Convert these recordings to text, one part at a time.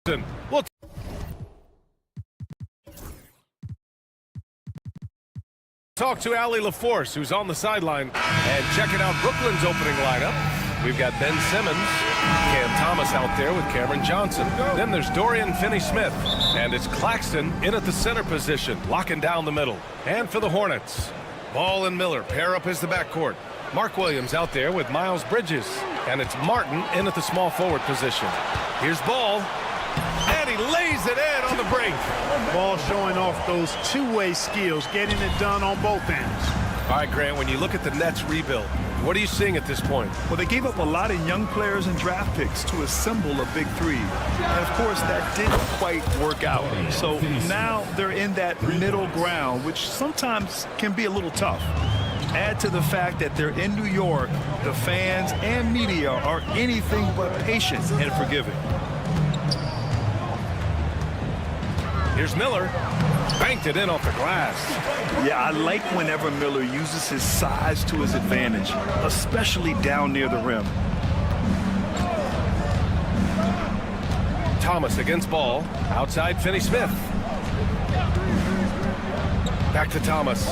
We'll talk to Allie LaForce, who's on the sideline, and checking out Brooklyn's opening lineup. We've got Ben Simmons, Cam Thomas out there with Cameron Johnson. Then there's Dorian Finney-Smith, and it's Claxton in at the center position, locking down the middle. And for the Hornets, Ball and Miller pair up as the backcourt. Mark Williams out there with Miles Bridges, and it's Martin in at the small forward position. Here's Ball, and he lays it in on the break. Ball showing off those two-way skills, getting it done on both ends. All right, Grant, when you look at the Nets rebuild, what are you seeing at this point? Well, they gave up a lot of young players and draft picks to assemble a big three. And, of course, that didn't quite work out. So now they're in that middle ground, which sometimes can be a little tough. Add to the fact that they're in New York, the fans and media are anything but patient and forgiving. Here's Miller. Banked it in off the glass. Yeah, I like whenever Miller uses his size to his advantage, especially down near the rim. Thomas against Ball. Outside Finney-Smith. Back to Thomas.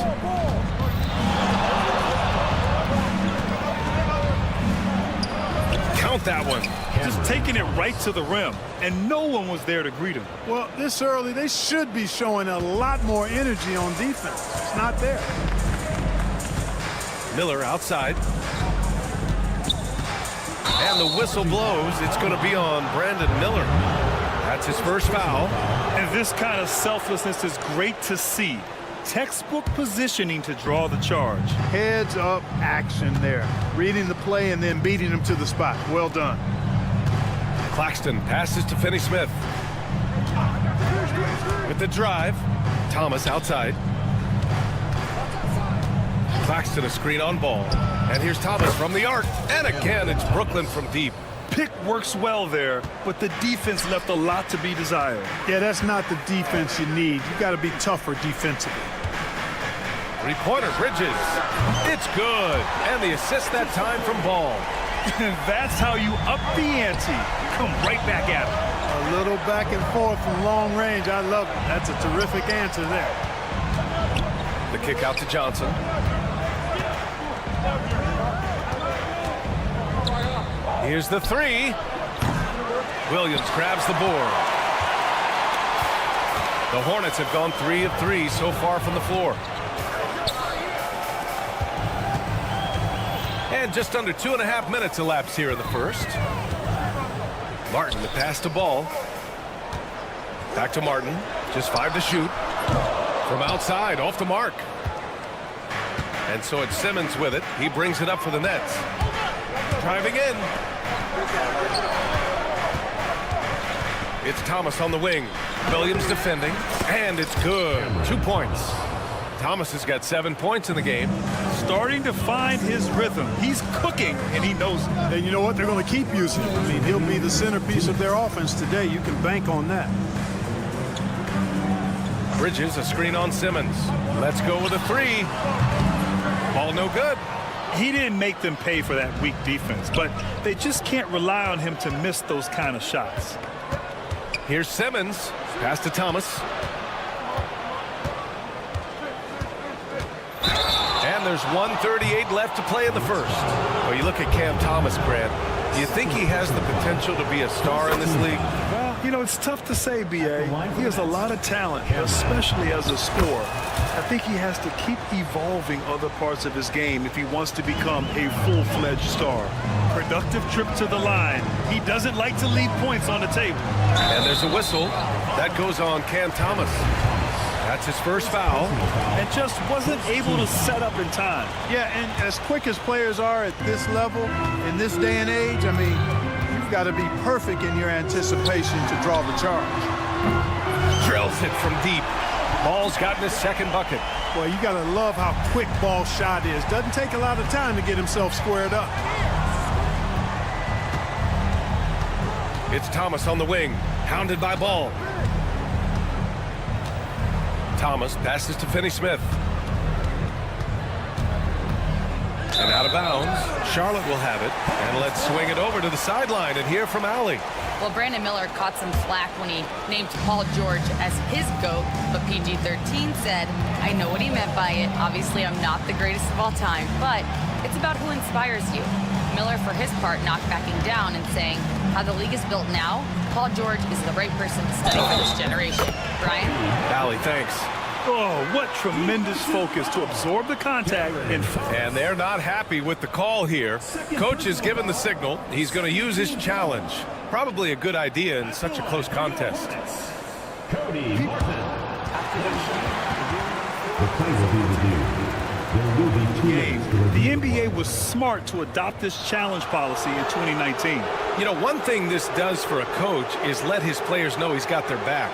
Count that one. Just taking it right to the rim, and no one was there to greet him. Well, this early, they should be showing a lot more energy on defense. It's not there. Miller outside. And the whistle blows. It's going to be on Brandon Miller. That's his first foul. And this kind of selflessness is great to see. Textbook positioning to draw the charge. Heads up action there. Reading the play and then beating him to the spot. Well done. Claxton passes to Finney-Smith. With the drive, Thomas outside. Claxton a screen on Ball. And here's Thomas from the arc. And again, it's Brooklyn from deep. Pick works well there, but the defense left a lot to be desired. Yeah, that's not the defense you need. You got to be tougher defensively. Three-pointer, Bridges. It's good. And the assist that time from Ball. And that's how you up the ante. Come right back at him. A little back and forth from long range. I love it. That's a terrific answer there. The kick out to Johnson. Here's the three. Williams grabs the board. The Hornets have gone 3 of 3 so far from the floor. And just under 2.5 minutes elapsed here in the first. Martin, the pass to Ball. Back to Martin. Just 5 to shoot. From outside, off the mark. And so it's Simmons with it. He brings it up for the Nets. Driving in. It's Thomas on the wing. Williams defending. And it's good. 2 points. Thomas has got 7 points in the game. Starting to find his rhythm. He's cooking, and he knows it. And you know what? They're going to keep using him. I mean, he'll be the centerpiece of their offense today. You can bank on that. Bridges, a screen on Simmons. Let's go with a three. Ball no good. He didn't make them pay for that weak defense, but they just can't rely on him to miss those kind of shots. Here's Simmons. Pass to Thomas. And there's 1:38 left to play in the first. Well, you look at Cam Thomas, Grant. Do you think he has the potential to be a star in this league? Well, you know, it's tough to say, B.A. He has a lot of talent, especially as a scorer. I think he has to keep evolving other parts of his game if he wants to become a full-fledged star. Productive trip to the line. He doesn't like to leave points on the table. And there's a whistle. That goes on Cam Thomas. That's his first foul. And just wasn't able to set up in time. Yeah, and as quick as players are at this level, in this day and age, I mean, you've got to be perfect in your anticipation to draw the charge. Drills it from deep. Ball's gotten his second bucket. Well, you got to love how quick Ball's shot is. Doesn't take a lot of time to get himself squared up. It's Thomas on the wing, hounded by Ball. Thomas passes to Finney-Smith. And out of bounds. Charlotte will have it. And let's swing it over to the sideline and hear from Allie. Well, Brandon Miller caught some flack when he named Paul George as his GOAT, but PG-13 said, I know what he meant by it. Obviously, I'm not the greatest of all time, but it's about who inspires you. Miller, for his part, not backing down and saying, how the league is built now, Paul George is the right person to study for this generation. Brian? Allie, thanks. Oh, what tremendous focus to absorb the contact. And they're not happy with the call here. Coach has given the signal. He's going to use his challenge. Probably a good idea in such a close contest. The NBA was smart to adopt this challenge policy in 2019. You know, one thing this does for a coach is let his players know he's got their back.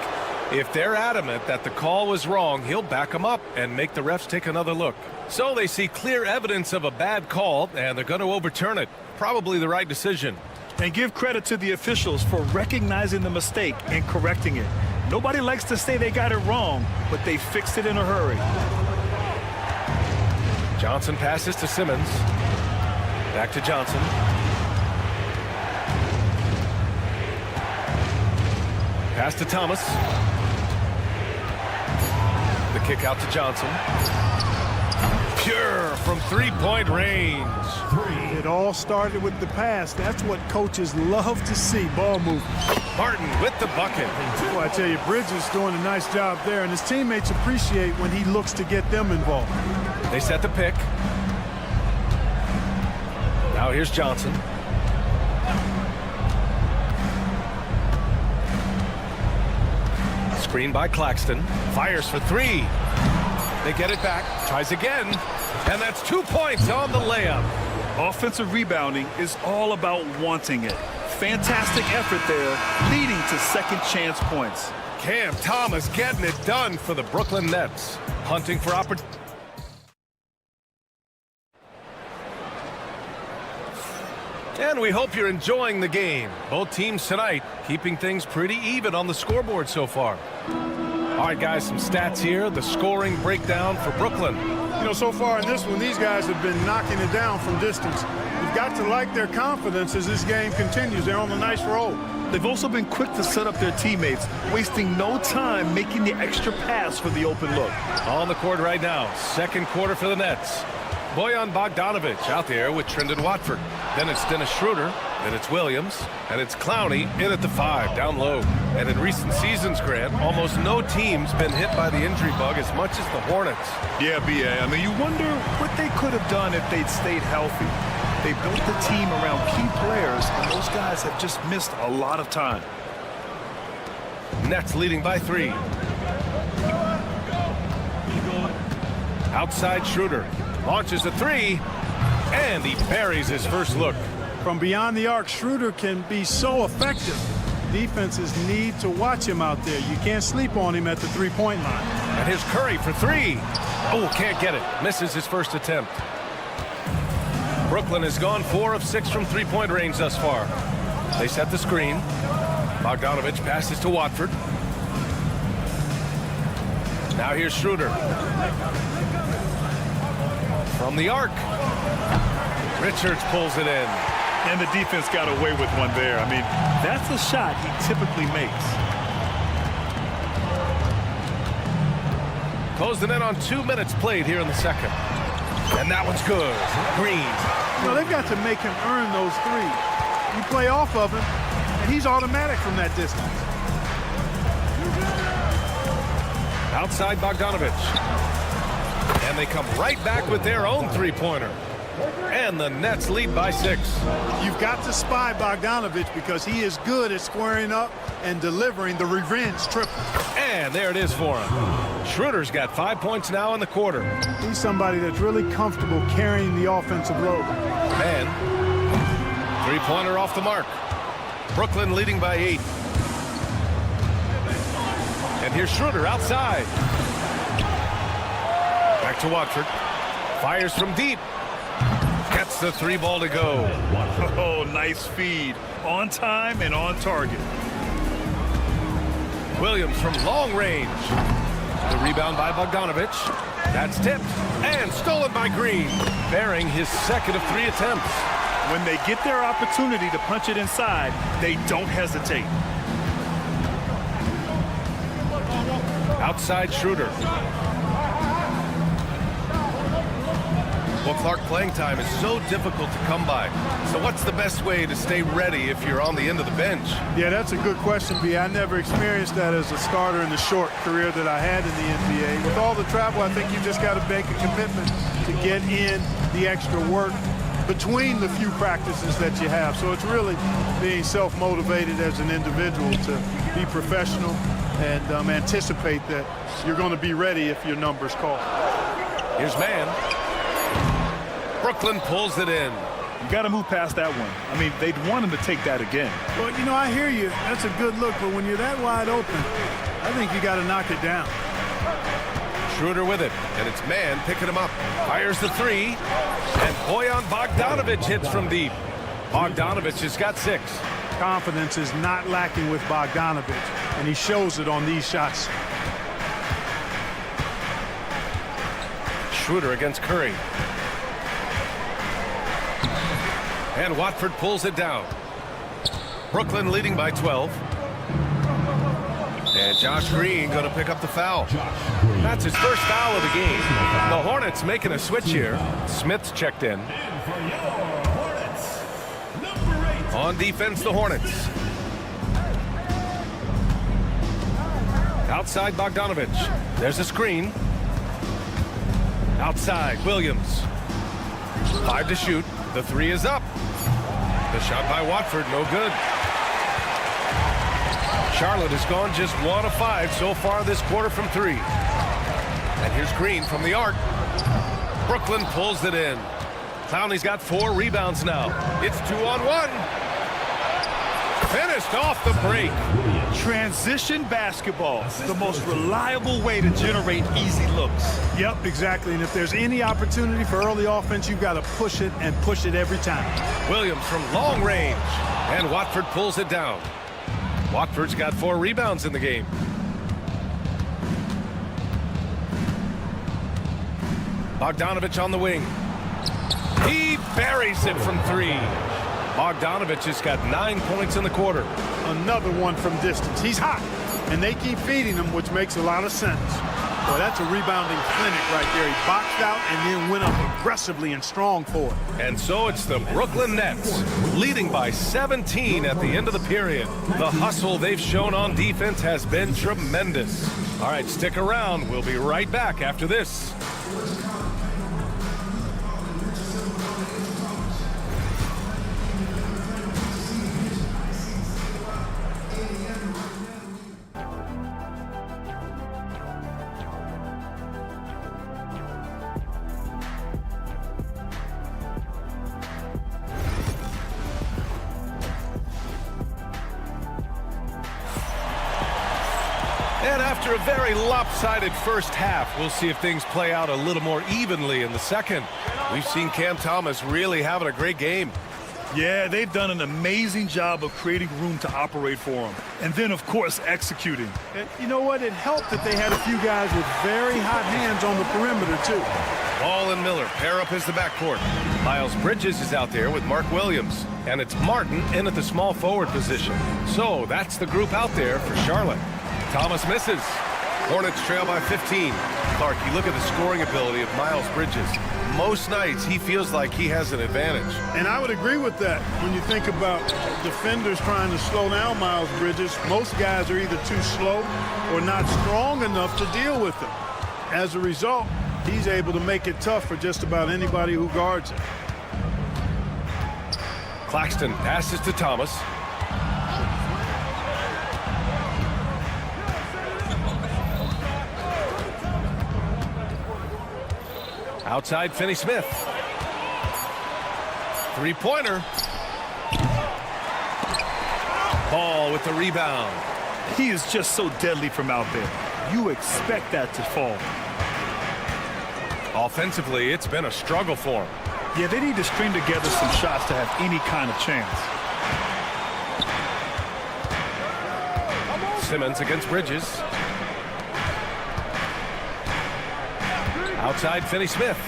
If they're adamant that the call was wrong, he'll back them up and make the refs take another look. So they see clear evidence of a bad call, and they're going to overturn it. Probably the right decision. And give credit to the officials for recognizing the mistake and correcting it. Nobody likes to say they got it wrong, but they fixed it in a hurry. Johnson passes to Simmons. Back to Johnson. Pass to Thomas. The kick out to Johnson. Pure from three-point range. It all started with the pass. That's what coaches love to see, ball movement. Martin with the bucket. Well, I tell you, Bridges doing a nice job there, and his teammates appreciate when he looks to get them involved. They set the pick. Now here's Johnson. Screen by Claxton. Fires for three. They get it back. Tries again. And that's 2 points on the layup. Offensive rebounding is all about wanting it. Fantastic effort there, leading to second chance points. Cam Thomas getting it done for the Brooklyn Nets. Hunting for opportunity. And we hope you're enjoying the game. Both teams tonight keeping things pretty even on the scoreboard so far. All right, guys, some stats here. The scoring breakdown for Brooklyn. You know, so far in this one, these guys have been knocking it down from distance. You've got to like their confidence as this game continues. They're on a nice roll. They've also been quick to set up their teammates, wasting no time making the extra pass for the open look. On the court right now, second quarter for the Nets. Bojan Bogdanovic out there with Trendon Watford. Then it's Dennis Schroeder. Then it's Williams. And it's Clowney in at the 5, down low. And in recent seasons, Grant, almost no team's been hit by the injury bug as much as the Hornets. Yeah, B.A. I mean, you wonder what they could have done if they'd stayed healthy. They built the team around key players, and those guys have just missed a lot of time. Nets leading by 3. Outside Schroeder. Launches a 3, and he buries his first look. From beyond the arc, Schroeder can be so effective. Defenses need to watch him out there. You can't sleep on him at the three-point line. And here's Curry for 3. Oh, can't get it. Misses his first attempt. Brooklyn has gone 4 of 6 from three-point range thus far. They set the screen. Bogdanovic passes to Watford. Now here's Schroeder. From the arc. Richards pulls it in. And the defense got away with one there. I mean, that's a shot he typically makes. Closing in on 2 minutes played here in the second. And that one's good. Green. You know, they've got to make him earn those threes. You play off of him, and he's automatic from that distance. Outside Bogdanovic. And they come right back with their own three-pointer. And the Nets lead by 6. You've got to spy Bogdanovic because he is good at squaring up and delivering the revenge triple. And there it is for him. Schroeder's got 5 points now in the quarter. He's somebody that's really comfortable carrying the offensive load. And three-pointer off the mark. Brooklyn leading by 8. And here's Schroeder outside. Back to Watford. Fires from deep. Gets the 3 ball to go. Oh, nice feed. On time and on target. Williams from long range. The rebound by Bogdanovic. That's tipped and stolen by Green, bearing his second of 3 attempts. When they get their opportunity to punch it inside, they don't hesitate. Outside Schroeder. Well, Clark, playing time is so difficult to come by. So what's the best way to stay ready if you're on the end of the bench? Yeah, that's a good question, B. I never experienced that as a starter in the short career that I had in the NBA. With all the travel, I think you just got to make a commitment to get in the extra work between the few practices that you have. So it's really being self-motivated as an individual to be professional and anticipate that you're going to be ready if your number's called. Here's man. Brooklyn pulls it in. You got to move past that one. I mean, they'd want him to take that again. Well, you know, I hear you. That's a good look, but when you're that wide open, I think you got to knock it down. Schroeder with it, and it's man picking him up. Fires the 3, and Bojan Bogdanovic hits from deep. Bogdanovic has got 6. Confidence is not lacking with Bogdanovic, and he shows it on these shots. Schroeder against Curry. And Watford pulls it down. Brooklyn leading by 12. And Josh Green going to pick up the foul. That's his first foul of the game. The Hornets making a switch here. Smith's checked in. On defense, the Hornets. Outside Bogdanovic. There's a screen. Outside Williams. 5 to shoot. The 3 is up. The shot by Watford, no good. Charlotte has gone just 1 of 5 so far this quarter from 3. And here's Green from the arc. Brooklyn pulls it in. Clowney's got 4 rebounds now. It's 2-on-1. Finished off the break. Transition basketball, the most reliable way to generate easy looks. Yep, exactly. And if there's any opportunity for early offense, you've got to push it and push it every time. Williams from long range. And Watford pulls it down. Watford's got 4 rebounds in the game. Bogdanovic on the wing. He buries it from 3. Bogdanovic has got 9 points in the quarter. Another one from distance. He's hot, and they keep feeding him, which makes a lot of sense. Boy, that's a rebounding clinic right there. He boxed out and then went up aggressively and strong for it. And so it's the Brooklyn Nets leading by 17 at the end of the period. The hustle they've shown on defense has been tremendous. All right, stick around. We'll be right back after this. And after a very lopsided first half, we'll see if things play out a little more evenly in the second. We've seen Cam Thomas really having a great game. Yeah, they've done an amazing job of creating room to operate for him. And then, of course, executing. And you know what? It helped that they had a few guys with very hot hands on the perimeter, too. Ball and Miller pair up as the backcourt. Miles Bridges is out there with Mark Williams. And it's Martin in at the small forward position. So that's the group out there for Charlotte. Thomas misses. Hornets trail by 15. Clark, you look at the scoring ability of Miles Bridges. Most nights he feels like he has an advantage. And I would agree with that. When you think about defenders trying to slow down Miles Bridges, most guys are either too slow or not strong enough to deal with him. As a result, he's able to make it tough for just about anybody who guards him. Claxton passes to Thomas. Outside Finney-Smith. Three-pointer. Ball with the rebound. He is just so deadly from out there. You expect that to fall. Offensively, it's been a struggle for him. Yeah, they need to string together some shots to have any kind of chance. Simmons against Bridges. Outside, Finney-Smith.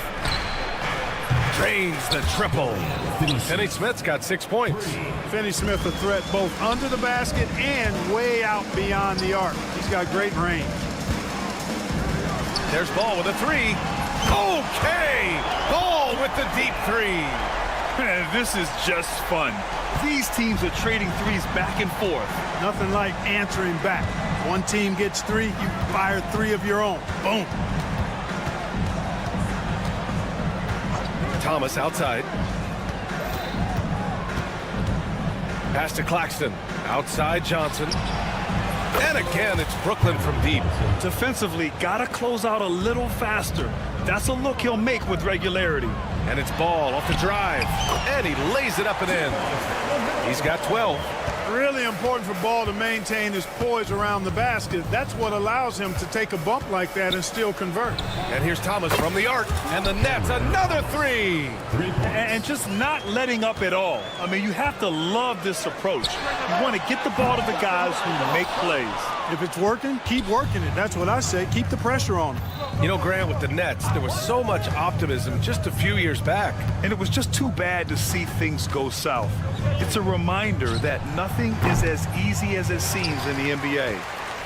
Drains the triple. Finney-Smith's got 6 points. Finney-Smith a threat both under the basket and way out beyond the arc. He's got great range. There's Ball with a three. Okay! Ball with the deep three. Man, this is just fun. These teams are trading threes back and forth. Nothing like answering back. One team gets three, you fire three of your own. Boom. Thomas outside. Pass to Claxton. Outside Johnson. And again, it's Brooklyn from deep. Defensively, gotta close out a little faster. That's a look he'll make with regularity. And it's Ball off the drive. And he lays it up and in. He's got 12. Really important for Ball to maintain his poise around the basket. That's what allows him to take a bump like that and still convert. And here's Thomas from the arc. And the Nets, another three. And just not letting up at all. I mean, you have to love this approach. You want to get the ball to the guys who make plays. If it's working, keep working it. That's what I say. Keep the pressure on him. You know, Grant, with the Nets, there was so much optimism just a few years back. And it was just too bad to see things go south. It's a reminder that nothing is as easy as it seems in the NBA.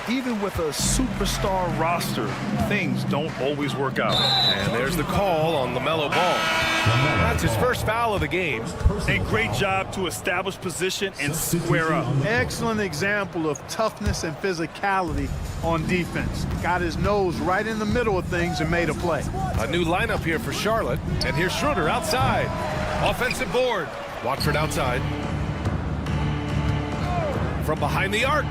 Even with a superstar roster, things don't always work out. And there's the call on LaMelo Ball. That's his first foul of the game. A great job to establish position and square up. Excellent example of toughness and physicality on defense. Got his nose right in the middle of things and made a play. A new lineup here for Charlotte. And here's Schroeder outside. Offensive board. Watford outside. From behind the arc.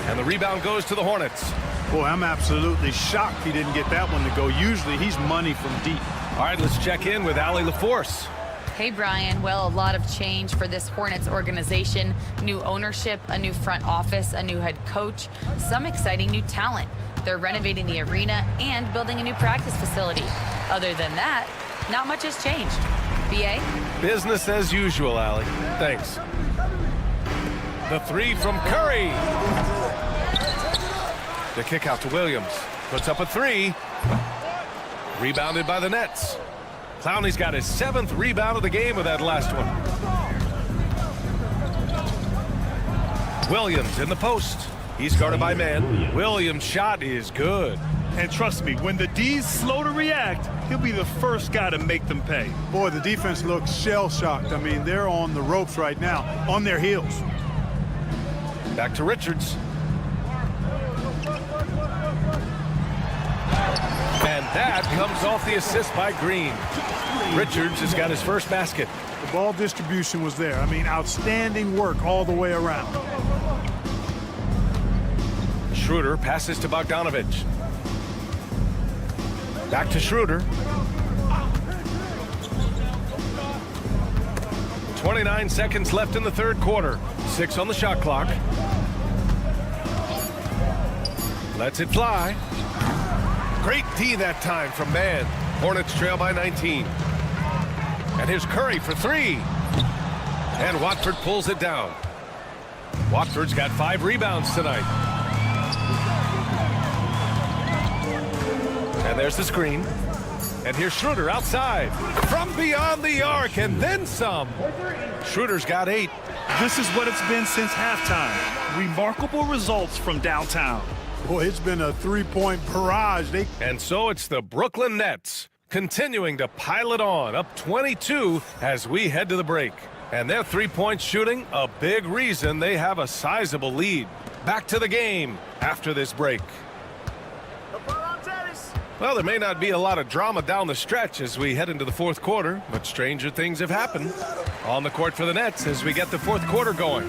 And the rebound goes to the Hornets. Boy, I'm absolutely shocked he didn't get that one to go. Usually he's money from deep. All right, let's check in with Allie LaForce. Hey, Brian. Well, a lot of change for this Hornets organization. New ownership, a new front office, a new head coach, some exciting new talent. They're renovating the arena and building a new practice facility. Other than that, not much has changed. BA? Business as usual, Allie. Thanks. The three from Curry. The kick out to Williams. Puts up a three. Rebounded by the Nets. Clowney's got his 7th rebound of the game with that last one. Williams in the post. He's guarded by man. Williams' shot is good. And trust me, when the D's slow to react, he'll be the first guy to make them pay. Boy, the defense looks shell-shocked. I mean, they're on the ropes right now, on their heels. Back to Richards. And that comes off the assist by Green. Richards has got his first basket. The ball distribution was there. I mean, outstanding work all the way around. Schroeder passes to Bogdanovich. Back to Schroeder. 29 seconds left in the third quarter. 6 on the shot clock. Lets it fly. Great D that time from Man. Hornets trail by 19. And here's Curry for three. And Watford pulls it down. Watford's got 5 rebounds tonight. And there's the screen. And here's Schroeder outside. From beyond the arc and then some. Schroeder's got 8. This is what it's been since halftime. Remarkable results from downtown. Boy, it's been a three-point barrage. And so it's the Brooklyn Nets continuing to pile it on, up 22 as we head to the break. And their three-point shooting, a big reason they have a sizable lead. Back to the game after this break. Well, there may not be a lot of drama down the stretch as we head into the fourth quarter, but stranger things have happened. On the court for the Nets as we get the fourth quarter going.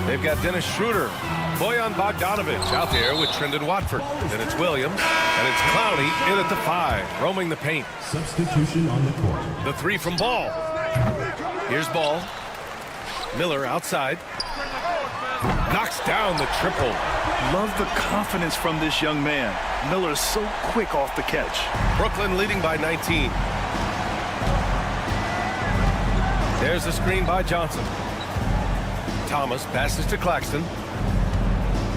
They've got Dennis Schroeder, Bojan Bogdanovich out there with Trendon Watford. Then it's Williams, and it's Clowney in at the 5, roaming the paint. Substitution on the court. The 3 from Ball. Here's Ball. Miller outside. Knocks down the triple. Love the confidence from this young man. Miller's so quick off the catch. Brooklyn leading by 19. There's the screen by Johnson. Thomas passes to Claxton.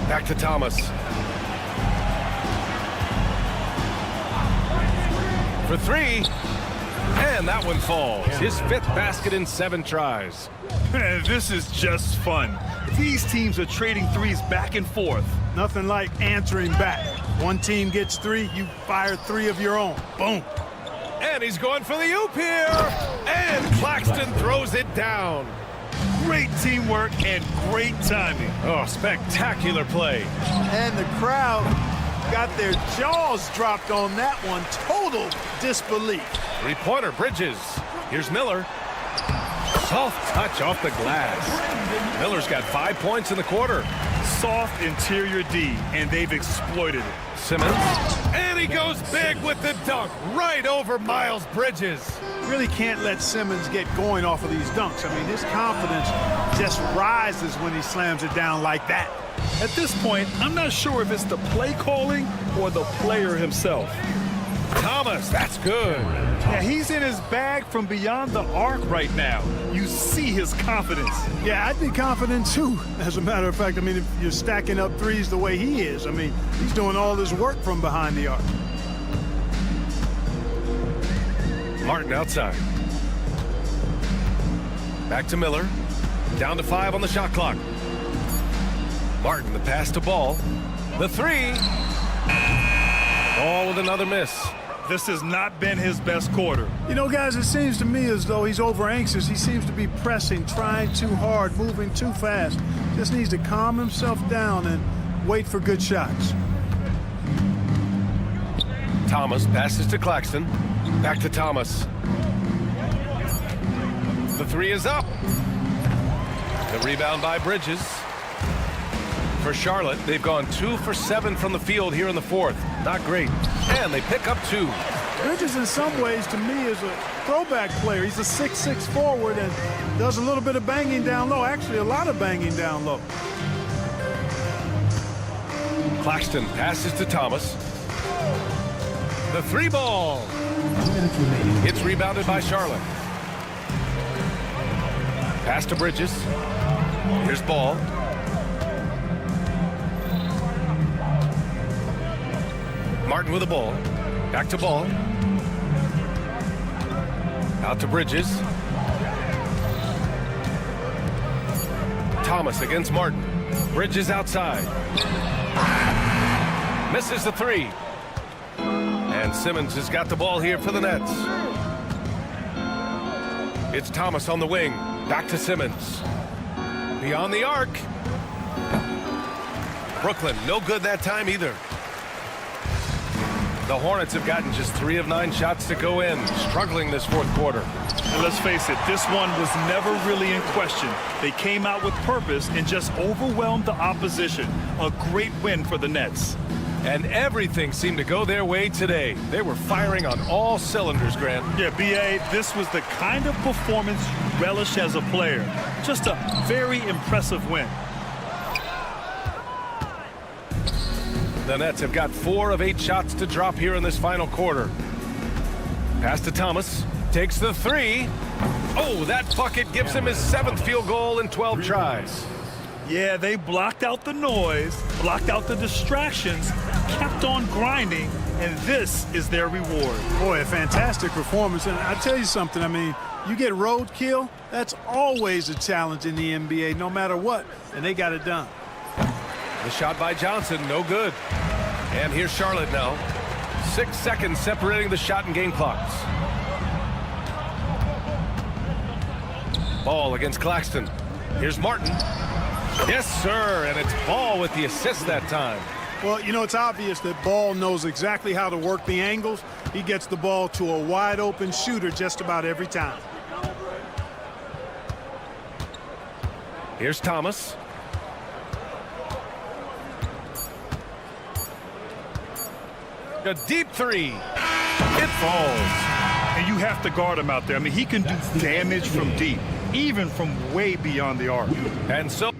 Back to Thomas. for three. And that one falls. His 5th basket in 7 tries. Man, this is just fun. These teams are trading threes back and forth. Nothing like answering back. One team gets 3, you fire 3 of your own. Boom. And he's going for the oop here. And Claxton throws it down. Great teamwork and great timing. Oh, spectacular play. And the crowd got their jaws dropped on that one. Total disbelief. 3-pointer, Bridges. Here's Miller. Soft touch off the glass. Miller's got 5 points in the quarter. Soft interior D, and they've exploited it. Simmons. And he goes big with the dunk right over Miles Bridges. Really can't let Simmons get going off of these dunks. I mean, his confidence just rises when he slams it down like that. At this point, I'm not sure if it's the play calling or the player himself. Thomas, that's good. Yeah, he's in his bag from beyond the arc right now. You see his confidence. Yeah, I'd be confident too. As a matter of fact, I mean, if you're stacking up threes the way he is, I mean, he's doing all this work from behind the arc. Martin outside. Back to Miller. Down to 5 on the shot clock. Martin, the pass to Ball. The 3. Ball with another miss. This has not been his best quarter. You know, guys, it seems to me as though he's over anxious. He seems to be pressing, trying too hard, moving too fast. Just needs to calm himself down and wait for good shots. Thomas passes to Claxton. Back to Thomas. The 3 is up. The rebound by Bridges. For Charlotte, they've gone 2 for 7 from the field here in the 4th. Not great. And they pick up 2. Bridges, in some ways, to me, is a throwback player. He's a 6'6" forward and does a little bit of banging down low. Actually, a lot of banging down low. Claxton passes to Thomas. The 3 ball. 2 minutes remaining. It's rebounded by Charlotte. Pass to Bridges. Here's Ball. Martin with the ball. Back to Ball. Out to Bridges. Thomas against Martin. Bridges outside. Misses the 3. And Simmons has got the ball here for the Nets. It's Thomas on the wing. Back to Simmons. Beyond the arc. Brooklyn, no good that time either. The Hornets have gotten just 3 of 9 shots to go in, struggling this 4th quarter. And let's face it, this one was never really in question. They came out with purpose and just overwhelmed the opposition. A great win for the Nets. And everything seemed to go their way today. They were firing on all cylinders, Grant. Yeah, B.A., this was the kind of performance you relish as a player. Just a very impressive win. The Nets have got 4 of 8 shots to drop here in this final quarter. Pass to Thomas. Takes the 3. Oh, that bucket gives him his 7th field goal in 12 tries. Yeah, they blocked out the noise, blocked out the distractions, kept on grinding, and this is their reward. Boy, a fantastic performance. And I tell you something, I mean, you get roadkill, that's always a challenge in the NBA, no matter what, and they got it done. The shot by Johnson, no good. And here's Charlotte now. 6 seconds separating the shot and game clocks. Ball against Claxton. Here's Martin. Yes, sir, and it's Ball with the assist that time. Well, you know, it's obvious that Ball knows exactly how to work the angles. He gets the ball to a wide-open shooter just about every time. Here's Thomas. A deep 3. It falls. And you have to guard him out there. I mean, he can do damage from deep, even from way beyond the arc. And so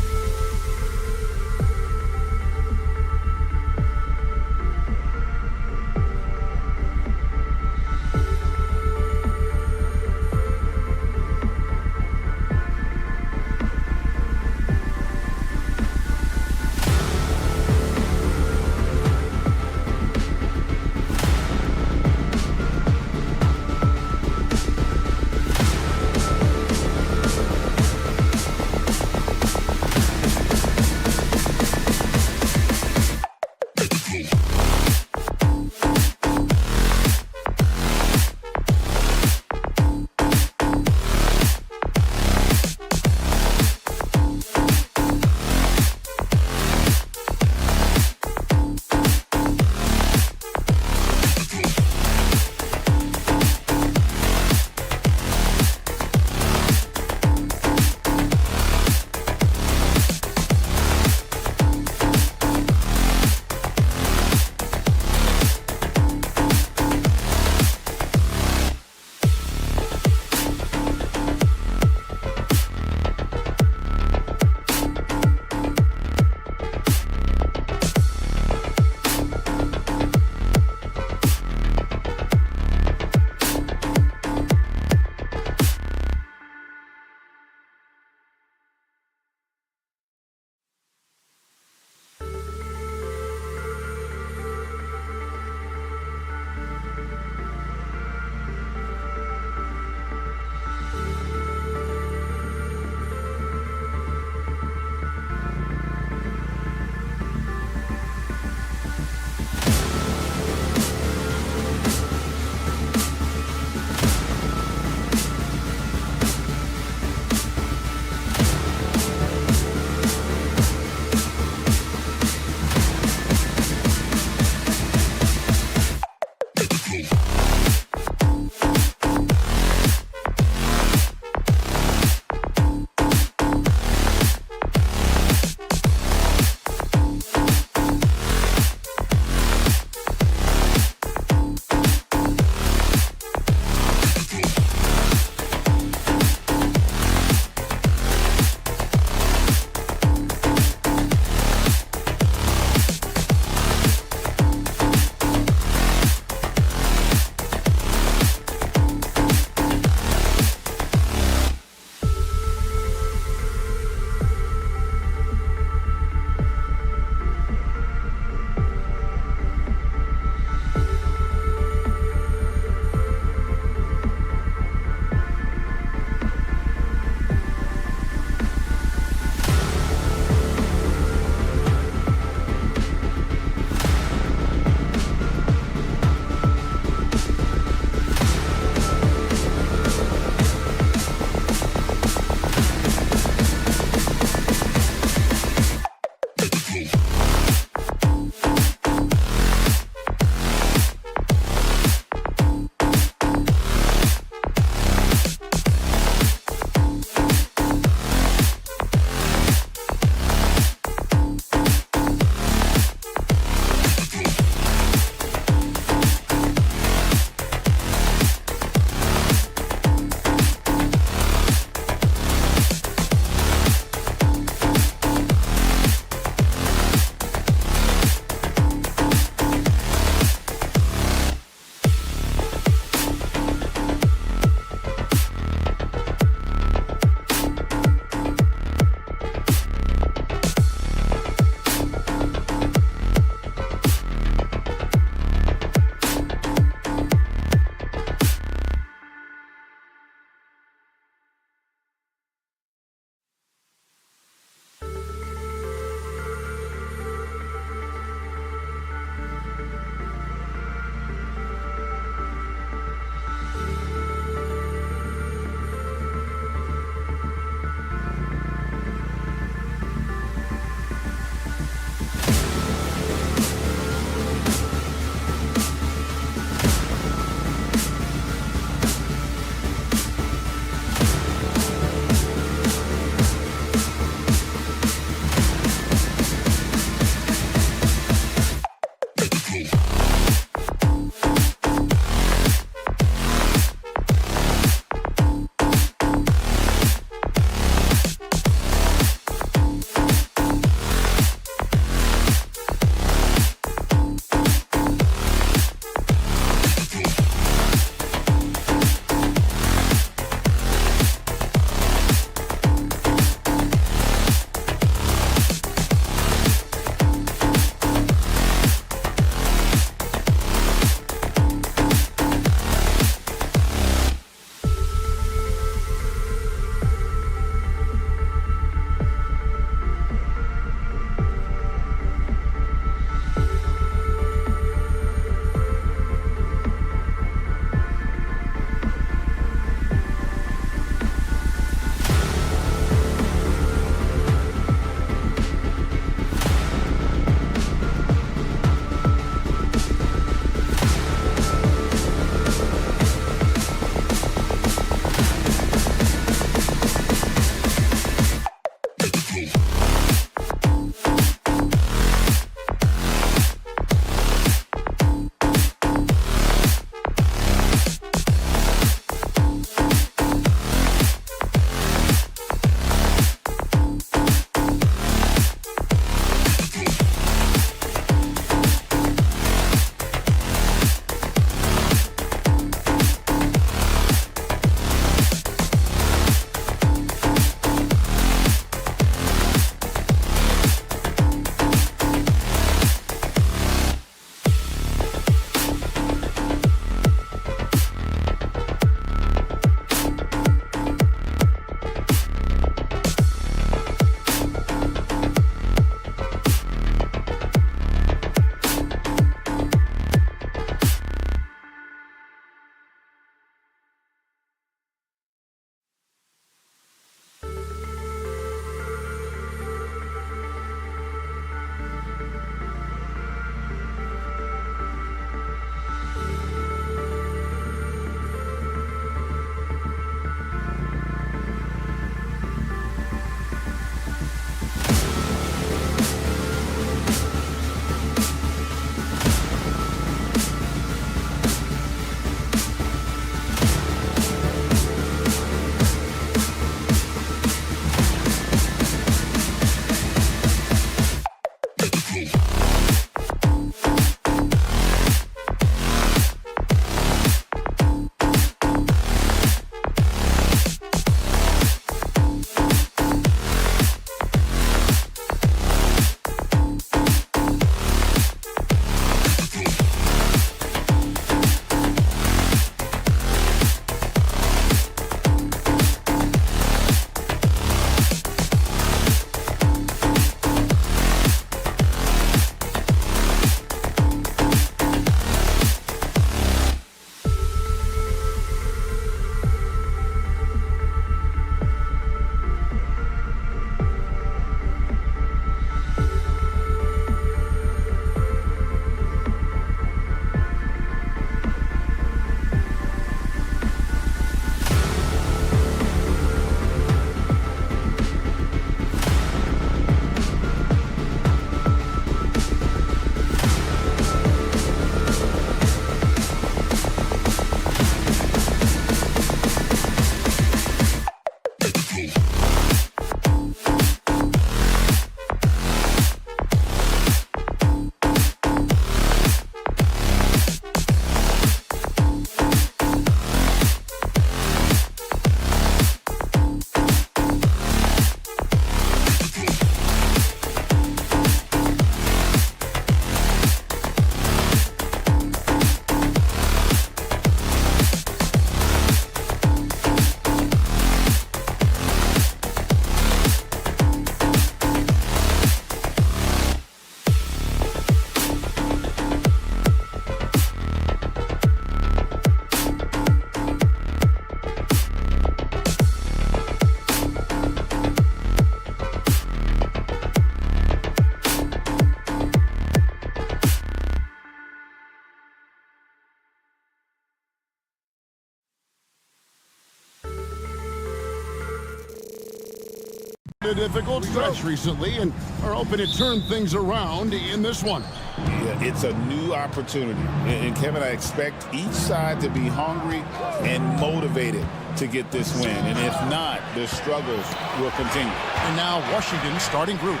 A difficult stretch recently and are hoping to turn things around in this one. Yeah, it's a new opportunity. And Kevin, I expect each side to be hungry and motivated to get this win. And if not, the struggles will continue. And now Washington's starting group.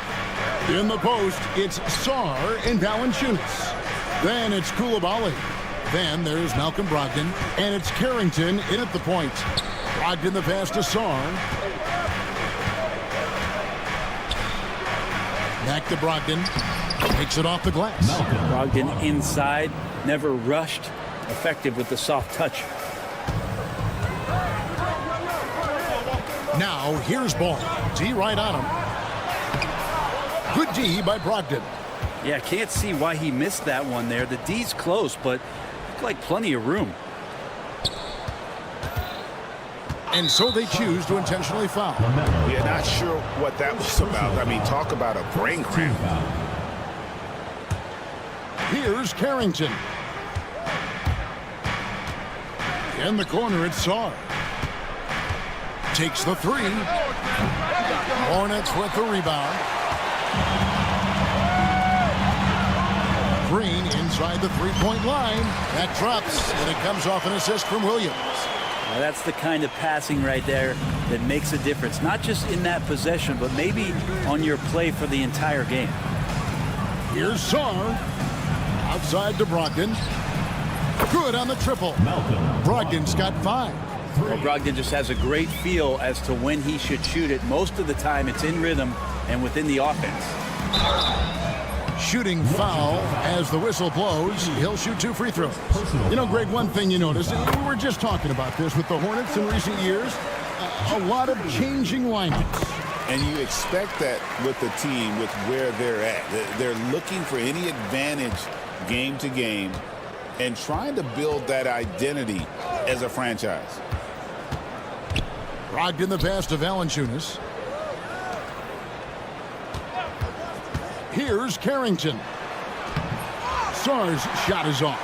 In the post, it's Sarr and Valanciunas. Then it's Coulibaly. Then there's Malcolm Brogdon. And it's Carrington in at the point. Brogdon the pass to Sarr. Back to Brogdon. Takes it off the glass. Brogdon inside, never rushed. Effective with the soft touch. Now here's ball. D right on him. Good D by Brogdon. Yeah, can't see why he missed that one there. The D's close, but looked like plenty of room. And so they choose to intentionally foul. Yeah, not sure what that was about. I mean, talk about a brain cramp. Here's Carrington. In the corner, it's Sarr. Takes the three. Hornets with the rebound. Green inside the three-point line. That drops, and it comes off an assist from Williams. Well, that's the kind of passing right there that makes a difference. Not just in that possession, but maybe on your play for the entire game. Here's Sarr. Outside to Brogdon. Good on the triple. Brogdon's got 5. Well, Brogdon just has a great feel as to when he should shoot it. Most of the time, it's in rhythm and within the offense. Shooting foul as the whistle blows. He'll shoot 2 free throws. You know, Greg, one thing you notice, we were just talking about this with the Hornets in recent years, a lot of changing lineups. And you expect that with the team, with where they're at. They're looking for any advantage game to game and trying to build that identity as a franchise. Brogdon the pass to Valanciunas. Here's Carrington. Sarr's shot is off.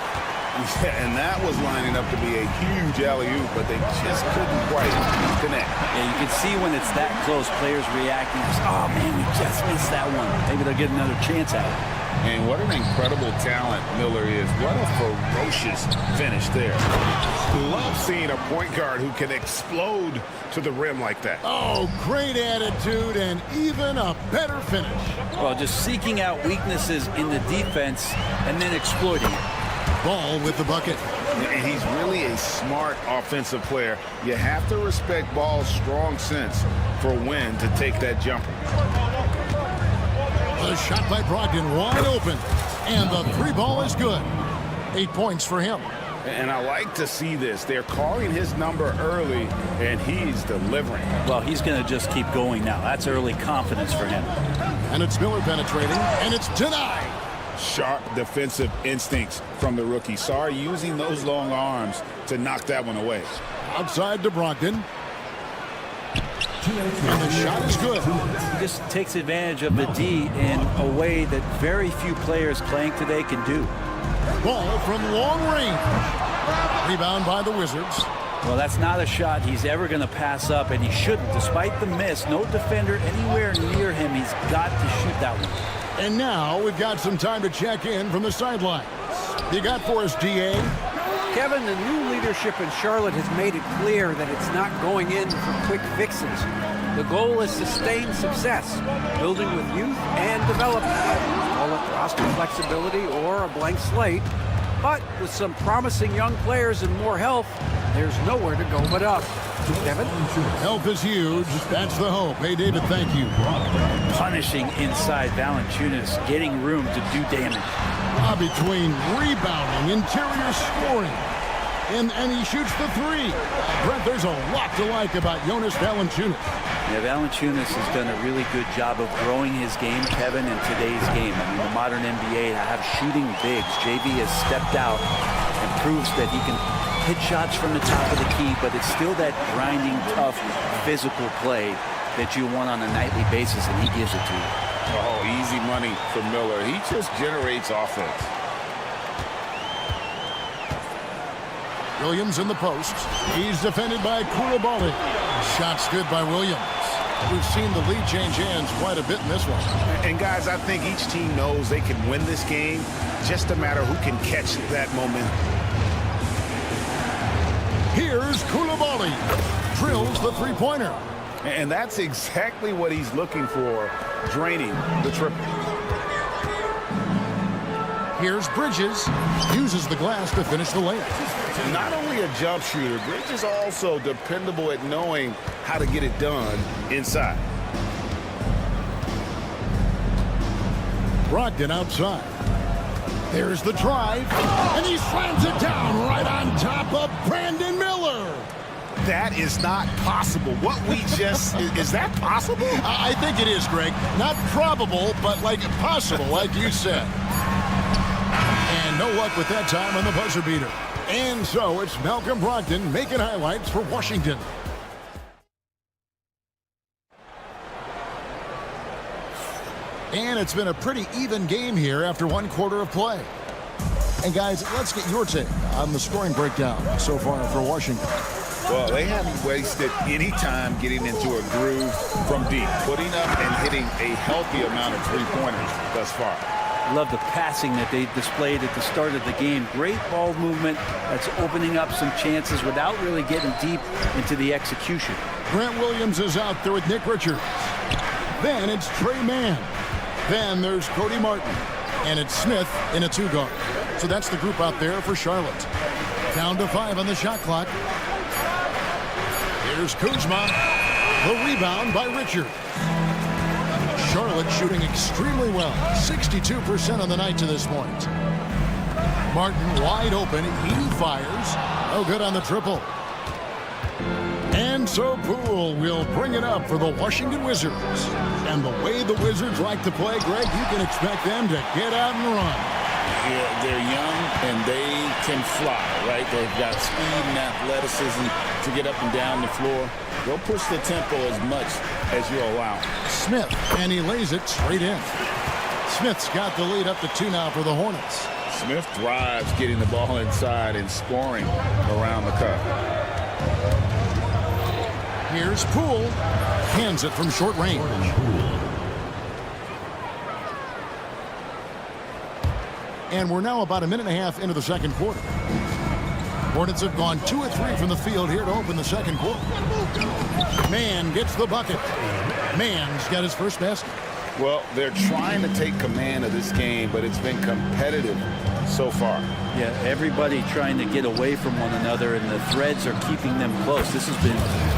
Yeah, and that was lining up to be a huge alley-oop, but they just couldn't quite connect. Yeah, you can see when it's that close, players reacting. Oh, man, we just missed that one. Maybe they'll get another chance at it. And what an incredible talent Miller is. What a ferocious finish there. Love seeing a point guard who can explode to the rim like that. Oh, great attitude and even a better finish. Well, just seeking out weaknesses in the defense and then exploiting it. Ball with the bucket. And he's really a smart offensive player. You have to respect Ball's strong sense for when to take that jumper. A shot by Brogdon, wide open. And the 3 ball is good. 8 points for him. And I like to see this. They're calling his number early, and he's delivering. Well, he's going to just keep going now. That's early confidence for him. And it's Miller penetrating, and it's denied. Sharp defensive instincts from the rookie. Sarr using those long arms to knock that one away. Outside to Brogdon. And the shot is good. He just takes advantage of the D in a way that very few players playing today can do. Ball from long range. Rebound by the Wizards. Well, that's not a shot he's ever going to pass up, and he shouldn't. Despite the miss, no defender anywhere near him. He's got to shoot that one. And now we've got some time to check in from the sidelines. You got for us, DA? Kevin, the new leadership in Charlotte has made it clear that it's not going in for quick fixes. The goal is sustained success, building with youth and development. Call it roster flexibility or a blank slate. But with some promising young players and more health, there's nowhere to go but up. Kevin? Health is huge. That's the hope. Hey, David, thank you. Punishing inside Valanciunas, getting room to do damage. Between rebounding, interior scoring, and he shoots the 3. Brett, there's a lot to like about Jonas Valanciunas. Yeah, Valanciunas has done a really good job of growing his game, Kevin, in today's game. I mean, the modern NBA to have shooting bigs. JV has stepped out and proves that he can hit shots from the top of the key, but it's still that grinding, tough, physical play that you want on a nightly basis, and he gives it to you. Oh, easy money for Miller. He just generates offense. Williams in the post. He's defended by Coulibaly. Shot's good by Williams. We've seen the lead change hands quite a bit in this one. And guys, I think each team knows they can win this game. Just a matter who can catch that moment. Here's Koulibaly. Drills the three-pointer. And that's exactly what he's looking for, draining the triple. Here's Bridges. Uses the glass to finish the layup. Not only a jump shooter, Bridges is also dependable at knowing how to get it done inside. Brogdon outside. There's the drive. And he slams it down right on top of Brandon Miller. That is not possible. What we just... is that possible? I think it is, Greg. Not probable, but like possible, like you said. And no luck with that time on the buzzer beater. And so it's Malcolm Brogdon making highlights for Washington. And it's been a pretty even game here after one quarter of play. And guys, let's get your take on the scoring breakdown so far for Washington. Well, they haven't wasted any time getting into a groove from deep, putting up and hitting a healthy amount of three-pointers thus far. Love the passing that they displayed at the start of the game. Great ball movement that's opening up some chances without really getting deep into the execution. Grant Williams is out there with Nick Richards. Then it's Trey Mann. Then there's Cody Martin. And it's Smith in a two-guard. So that's the group out there for Charlotte. Down to 5 on the shot clock. Here's Kuzma. The rebound by Richards. Charlotte shooting extremely well. 62% on the night to this point. Martin wide open. He fires. No good on the triple. And so Poole will bring it up for the Washington Wizards. And the way the Wizards like to play, Greg, you can expect them to get out and run. Yeah, they're young and they can fly, right? They've got speed and athleticism to get up and down the floor. They'll push the tempo as much as you allow. Smith, and he lays it straight in. Smith's got the lead up to 2 now for the Hornets. Smith thrives getting the ball inside and scoring around the cup. Here's Poole. Hands it from short range. And we're now about a minute and a half into the second quarter. Hornets have gone 2 of 3 from the field here to open the second quarter. Mann gets the bucket. Mann's got his first basket. Well, they're trying to take command of this game, but it's been competitive so far. Yeah, everybody trying to get away from one another, and the threads are keeping them close. This has been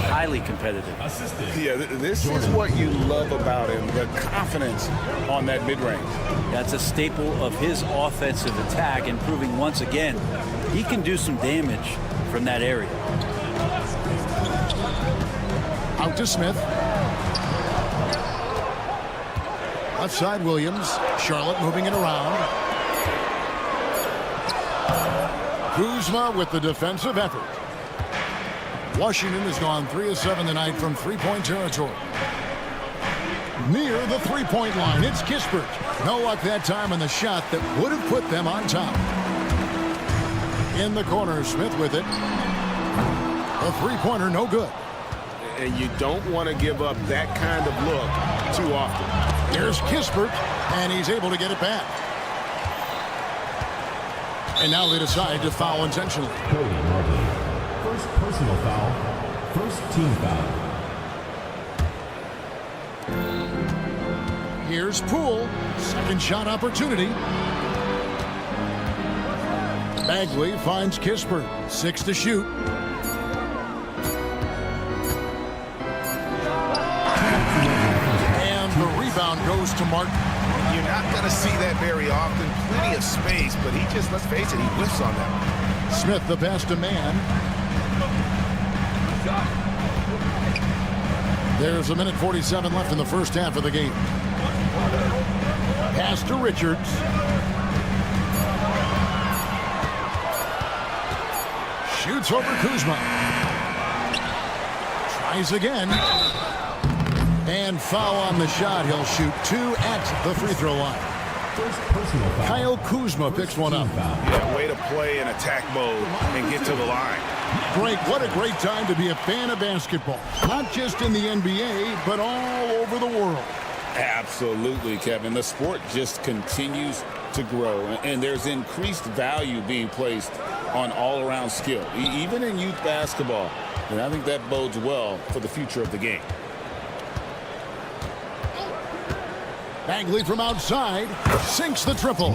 highly competitive. Yeah, this is what you love about him, the confidence on that mid-range. That's a staple of his offensive attack, and proving once again he can do some damage from that area. Out to Smith. Left side Williams. Charlotte moving it around. Kuzma with the defensive effort. Washington has gone 3 of 7 tonight from three-point territory. Near the three-point line, it's Kispert. No luck that time on the shot that would have put them on top. In the corner, Smith with it. A three-pointer, no good. And you don't want to give up that kind of look too often. Here's Kispert, and he's able to get it back. And now they decide to foul intentionally. First personal foul. First team foul. Here's Poole. Second shot opportunity. Bagley finds Kispert. 6 to shoot. And the rebound goes to Martin. You're not going to see that very often. Plenty of space, but he just, let's face it, he whiffs on that one. Smith the pass to Mann. There's 1:47 left in the first half of the game. Pass to Richards. Shoots over Kuzma. Tries again. And foul on the shot. He'll shoot 2 at the free throw line. Kyle Kuzma picks one up. Yeah, way to play in attack mode and get to the line. Greg, what a great time to be a fan of basketball. Not just in the NBA, but all over the world. Absolutely, Kevin. The sport just continues to grow, and there's increased value being placed on all-around skill, even in youth basketball. And I think that bodes well for the future of the game. Bagley from outside sinks the triple.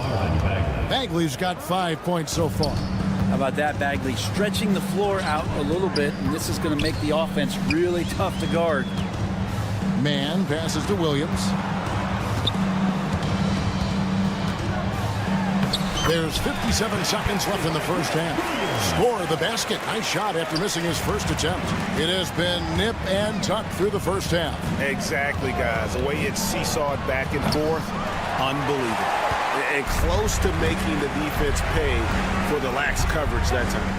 Bagley's got 5 points so far. How about that, Bagley stretching the floor out a little bit, and this is going to make the offense really tough to guard. Man passes to Williams. There's 57 seconds left in the first half. Score the basket. Nice shot after missing his first attempt. It has been nip and tuck through the first half. Exactly, guys. The way it's seesawed back and forth, unbelievable. And close to making the defense pay for the lax coverage that time.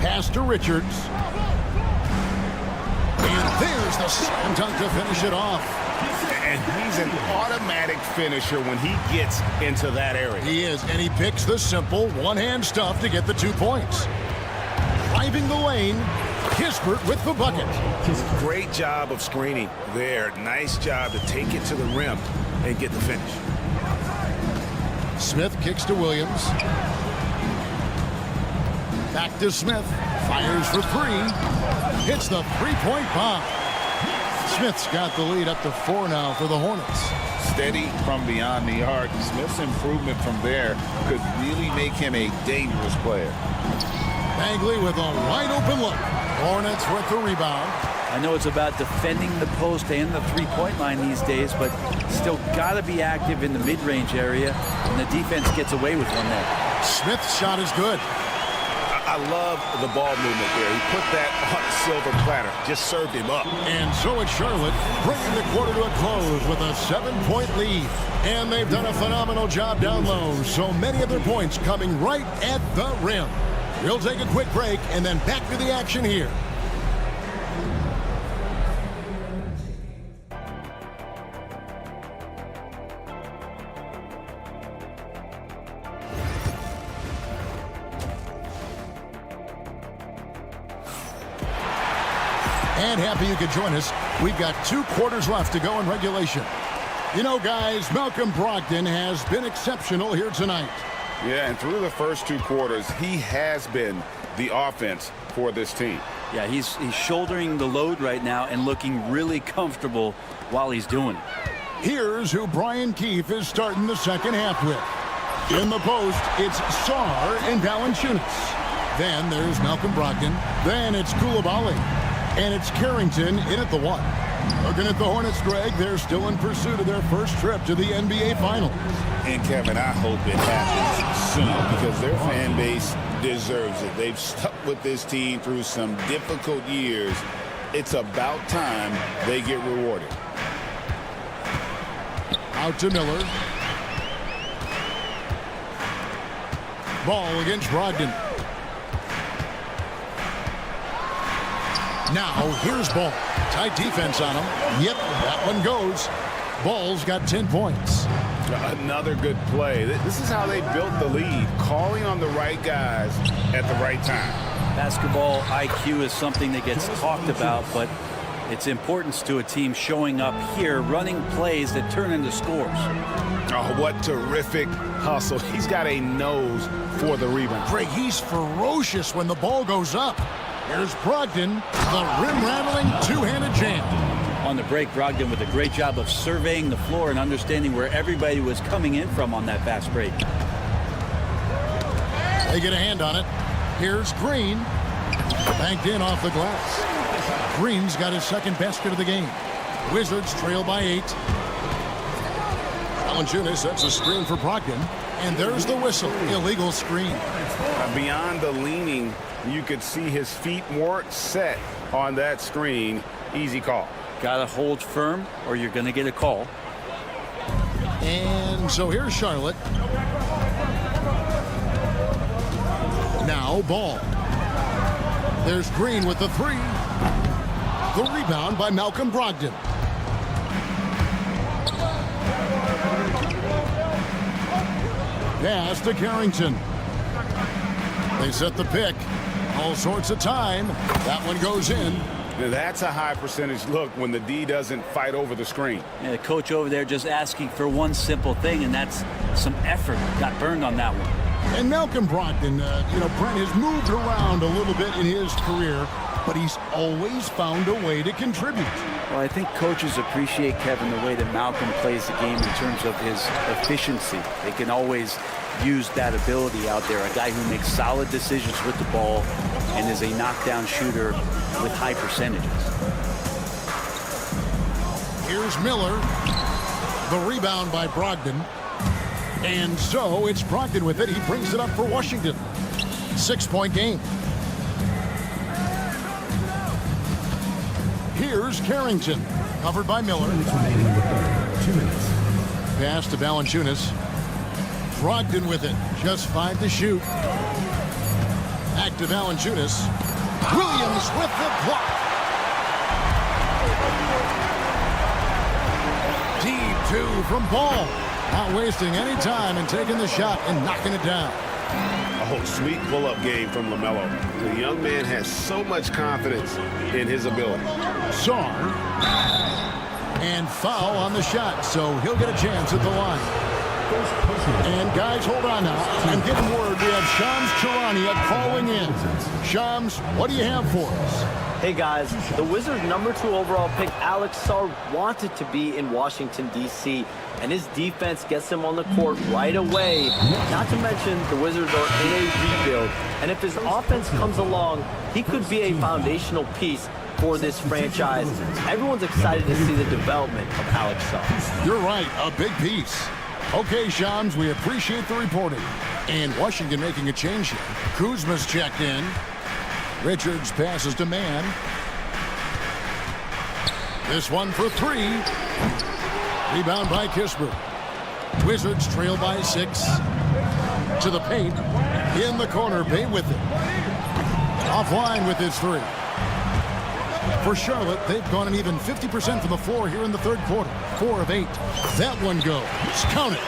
Pass to Richards. And there's the slam dunk to finish it off. And he's an automatic finisher when he gets into that area. He is, and he picks the simple one-hand stuff to get the 2 points. Driving the lane, Kispert with the bucket. Great job of screening there. Nice job to take it to the rim and get the finish. Smith kicks to Williams. Back to Smith. Fires for 3. Hits the three-point bomb. Smith's got the lead up to 4 now for the Hornets. Steady from beyond the arc. Smith's improvement from there could really make him a dangerous player. Bagley with a wide-open look. Hornets with the rebound. I know it's about defending the post and the three-point line these days, but still got to be active in the mid-range area, and the defense gets away with one there. Smith's shot is good. I love the ball movement there. He put that on a silver platter. Just served him up. And so it's Charlotte bringing the quarter to a close with a 7-point lead. And they've done a phenomenal job down low. So many of their points coming right at the rim. We'll take a quick break and then back to the action here. And happy you could join us. We've got 2 quarters left to go in regulation. You know, guys, Malcolm Brogdon has been exceptional here tonight. Yeah, and through the first 2 quarters, he has been the offense for this team. Yeah, he's shouldering the load right now and looking really comfortable while he's doing it. Here's who Brian Keefe is starting the second half with. In the post, it's Sarr and Valanciunas. Then there's Malcolm Brogdon. Then it's Koulibaly. And it's Carrington in at the 1. Looking at the Hornets, Greg, they're still in pursuit of their first trip to the NBA Finals. And, Kevin, I hope it happens soon because their fan base deserves it. They've stuck with this team through some difficult years. It's about time they get rewarded. Out to Miller. Ball against Brogdon. Now, here's Ball. Tight defense on him. Yep, that one goes. Ball's got 10 points. Another good play. This is how they built the lead, calling on the right guys at the right time. Basketball IQ is something that gets talked about, but its importance to a team showing up here, running plays that turn into scores. Oh, what terrific hustle. He's got a nose for the rebound. Greg, he's ferocious when the ball goes up. Here's Brogdon, the rim-rattling two-handed jam. On the break, Brogdon with a great job of surveying the floor and understanding where everybody was coming in from on that fast break. They get a hand on it. Here's Green. Banked in off the glass. Green's got his second basket of the game. Wizards trail by 8. Valanciunas sets a screen for Brogdon. And there's the whistle. Illegal screen. Beyond the leaning, you could see his feet weren't set on that screen. Easy call. Got to hold firm or you're going to get a call. And so here's Charlotte. Now Ball. There's Green with the 3. The rebound by Malcolm Brogdon. Pass to Carrington. They set the pick. All sorts of time. That one goes in. Now that's a high percentage look when the D doesn't fight over the screen. Yeah, the coach over there just asking for one simple thing, and that's some effort. Got burned on that one. And Malcolm Brogdon, Brent has moved around a little bit in his career, but he's always found a way to contribute. Well, I think coaches appreciate, Kevin, the way that Malcolm plays the game in terms of his efficiency. They can always use that ability out there. A guy who makes solid decisions with the ball and is a knockdown shooter with high percentages. Here's Miller. The rebound by Brogdon. And so it's Brogdon with it. He brings it up for Washington. 6-point game. Here's Carrington. Covered by Miller. 2 minutes. Pass to Valanciunas. Brogdon with it. Just 5 to shoot. Back to Valanciunas. Williams with the block. Deep 2 from Ball. Not wasting any time and taking the shot and knocking it down. Oh, sweet pull-up game from LaMelo. The young man has so much confidence in his ability. Sarr. And foul on the shot, so he'll get a chance at the line. And guys, hold on now. I'm getting word we have Shams Charania calling in. Shams, what do you have for us? Hey guys, the Wizards' #2 overall pick Alex Sarr wanted to be in Washington, D.C., and his defense gets him on the court right away. Not to mention the Wizards are in a rebuild, and if his offense comes along, he could be a foundational piece for this franchise. Everyone's excited to see the development of Alex Sarr. You're right, a big piece. Okay, Shams, we appreciate the reporting. And Washington making a change here. Kuzma's checked in. Richards passes to Mann. This one for 3. Rebound by Kispert. Wizards trail by 6. To the paint. In the corner, Bay with it. Offline with his 3. For Charlotte, they've gone an even 50% from the floor here in the third quarter. 4 of 8. That one goes. Count it.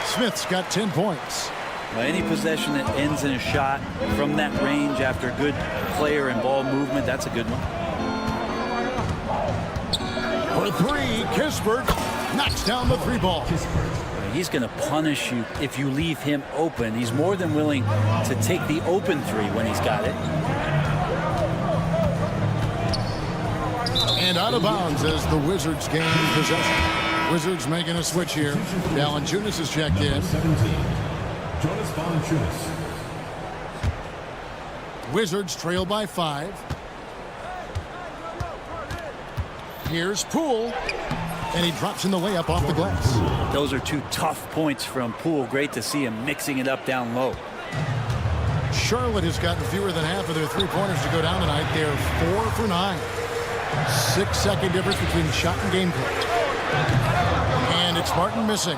Smith's got 10 points. Any possession that ends in a shot from that range after good player and ball movement, that's a good one. For 3, Kispert knocks down the 3 ball. He's going to punish you if you leave him open. He's more than willing to take the open 3 when he's got it. And out of bounds as the Wizards gain possession. Wizards making a switch here. Valanciunas is checked in. 17. Jonas Valanciunas. Wizards trail by 5. Here's Poole. And he drops in the layup off the glass. Those are 2 tough points from Poole. Great to see him mixing it up down low. Charlotte has gotten fewer than half of their 3-pointers to go down tonight. They're 4 for 9. 6-second difference between shot and gameplay. And it's Martin missing.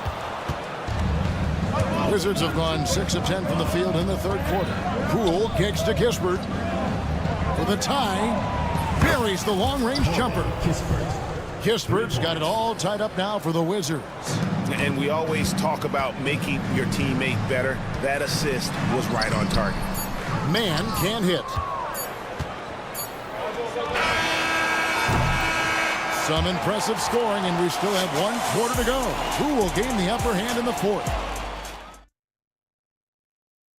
Wizards have gone 6 of 10 from the field in the third quarter. Poole kicks to Kispert. For the tie, buries the long-range jumper. Kispert's got it all tied up now for the Wizards. And we always talk about making your teammate better. That assist was right on target. Man can't hit. Some impressive scoring, and we still have 1 quarter to go. Who will gain the upper hand in the fourth?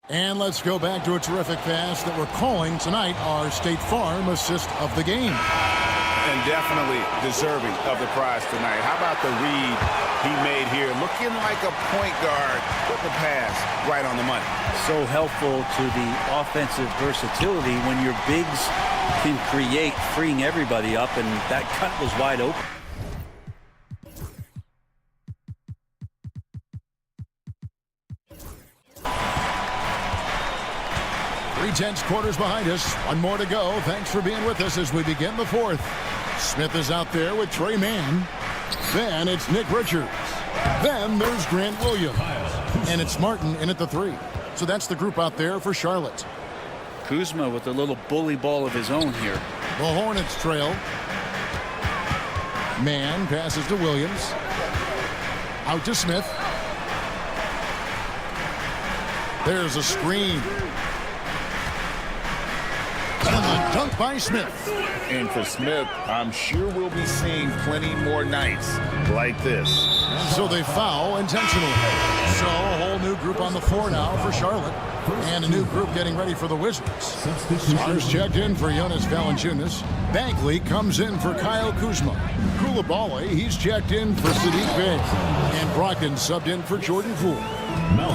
And let's go back to a terrific pass that we're calling tonight our State Farm assist of the game. And definitely deserving of the prize tonight. How about the read he made here? Looking like a point guard with the pass right on the money. So helpful to the offensive versatility when your bigs can create, freeing everybody up, and that cut was wide open. Tense quarters behind us. 1 more to go. Thanks for being with us as we begin the fourth. Smith is out there with Trey Mann. Then it's Nick Richards. Then there's Grant Williams. And it's Martin in at the 3. So that's the group out there for Charlotte. Kuzma with a little bully ball of his own here. The Hornets trail. Mann passes to Williams. Out to Smith. There's a screen. Dunk by Smith. And for Smith, I'm sure we'll be seeing plenty more nights like this. So they foul intentionally. So a whole new group on the floor now for Charlotte. And a new group getting ready for the Wizards. Stars checked in for Jonas Valanciunas. Bagley comes in for Kyle Kuzma. Coulibaly, he's checked in for Sadiq Bey. And Brogdon subbed in for Jordan Poole.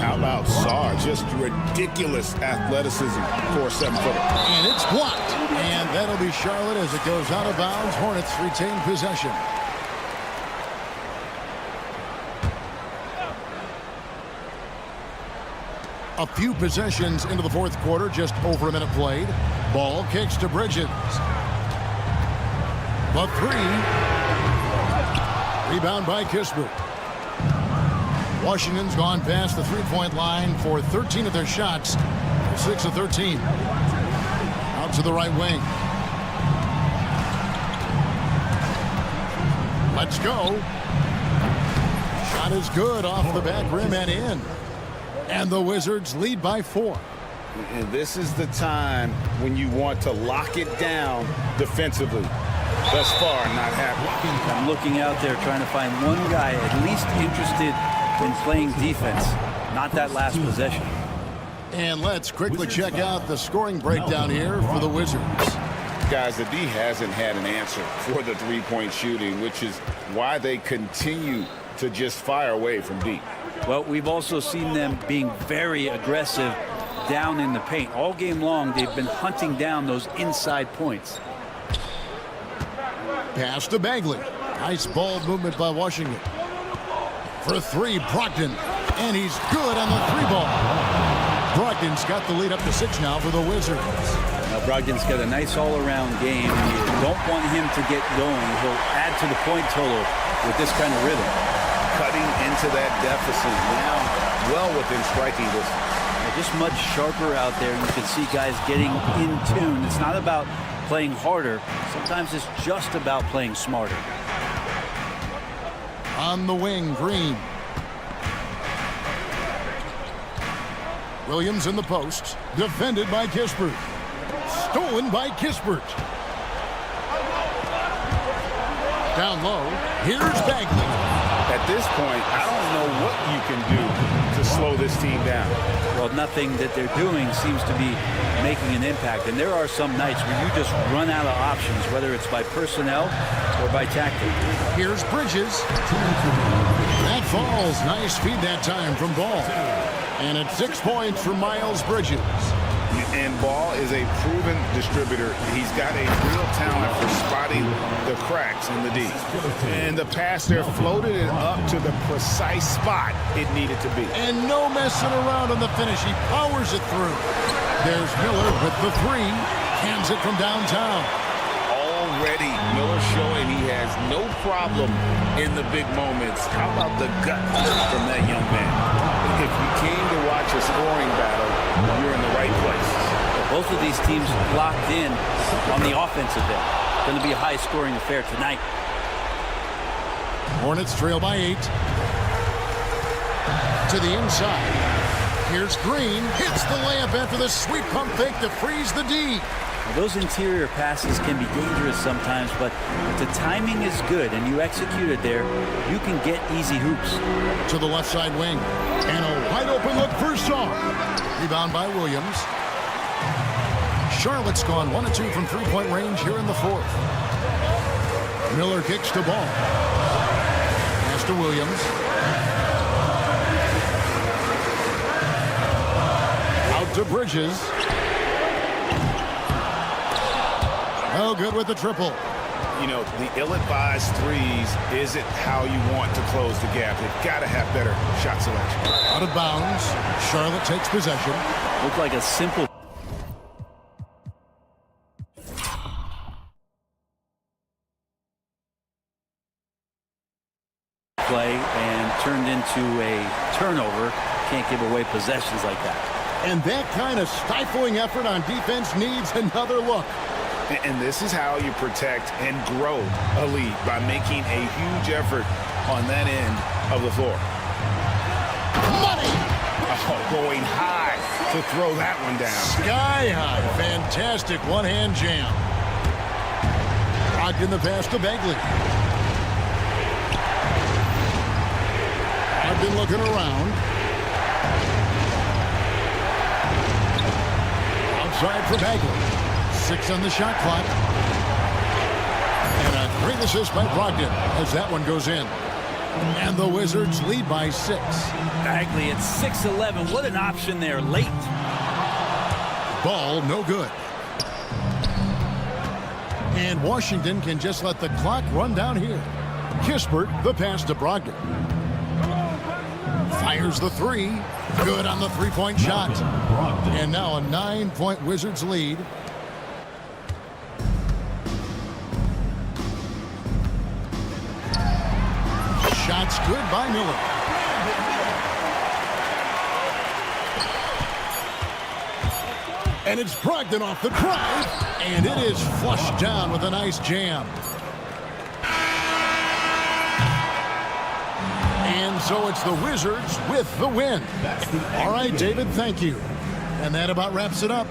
How about Sarr? Just ridiculous athleticism for a 7-footer. And it's blocked. And that'll be Charlotte as it goes out of bounds. Hornets retain possession. A few possessions into the fourth quarter, just over a minute played. Ball kicks to Bridges. The three. Rebound by Kispert. Washington's gone past the three-point line for 13 of their shots. 6 of 13. Out to the right wing. Let's go. Shot is good off the back rim and in. And the Wizards lead by 4. And this is the time when you want to lock it down defensively. Thus far, not happening. I'm looking out there trying to find one guy at least interested in playing defense, not that last possession. And let's quickly check out the scoring breakdown here for the Wizards. Guys, the D hasn't had an answer for the three-point shooting, which is why they continue to just fire away from deep. Well, we've also seen them being very aggressive down in the paint. All game long, they've been hunting down those inside points. Pass to Bagley. Nice ball movement by Washington. For three, Brogdon. And he's good on the three ball. Brogdon's got the lead up to 6 now for the Wizards. Now, Brogdon's got a nice all-around game. You don't want him to get going. He'll add to the point total with this kind of rhythm. Cutting into that deficit now, well within striking distance. Just much sharper out there. You can see guys getting in tune. It's not about playing harder. Sometimes it's just about playing smarter. On the wing, Green. Williams in the post. Defended by Kispert. Stolen by Kispert. Down low. Here's Bagley. At this point, I don't know what you can do to slow this team down. Well, nothing that they're doing seems to be making an impact. And there are some nights where you just run out of options, whether it's by personnel or by tactic. Here's Bridges. That falls. Nice feed that time from Ball. And it's 6 points for Miles Bridges. And Ball is a proven distributor. He's got a real talent for spotting the cracks in the D. And the pass there floated it up to the precise spot it needed to be. And no messing around on the finish. He powers it through. There's Miller with the three. Hands it from downtown. Already, Miller showing he has no problem in the big moments. How about the gut from that young man? If you came to watch a scoring battle, you're in the right place. Both of these teams locked in on the offensive end. Going to be a high-scoring affair tonight. Hornets trail by 8. To the inside. Here's Green. Hits the layup after the sweep pump fake to freeze the D. Now, those interior passes can be dangerous sometimes, but if the timing is good and you execute it there, you can get easy hoops. To the left side wing. And a wide-open look for Sarr. Rebound by Williams. Charlotte's gone 1 of 2 from three-point range here in the fourth. Miller kicks to Ball. Pass to Williams. Out to Bridges. Oh, good with the triple. You know, the ill-advised threes isn't how you want to close the gap. They've got to have better shot selection. Out of bounds. Charlotte takes possession. Looked like a simple play and turned into a turnover. Can't give away possessions like that. And that kind of stifling effort on defense needs another look. And this is how you protect and grow a lead, by making a huge effort on that end of the floor. Money! Oh, going high to throw that one down. Sky high. Fantastic one-hand jam. Brogdon the pass to Bagley. Brogdon looking around. Outside for Bagley. 6 on the shot clock. And a great assist by Brogdon as that one goes in. And the Wizards lead by 6. Bagley at 6'11". What an option there late. Ball no good. And Washington can just let the clock run down here. Kispert the pass to Brogdon. Fires the 3. Good on the three-point shot. And now a 9-point Wizards lead. Shots good by Miller. And it's Brogdon off the drive. And it is flushed down with a nice jam. And so it's the Wizards with the win. All right, David, thank you. And that about wraps it up.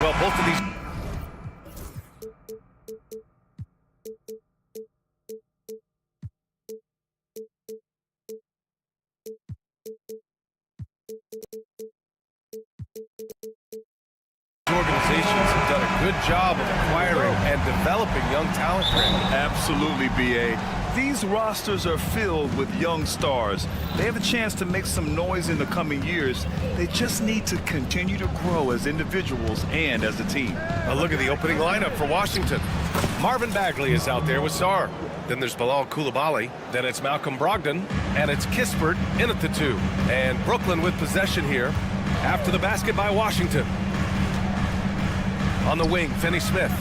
Well, both of these... organizations have done a good job of acquiring and developing young talent. Absolutely, B.A. These rosters are filled with young stars. They have a chance to make some noise in the coming years. They just need to continue to grow as individuals and as a team. A look at the opening lineup for Washington. Marvin Bagley is out there with Sarr. Then there's Bilal Coulibaly. Then it's Malcolm Brogdon. And it's Kispert in at the 2. And Brooklyn with possession here after the basket by Washington. On the wing, Finney Smith.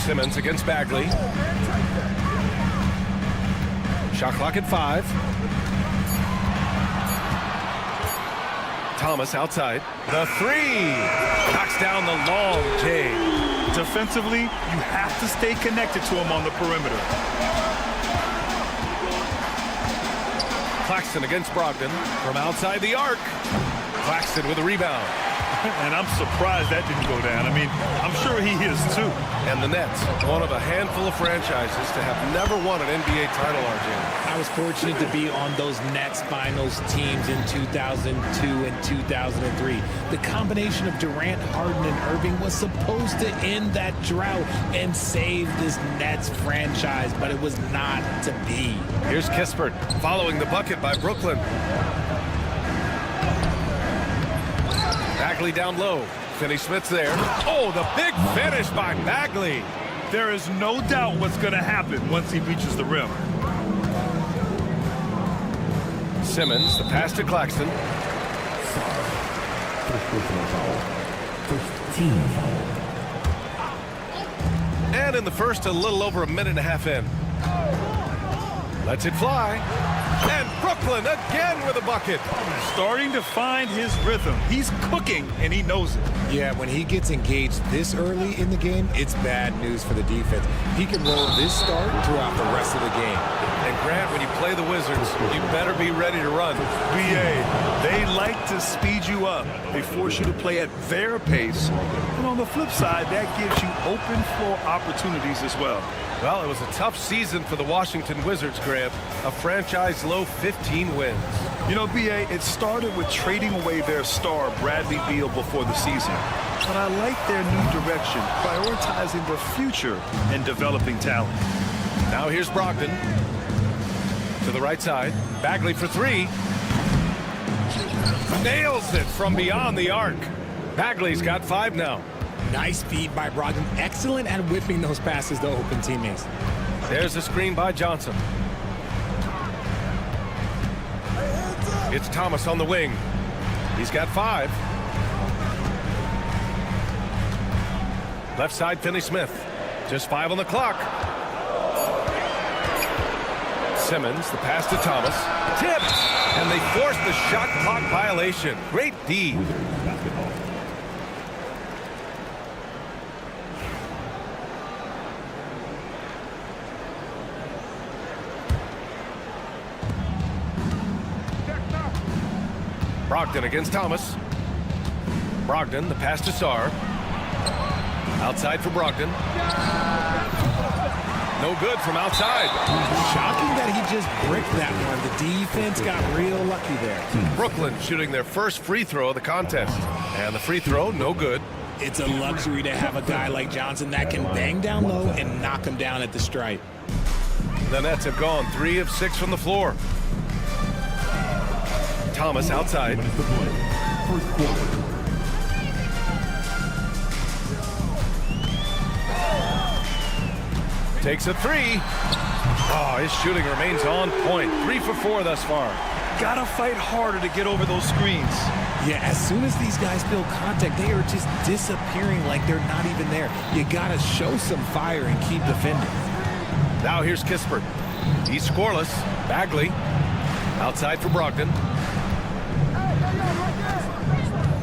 Simmons against Bagley. Shot clock at 5. Thomas outside. The 3. Knocks down the long J. Defensively, you have to stay connected to him on the perimeter. Claxton against Brogdon from outside the arc. Claxton with a rebound. And I'm surprised that didn't go down. I mean, I'm sure he is too. And the Nets, one of a handful of franchises to have never won an NBA title, RJ. I was fortunate to be on those Nets finals teams in 2002 and 2003. The combination of Durant, Harden, and Irving was supposed to end that drought and save this Nets franchise, but it was not to be. Here's Kispert following the bucket by Brooklyn. Bagley down low. Finney Smith's there. Oh, the big finish by Bagley. There is no doubt what's going to happen once he reaches the rim. Simmons, the pass to Claxton. First personal foul. First team foul. And in the first, a little over a minute and a half in. Lets it fly. And Brooklyn again with a bucket. Starting to find his rhythm. He's cooking, and he knows it. Yeah, when he gets engaged this early in the game, it's bad news for the defense. He can roll this start throughout the rest of the game. And Grant, when you play the Wizards, you better be ready to run. BA, they like to speed you up. They force you to play at their pace. And on the flip side, that gives you open floor opportunities as well. Well, it was a tough season for the Washington Wizards, Grant. A franchise-low 15 wins. You know, BA, it started with trading away their star, Bradley Beal, before the season. But I like their new direction, prioritizing the future and developing talent. Now here's Brogdon. To the right side. Bagley for three. Nails it from beyond the arc. Bagley's got 5 now. Nice feed by Brogdon. Excellent at whipping those passes to open teammates. There's a screen by Johnson. It's Thomas on the wing. He's got 5. Left side, Finney-Smith. Just 5 on the clock. Simmons, the pass to Thomas. Tipped! And they force the shot clock violation. Great D. Basketball. Brogdon against Thomas. Brogdon, the pass to Sarr. Outside for Brogdon. No good from outside. Shocking that he just bricked that one. The defense got real lucky there. Brooklyn shooting their first free throw of the contest. And the free throw, no good. It's a luxury to have a guy like Johnson that can bang down low and knock him down at the stripe. The Nets have gone 3 of 6 from the floor. Thomas outside. First quarter. Takes a 3. Oh, his shooting remains on point. 3 for 4 thus far. Gotta fight harder to get over those screens. Yeah, as soon as these guys feel contact, they are just disappearing like they're not even there. You gotta show some fire and keep defending. Now here's Kispert. He's scoreless. Bagley outside for Brogdon.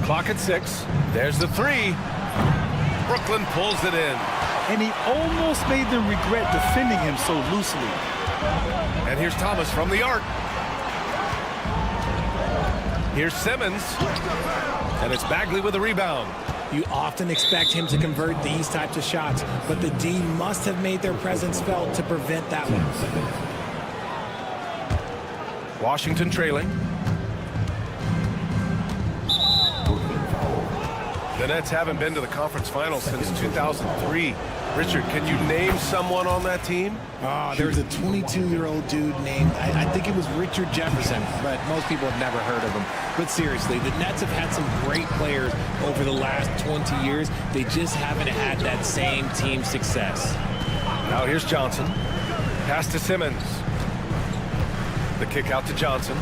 Clock at 6. There's the 3. Brooklyn pulls it in. And he almost made them regret defending him so loosely. And here's Thomas from the arc. Here's Simmons. And it's Bagley with a rebound. You often expect him to convert these types of shots, but the D must have made their presence felt to prevent that one. Washington trailing. The Nets haven't been to the conference finals since 2003. Richard, can you name someone on that team? There's a 22-year-old dude named, I think it was Richard Jefferson, but most people have never heard of him. But seriously, the Nets have had some great players over the last 20 years. They just haven't had that same team success. Now here's Johnson. Pass to Simmons. The kick out to Johnson.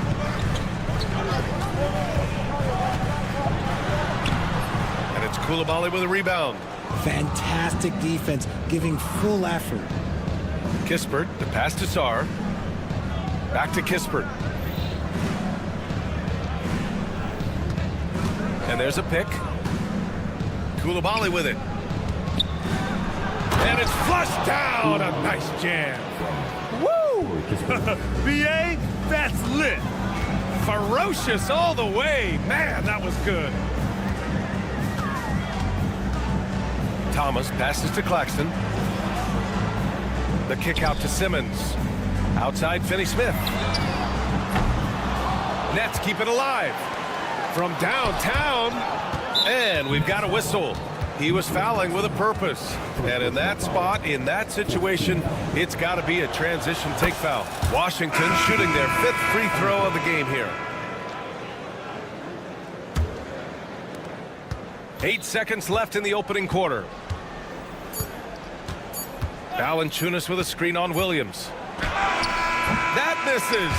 And it's Coulibaly with a rebound. Fantastic defense, giving full effort. Kispert, the pass to Sarr. Back to Kispert. And there's a pick. Coulibaly with it. And it's flushed down. A nice jam. Woo! BA, that's lit. Ferocious all the way. Man, that was good. Thomas passes to Claxton. The kick out to Simmons. Outside Finney-Smith. Nets keep it alive. From downtown. And we've got a whistle. He was fouling with a purpose. And in that spot, in that situation, it's got to be a transition take foul. Washington shooting their 5th free throw of the game here. 8 seconds left in the opening quarter. Valanciunas with a screen on Williams. That misses.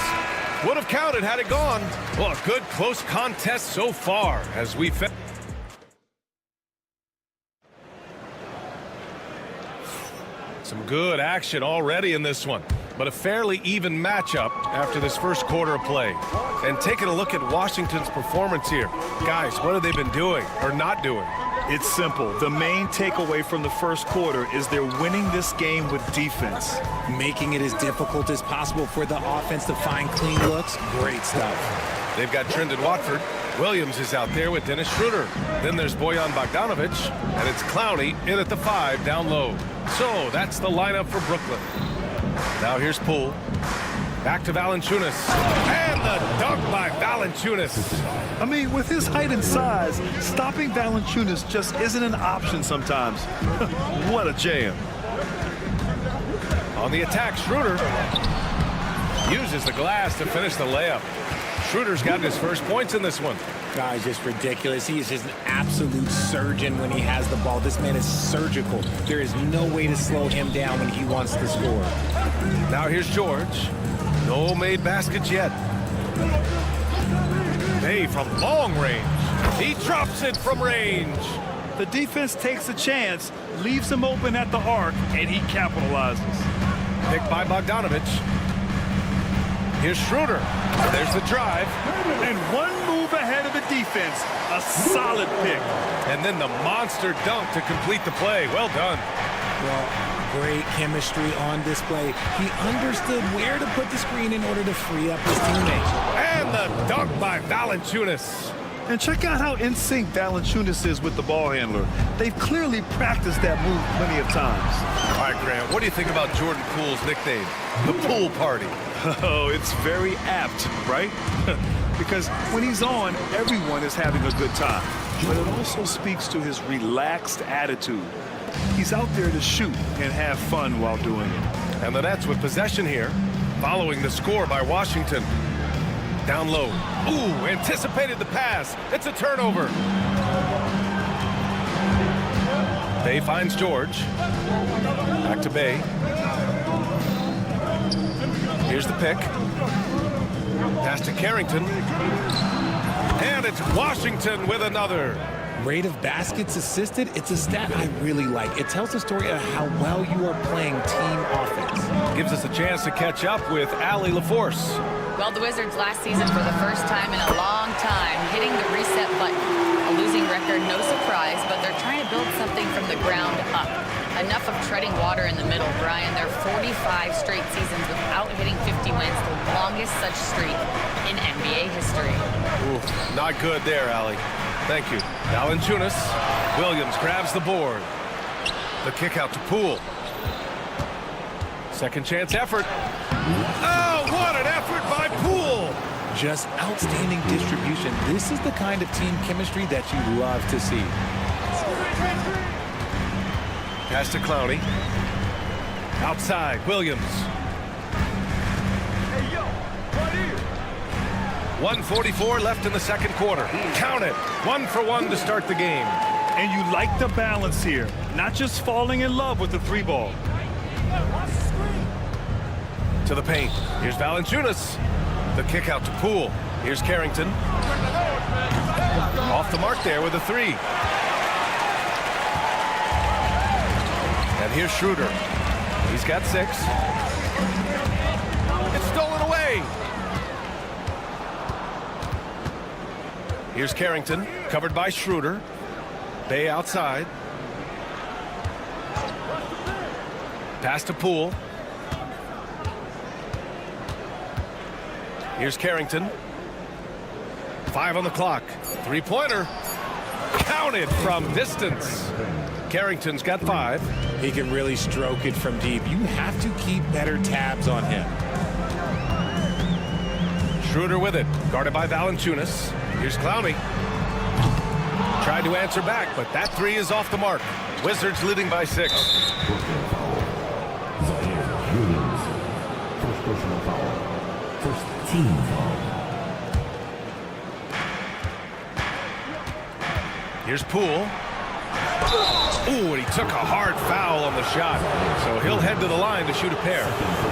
Would have counted had it gone. Well, a good close contest so far as we finish. Some good action already in this one, but a fairly even matchup after this first quarter of play. And taking a look at Washington's performance here. Guys, what have they been doing or not doing? It's simple. The main takeaway from the first quarter is they're winning this game with defense. Making it as difficult as possible for the offense to find clean looks. Great stuff. They've got Trendon Watford. Williams is out there with Dennis Schroeder. Then there's Bojan Bogdanovic, and it's Clowney in at the 5 down low. So that's the lineup for Brooklyn. Now here's Poole. Back to Valanciunas. And the dunk by Valanciunas. I mean, with his height and size, stopping Valanciunas just isn't an option sometimes. What a jam. On the attack, Schroeder uses the glass to finish the layup. Schroeder's gotten his first points in this one. Guys, just ridiculous. He is just an absolute surgeon when he has the ball. This man is surgical. There is no way to slow him down when he wants to score. Now here's George. No made baskets yet. Hey, from long range. He drops it from range. The defense takes a chance, leaves him open at the arc, and he capitalizes. Picked by Bogdanovic. Here's Schroeder. There's the drive. And one move ahead of the defense. A solid pick. And then the monster dunk to complete the play. Well done. Well, great chemistry on display. He understood where to put the screen in order to free up his teammates. And the dunk by Valanciunas. And check out how in sync Valanciunas is with the ball handler. They've clearly practiced that move plenty of times. All right, Grant, what do you think about Jordan Poole's nickname? The Pool Party. Oh, it's very apt, right? Because when he's on, everyone is having a good time. But it also speaks to his relaxed attitude. He's out there to shoot and have fun while doing it. And the Nets with possession here, following the score by Washington. Down low. Ooh, anticipated the pass. It's a turnover. Bay finds George. Back to Bay. Here's the pick. Pass to Carrington. And it's Washington with another. Rate of baskets assisted, it's a stat I really like. It tells the story of how well you are playing team offense. Gives us a chance to catch up with Allie LaForce. Well, the Wizards last season for the first time in a long time hitting the reset button. A losing record, no surprise, but they're trying to build something from the ground up. Enough of treading water in the middle, Brian. They're 45 straight seasons without hitting 50 wins, the longest such streak in NBA history. Ooh, not good there, Allie. Thank you. Valanciunas. Williams grabs the board. The kick out to Poole. Second chance effort. Oh, what an effort by Poole! Just outstanding distribution. This is the kind of team chemistry that you love to see. Pass to Clowney. Outside, Williams. 1:44 left in the second quarter. Count it. 1 for 1 to start the game. And you like the balance here. Not just falling in love with the 3-ball. To the paint. Here's Valanciunas. The kick out to Poole. Here's Carrington. Off the mark there with a 3. And here's Schroeder. He's got 6. It's stolen away. Here's Carrington, covered by Schroeder. Bay outside. Pass to Poole. Here's Carrington. 5 on the clock. 3-pointer. Counted from distance. Carrington's got 5. He can really stroke it from deep. You have to keep better tabs on him. Schroeder with it. Guarded by Valanciunas. Here's Clowney. Tried to answer back, but that 3 is off the mark. Wizards leading by 6. First personal foul. First team foul. Here's Poole. Ooh, and he took a hard foul on the shot. So he'll head to the line to shoot a pair.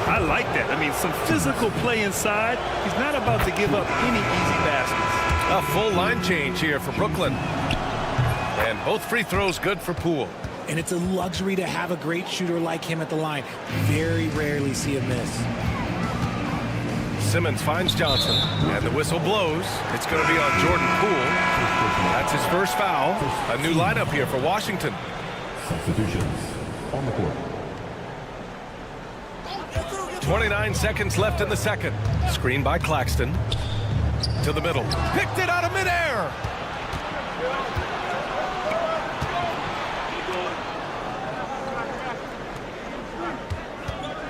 I like that. I mean, some physical play inside. He's not about to give up any easy baskets. A full line change here for Brooklyn. And both free throws good for Poole. And it's a luxury to have a great shooter like him at the line. Very rarely see him miss. Simmons finds Johnson, and the whistle blows. It's going to be on Jordan Poole. That's his first foul. A new lineup here for Washington. Substitutions on the court. 29 seconds left in the second. Screen by Claxton. To the middle. Picked it out of midair.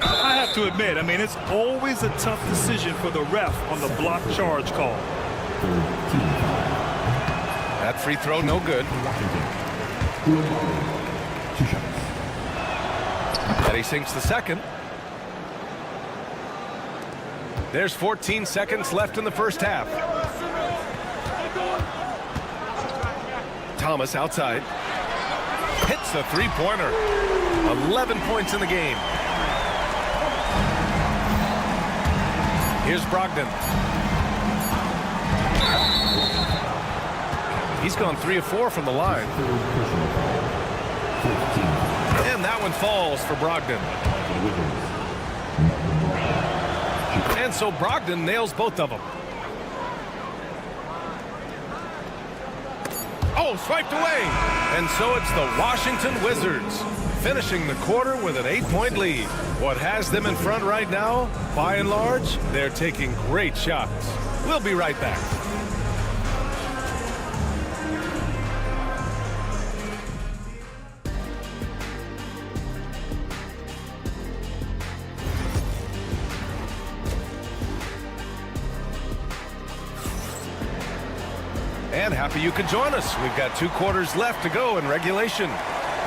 I have to admit, I mean, it's always a tough decision for the ref on the block charge call. That free throw, no good. And he sinks the second. There's 14 seconds left in the first half. Thomas outside. Hits the three-pointer. 11 points in the game. Here's Brogdon. He's gone 3 of 4 from the line. And that one falls for Brogdon. And so Brogdon nails both of them. Oh, swiped away. And so it's the Washington Wizards finishing the quarter with an 8-point lead. What has them in front right now, by and large, they're taking great shots. We'll be right back. And happy you could join us. We've got 2 quarters left to go in regulation.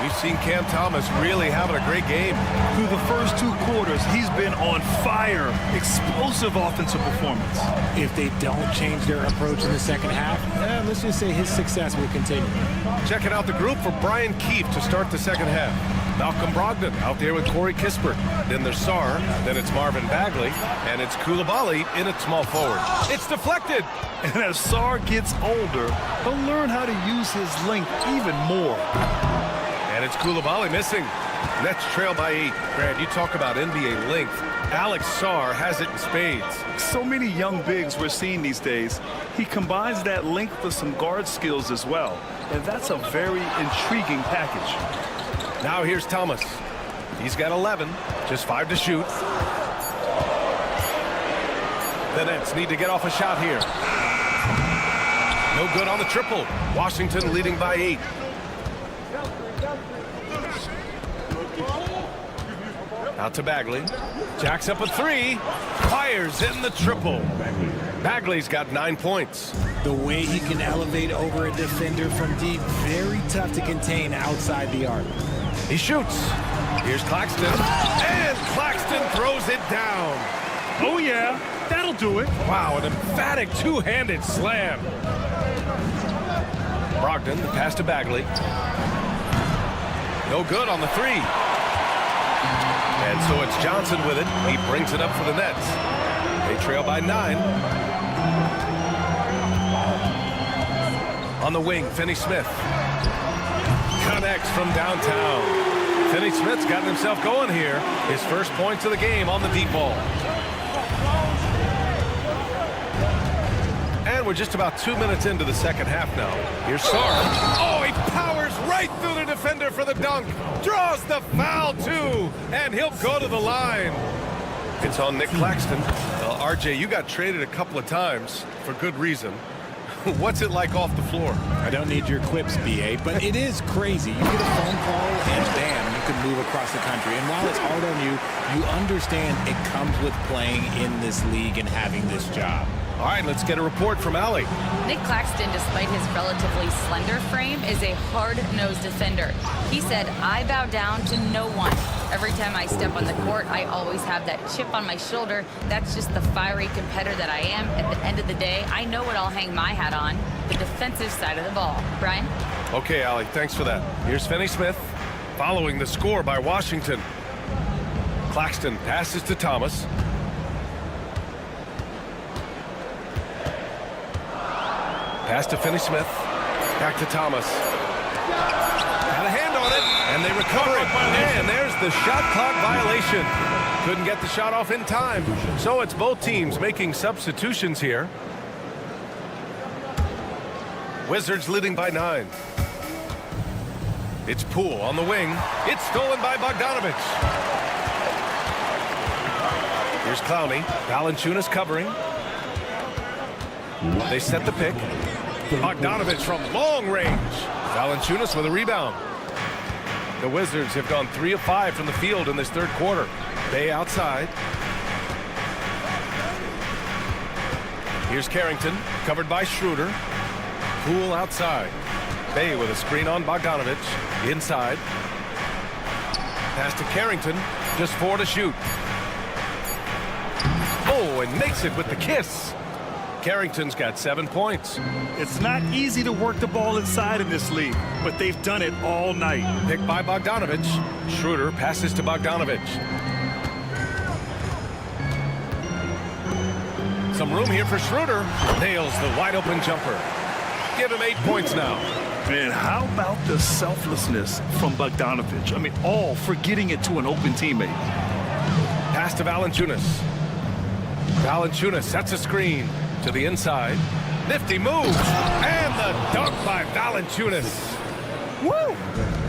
We've seen Cam Thomas really having a great game. Through the first 2 quarters, he's been on fire. Explosive offensive performance. If they don't change their approach in the second half, let's just say his success will continue. Checking out the group for Brian Keefe to start the second half. Malcolm Brogdon out there with Corey Kispert. Then there's Sarr. Then it's Marvin Bagley. And it's Coulibaly in at small forward. It's deflected. And as Sarr gets older, he'll learn how to use his length even more. And it's Coulibaly missing. Nets trail by 8. Grant, you talk about NBA length. Alex Sarr has it in spades. So many young bigs we're seeing these days. He combines that length with some guard skills as well. And that's a very intriguing package. Now here's Thomas. He's got 11. Just 5 to shoot. The Nets need to get off a shot here. No good on the triple. Washington leading by 8. Out to Bagley. Jacks up a 3. Fires in the triple. Bagley's got 9 points. The way he can elevate over a defender from deep, very tough to contain outside the arc. He shoots. Here's Claxton. And Claxton throws it down. Oh, yeah. That'll do it. Wow, an emphatic two-handed slam. Brogdon, the pass to Bagley. No good on the 3. And so it's Johnson with it. He brings it up for the Nets. They trail by 9. On the wing, Finney Smith. Connects from downtown. Finney Smith's gotten himself going here. His first points of the game on the deep ball. And we're just about 2 minutes into the second half now. Here's Sarr. Oh, he powers right through the defender for the dunk. Draws the foul, too. And he'll go to the line. It's on Nick Claxton. Well, RJ, you got traded a couple of times for good reason. What's it like off the floor? I don't need your quips, BA, but it is crazy. You get a phone call and bam, you can move across the country. And while it's hard on you, you understand it comes with playing in this league and having this job. All right, let's get a report from Allie. Nick Claxton, despite his relatively slender frame, is a hard-nosed defender. He said, "I bow down to no one. Every time I step on the court, I always have that chip on my shoulder. That's just the fiery competitor that I am. At the end of the day, I know what I'll hang my hat on, the defensive side of the ball." Brian? Okay, Allie, thanks for that. Here's Finney-Smith following the score by Washington. Claxton passes to Thomas. Pass to Finney-Smith. Back to Thomas. Got a hand on it, and they recover it. And there's the shot clock violation. Couldn't get the shot off in time. So it's both teams making substitutions here. Wizards leading by 9. It's Poole on the wing. It's stolen by Bogdanovich. Here's Clowney. Valanciunas covering. They set the pick. Bogdanovich from long range. Valanciunas with a rebound. The Wizards have gone 3 of 5 from the field in this third quarter. Bay outside. Here's Carrington, covered by Schroeder. Poole outside. Bay with a screen on Bogdanovich. Inside. Pass to Carrington. Just 4 to shoot. Oh, and makes it with the kiss. Carrington's got 7 points. It's not easy to work the ball inside in this league, but they've done it all night. Picked by Bogdanovich. Schroeder passes to Bogdanovich. Some room here for Schroeder. Nails the wide open jumper. Give him 8 points now. Man, how about the selflessness from Bogdanovich? I mean, all for getting it to an open teammate. Pass to Valanciunas. Valanciunas sets a screen to the inside. Nifty moves. And the dunk by Valanciunas. Woo!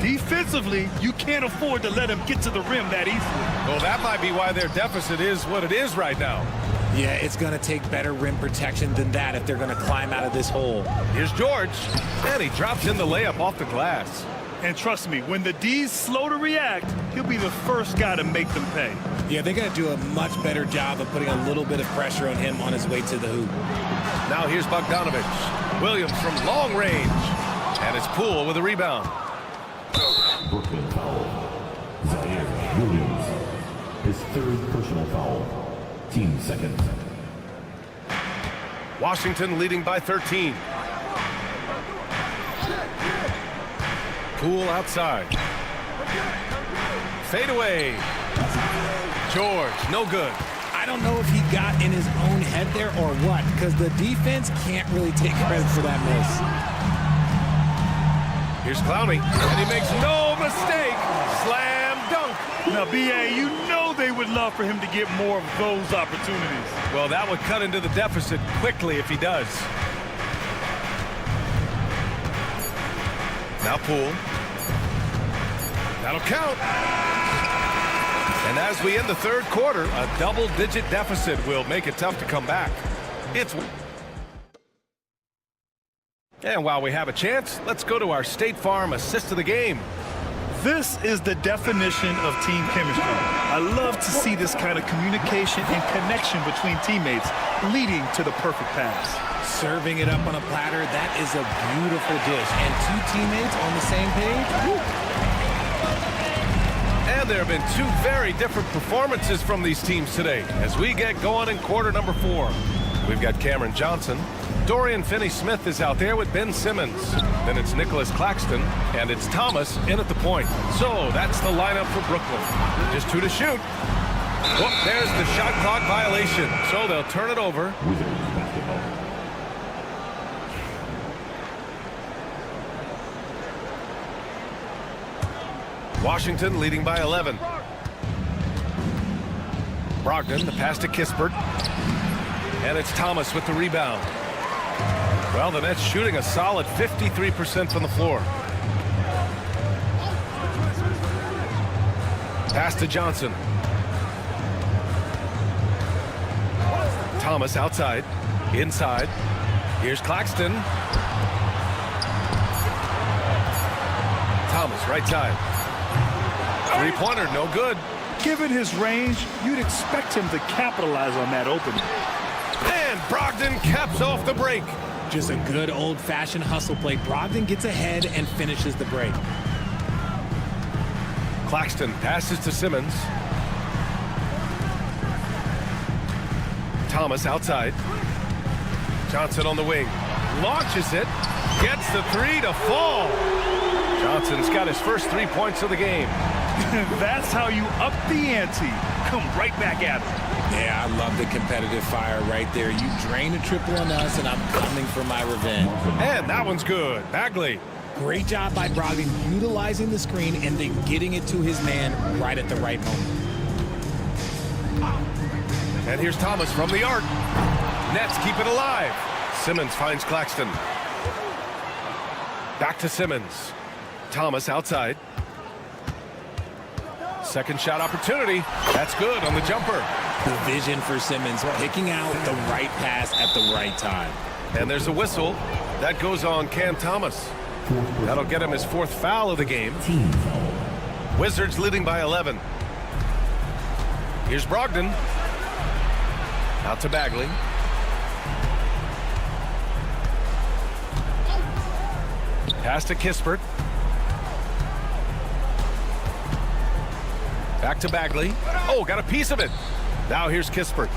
Defensively, you can't afford to let him get to the rim that easily. Well, that might be why their deficit is what it is right now. Yeah, it's going to take better rim protection than that if they're going to climb out of this hole. Here's George. And he drops in the layup off the glass. And trust me, when the D's slow to react, he'll be the first guy to make them pay. Yeah, they're going to do a much better job of putting a little bit of pressure on him on his way to the hoop. Now here's Bogdanovich. Williams from long range. And it's Poole with a rebound. Brooklyn foul. Zaire Williams. His 3rd personal foul. Team second. Washington leading by 13. Poole outside. Fade away. George, no good. I don't know if he got in his own head there or what, because the defense can't really take credit for that miss. Here's Clowney, and he makes no mistake. Slam dunk. Now, B.A., you know they would love for him to get more of those opportunities. Well, that would cut into the deficit quickly if he does. Now Poole. That'll count. And as we end the third quarter, a double-digit deficit will make it tough to come back. And while we have a chance, let's go to our State Farm assist of the game. This is the definition of team chemistry. I love to see this kind of communication and connection between teammates leading to the perfect pass. Serving it up on a platter, that is a beautiful dish. And 2 teammates on the same page. Woo. And there have been 2 very different performances from these teams today as we get going in quarter number 4. We've got Cameron Johnson. Dorian Finney-Smith is out there with Ben Simmons. Then it's Nicholas Claxton, and it's Thomas in at the point. So that's the lineup for Brooklyn. Just 2 to shoot. Whoop, there's the shot clock violation. So they'll turn it over. Wizards basketball. Washington leading by 11. Brogdon, the pass to Kispert. And it's Thomas with the rebound. Well, the Nets shooting a solid 53% from the floor. Pass to Johnson. Thomas outside. Inside. Here's Claxton. Thomas, right side. Three-pointer, no good. Given his range, you'd expect him to capitalize on that opening. And Brogdon caps off the break. Just a good old-fashioned hustle play. Brogdon gets ahead and finishes the break. Claxton passes to Simmons. Thomas outside. Johnson on the wing. Launches it. gets the three to fall. Johnson's got his first 3 points of the game. That's how you up the ante. Come right back at him. Yeah, I love the competitive fire right there. You drain a triple on us, and I'm coming for my revenge. And that one's good. Bagley. Great job by Brogdon utilizing the screen and then getting it to his man right at the right moment. And here's Thomas from the arc. Nets keep it alive. Simmons finds Claxton. Back to Simmons. Thomas outside. Second shot opportunity. That's good on the jumper. The vision for Simmons, picking out the right pass at the right time. And there's a whistle. That goes on Cam Thomas. That'll get him his 4th foul of the game. Wizards leading by 11. Here's Brogdon. Out to Bagley. Pass to Kispert. Back to Bagley. Oh, got a piece of it. Now here's Kispert.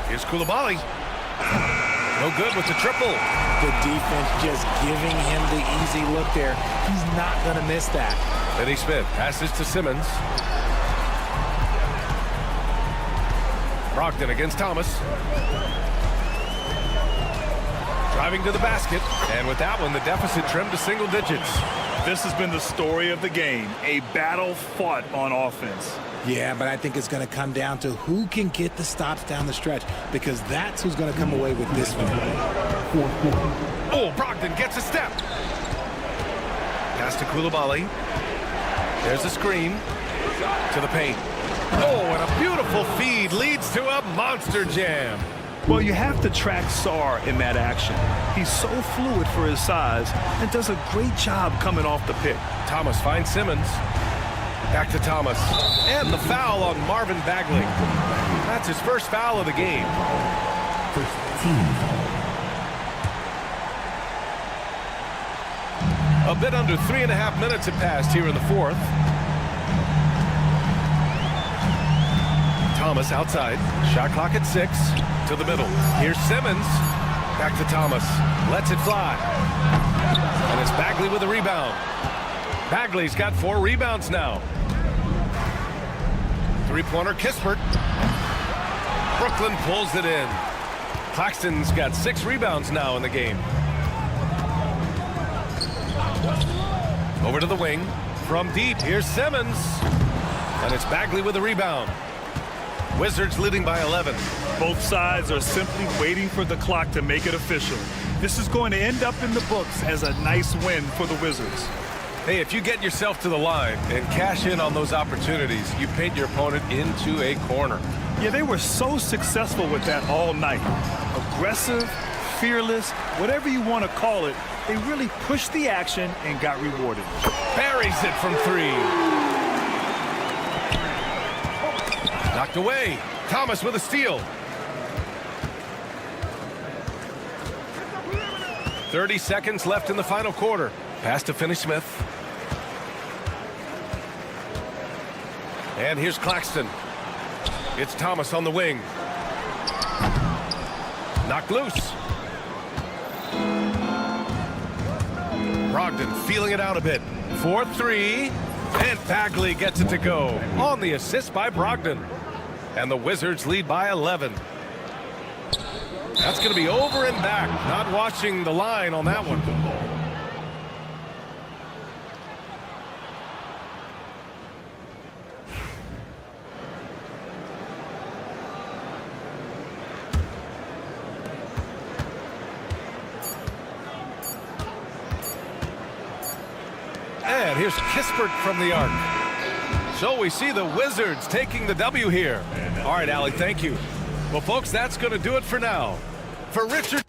Here's Koulibaly. No good with the triple. The defense just giving him the easy look there. He's not going to miss that. Finney Smith passes to Simmons. Brogdon against Thomas. Driving to the basket. And with that one, the deficit trimmed to single digits. This has been the story of the game. A battle fought on offense. Yeah, but I think it's going to come down to who can get the stops down the stretch, because that's who's going to come away with this one. Oh, Brogdon gets a step. Pass to Koulibaly. There's a screen to the paint. Oh, and a beautiful feed leads to a monster jam. Well, you have to track Sarr in that action. He's so fluid for his size and does a great job coming off the pick. Thomas finds Simmons. Back to Thomas. And the foul on Marvin Bagley. That's his first foul of the game. First team foul. A bit under 3.5 minutes have passed here in the 4th. Thomas outside. Shot clock at 6. To the middle. Here's Simmons. Back to Thomas. Lets it fly. And it's Bagley with a rebound. Bagley's got 4 rebounds now. Three-pointer Kispert. Brooklyn pulls it in. Claxton's got 6 rebounds now in the game. Over to the wing. From deep, here's Simmons. And it's Bagley with a rebound. Wizards leading by 11. Both sides are simply waiting for the clock to make it official. This is going to end up in the books as a nice win for the Wizards. Hey, if you get yourself to the line and cash in on those opportunities, you paint your opponent into a corner. Yeah, they were so successful with that all night. Aggressive, fearless, whatever you want to call it, they really pushed the action and got rewarded. Buries it from 3. Knocked away. Thomas with a steal. 30 seconds left in the final quarter. Pass to Finney Smith. And here's Claxton. It's Thomas on the wing. Knocked loose. Brogdon feeling it out a bit. 4-3. And Bagley gets it to go. On the assist by Brogdon. And the Wizards lead by 11. That's going to be over and back. Not watching the line on that one. And here's Kispert from the arc. So we see the Wizards taking the W here. All right, Allie, thank you. Well, folks, that's going to do it for now. For Richard.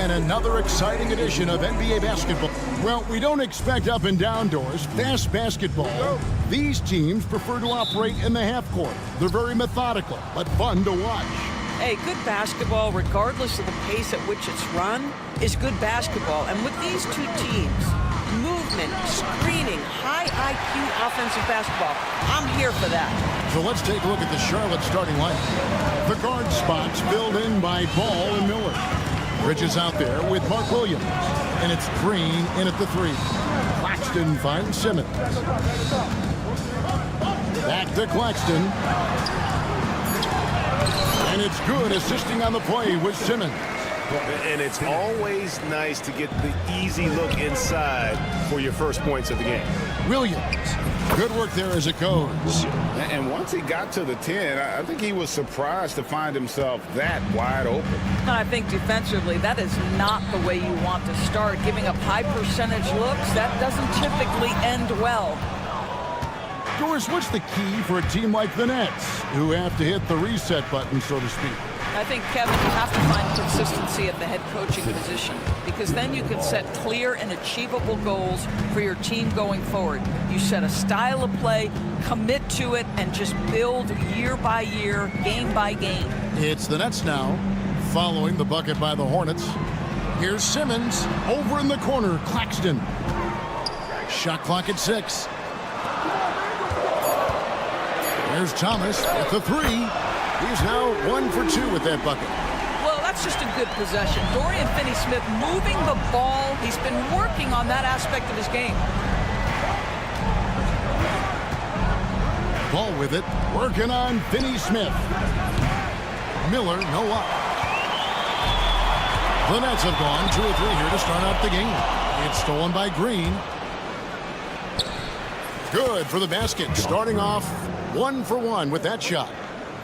and another exciting edition of NBA basketball. Well, we don't expect up and down doors, fast basketball. These teams prefer to operate in the half court. They're very methodical, but fun to watch. Hey, good basketball, regardless of the pace at which it's run, is good basketball. And with these two teams, movement, screening, high IQ offensive basketball, I'm here for that. So let's take a look at the Charlotte starting lineup. The guard spots filled in by Ball and Miller. Bridges out there with Mark Williams. And it's Green in at the 3. Claxton finds Simmons. Back to Claxton. And it's good, assisting on the play with Simmons. And it's always nice to get the easy look inside for your first points of the game. Williams. Good work there as it goes. And once he got to the 10, I think he was surprised to find himself that wide open. And I think defensively, that is not the way you want to start. Giving up high percentage looks, that doesn't typically end well. Doris, what's the key for a team like the Nets, who have to hit the reset button, so to speak? I think, Kevin, you have to find consistency at the head coaching position, because then you can set clear and achievable goals for your team going forward. You set a style of play, commit to it, and just build year by year, game by game. It's the Nets now, following the bucket by the Hornets. Here's Simmons, over in the corner, Claxton. Shot clock at 6. There's Thomas at the 3. He's now 1 for 2 with that bucket. Well, that's just a good possession. Dorian Finney-Smith moving the ball. He's been working on that aspect of his game. Ball with it, working on Finney-Smith. Miller, no up. The Nets have gone 2 or 3 here to start out the game. It's stolen by Green. Good for the basket, starting off 1 for 1 with that shot.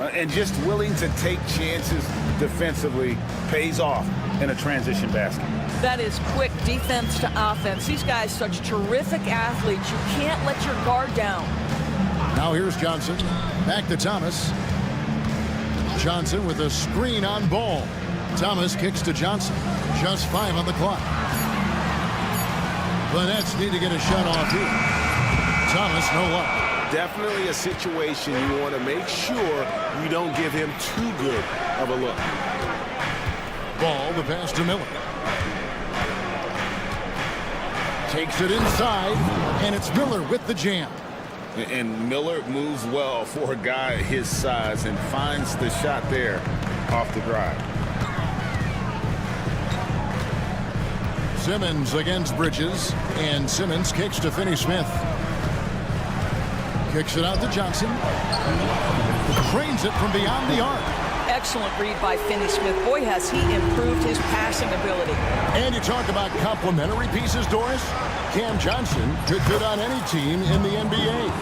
And just willing to take chances defensively pays off in a transition basket. That is quick defense to offense. These guys, such terrific athletes. You can't let your guard down. Now here's Johnson. Back to Thomas. Johnson with a screen on Ball. Thomas kicks to Johnson. Just 5 on the clock. The Nets need to get a shot off here. Thomas, no luck. Definitely a situation you want to make sure you don't give him too good of a look. Ball, the pass to Miller. Takes it inside, and it's Miller with the jam. And Miller moves well for a guy his size and finds the shot there off the drive. Simmons against Bridges, and Simmons kicks to Finney-Smith. Kicks it out to Johnson. Cranes it from beyond the arc. Excellent read by Finney-Smith. Boy, has he improved his passing ability. And you talk about complementary pieces, Doris. Cam Johnson could fit on any team in the NBA.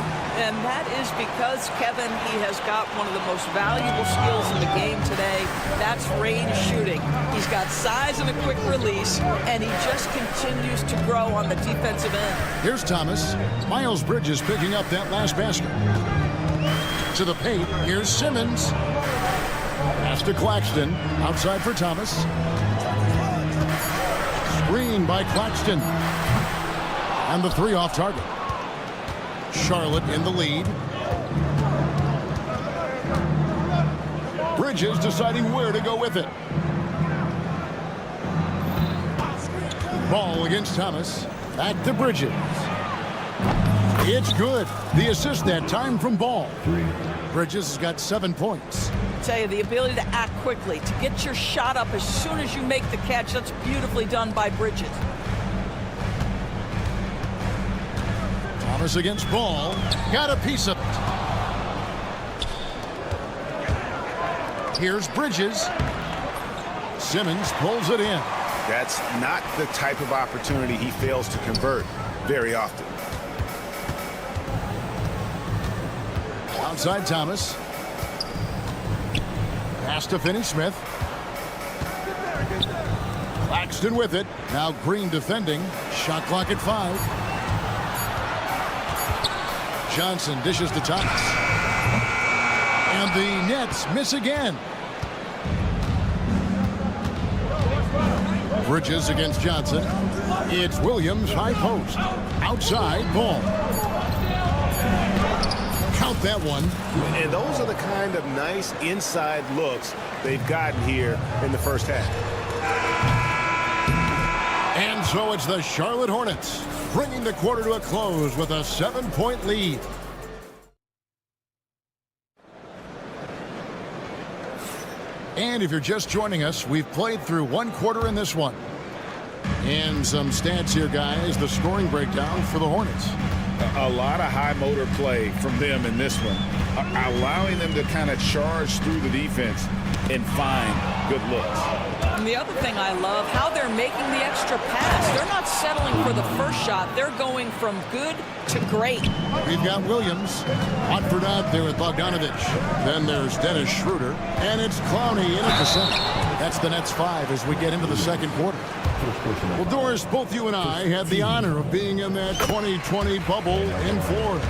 And that is because, Kevin, he has got one of the most valuable skills in the game today. That's range shooting. He's got size and a quick release, and he just continues to grow on the defensive end. Here's Thomas. Miles Bridges picking up that last basket. To the paint, here's Simmons. Pass to Claxton. Outside for Thomas. Screen by Claxton. And the 3 off target. Charlotte in the lead. Bridges deciding where to go with it. Ball against Thomas. Back to Bridges. It's good. The assist that time from Ball. Bridges has got 7 points. I tell you, the ability to act quickly, to get your shot up as soon as you make the catch, that's beautifully done by Bridges. Thomas against Ball. Got a piece of it. Here's Bridges. Simmons pulls it in. That's not the type of opportunity he fails to convert very often. Outside Thomas. Pass to Finney-Smith. Claxton with it. Now Green defending. Shot clock at 5. Johnson dishes to Thomas. And the Nets miss again. Bridges against Johnson. It's Williams, high post. Outside, ball. Count that one. And those are the kind of nice inside looks they've gotten here in the first half. And so it's the Charlotte Hornets bringing the quarter to a close with a 7-point lead. And if you're just joining us, we've played through one quarter in this one. And some stats here, guys. The scoring breakdown for the Hornets. A lot of high motor play from them in this one, allowing them to kind of charge through the defense and find good looks. And the other thing I love, how they're making the extra pass. They're not settling for the first shot. They're going from good to great. We've got Williams. Watford out there with Bogdanovich. Then there's Dennis Schroeder. And it's Clowney in at the center. That's the Nets 5 as we get into the second quarter. Well, Doris, both you and I had the honor of being in that 2020 bubble in Florida.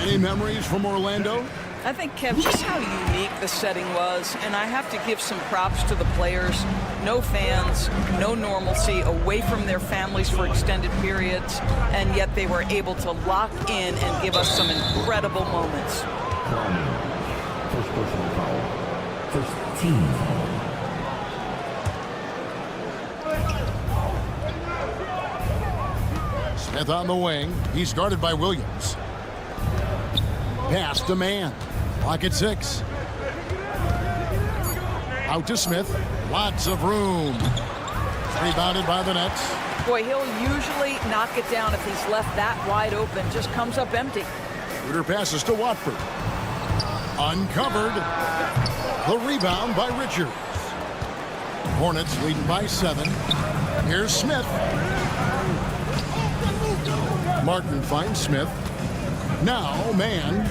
Any memories from Orlando? I think, Kev, just how unique the setting was, and I have to give some props to the players. No fans, no normalcy, away from their families for extended periods, and yet they were able to lock in and give us some incredible moments. First personal foul. First team foul. Smith on the wing. He's guarded by Williams. Pass to man. Clock at 6. Out to Smith. Lots of room. Rebounded by the Nets. Boy, he'll usually knock it down if he's left that wide open. Just comes up empty. Schroeder passes to Watford. Uncovered. The rebound by Richards. Hornets leading by 7. Here's Smith. Martin finds Smith. Now, man.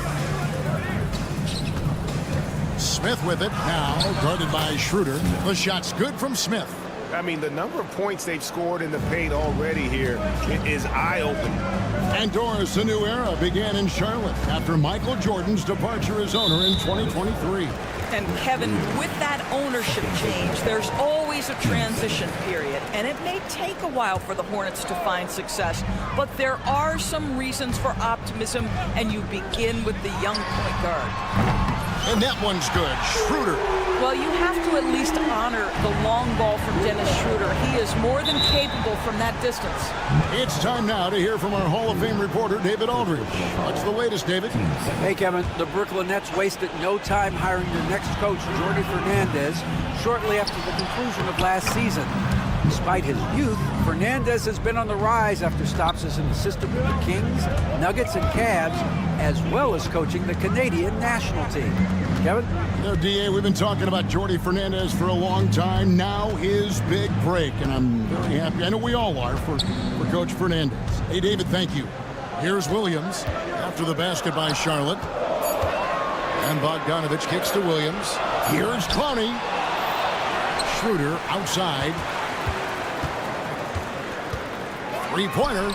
Smith with it. Now, guarded by Schroeder. The shot's good from Smith. I mean, the number of points they've scored in the paint already here is eye-opening. And Doris, a new era began in Charlotte after Michael Jordan's departure as owner in 2023. And Kevin, with that ownership change, there's always a transition period, and it may take a while for the Hornets to find success, but there are some reasons for optimism, and you begin with the young point guard. And that one's good. Schroeder. Well, you have to at least honor the long ball from Dennis Schroeder. He is more than capable from that distance. It's time now to hear from our Hall of Fame reporter, David Aldridge. What's the latest, David? Hey, Kevin. The Brooklyn Nets wasted no time hiring their next coach, Jordi Fernandez, shortly after the conclusion of last season. Despite his youth, Fernandez has been on the rise after stops as an assistant with the Kings, Nuggets, and Cavs, as well as coaching the Canadian national team. Kevin? You know, DA, we've been talking about Jordi Fernandez for a long time. Now his big break, and I'm very happy. I know we all are for Coach Fernandez. Hey, David, thank you. Here's Williams after the basket by Charlotte. And Bogdanovich kicks to Williams. Here's Clowney. Schroeder outside. Three-pointer.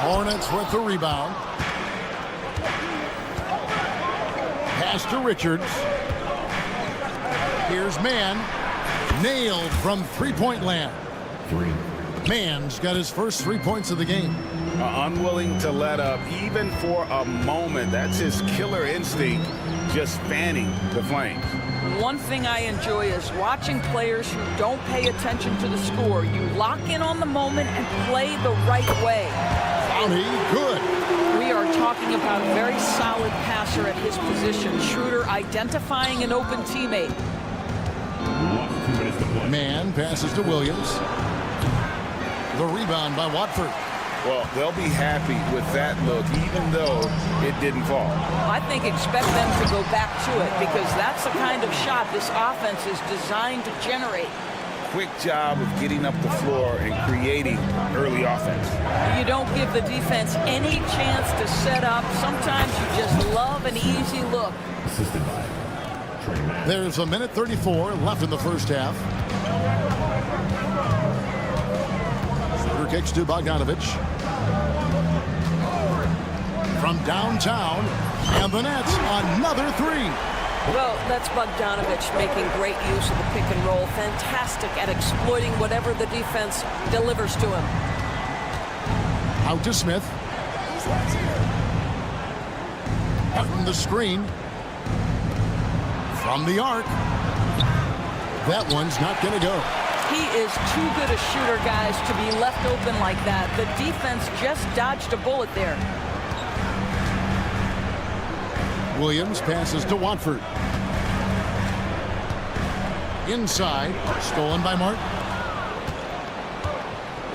Hornets with the rebound. Pass to Richards. Here's Mann. Nailed from three-point land. Mann's got his first 3 points of the game. Unwilling to let up even for a moment. That's his killer instinct, just fanning the flames. One thing I enjoy is watching players who don't pay attention to the score. You lock in on the moment and play the right way. Clowney, good. We are talking about a very solid passer at his position. Schroeder identifying an open teammate. Mann passes to Williams. The rebound by Watford. Well, they'll be happy with that look, even though it didn't fall. I think expect them to go back to it because that's the kind of shot this offense is designed to generate. Quick job of getting up the floor and creating early offense. You don't give the defense any chance to set up. Sometimes you just love an easy look. There's 1:34 left in the first half. Schroeder kicks to Bogdanovich. From downtown, and the Nets another three. Well, that's Bogdanovich making great use of the pick and roll. Fantastic at exploiting whatever the defense delivers to him. Out to Smith. From the screen. From the arc. That one's not going to go. He is too good a shooter, guys, to be left open like that. The defense just dodged a bullet there. Williams passes to Watford. Inside, stolen by Martin.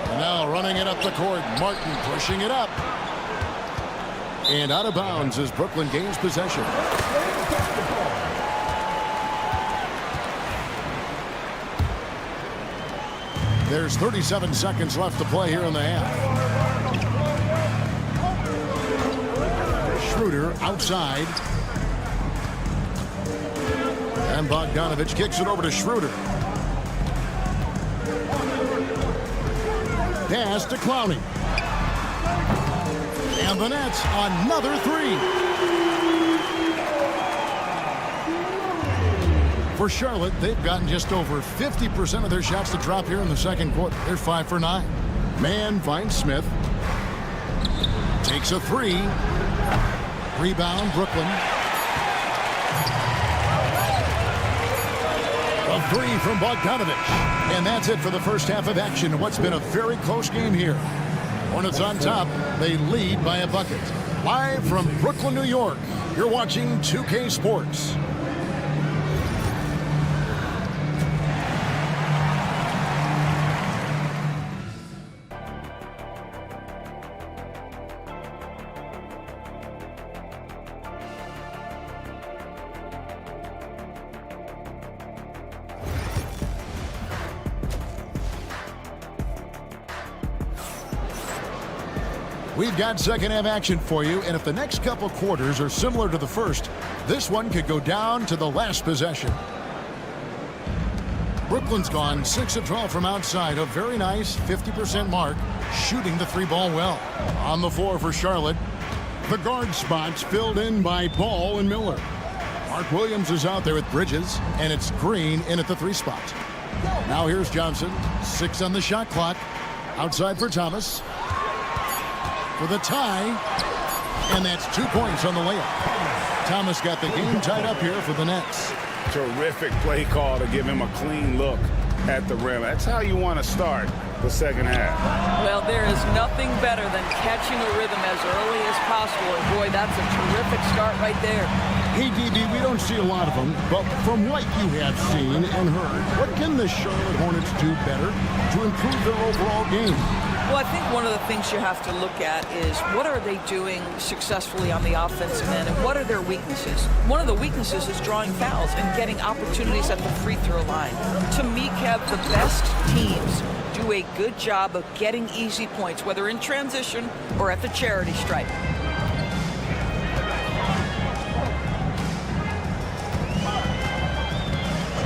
And now running it up the court, Martin pushing it up. And out of bounds as Brooklyn gains possession. There's 37 seconds left to play here in the half. Schroeder outside. And Bogdanovich kicks it over to Schroeder. Pass to Clowney. And the Nets, another three. For Charlotte, they've gotten just over 50% of their shots to drop here in the second quarter. They're 5 for 9. Man finds Smith. Takes a three. Rebound, Brooklyn. A three from Bogdanovich. And that's it for the first half of action. What's been a very close game here. Hornets on top. They lead by a bucket. Live from Brooklyn, New York, you're watching 2K Sports. We've got second half action for you, and if the next couple quarters are similar to the first, this one could go down to the last possession. Brooklyn's gone 6 of 12 from outside, a very nice 50% mark, shooting the three ball well. On the floor for Charlotte, the guard spots filled in by Ball and Miller. Mark Williams is out there with Bridges, and it's Green in at the three spot. Now here's Johnson, 6 on the shot clock, outside for Thomas. For the tie, and that's 2 points on the layup. Thomas got the game tied up here for the Nets. Terrific play call to give him a clean look at the rim. That's how you want to start the second half. Well, there is nothing better than catching a rhythm as early as possible. And boy, that's a terrific start right there. Hey, DB, we don't see a lot of them, but from what you have seen and heard, what can the Charlotte Hornets do better to improve their overall game? Well, I think one of the things you have to look at is what are they doing successfully on the offensive end and what are their weaknesses? One of the weaknesses is drawing fouls and getting opportunities at the free throw line. To me, Kev, the best teams do a good job of getting easy points, whether in transition or at the charity stripe.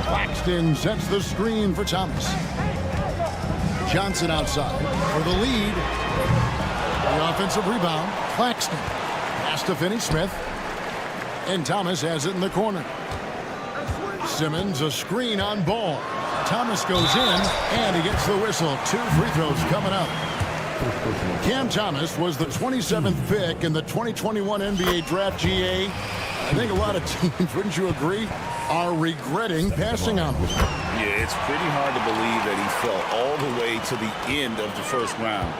Claxton sets the screen for Thomas. Johnson outside for the lead. The offensive rebound. Claxton has to finish Smith. And Thomas has it in the corner. Simmons a screen on Ball. Thomas goes in and he gets the whistle. 2 free throws coming up. Cam Thomas was the 27th pick in the 2021 NBA Draft GA. I think a lot of teams, wouldn't you agree, are regretting passing on him. Yeah, it's pretty hard to believe that he fell all the way to the end of the first round.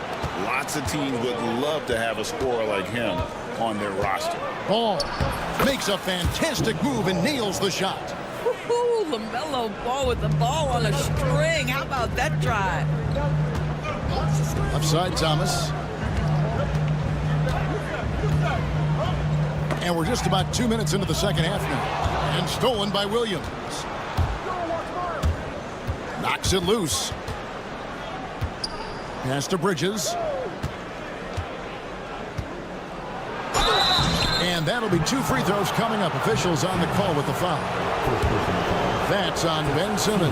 Lots of teams would love to have a scorer like him on their roster. Ball makes a fantastic move and nails the shot. Woo-hoo, LaMelo Ball with the ball on a string. How about that drive? Upside Thomas. And we're just about 2 minutes into the second half now. And stolen by Williams. Knocks it loose. Pass to Bridges. And that'll be 2 free throws coming up. Officials on the call with the foul. That's on Ben Simmons.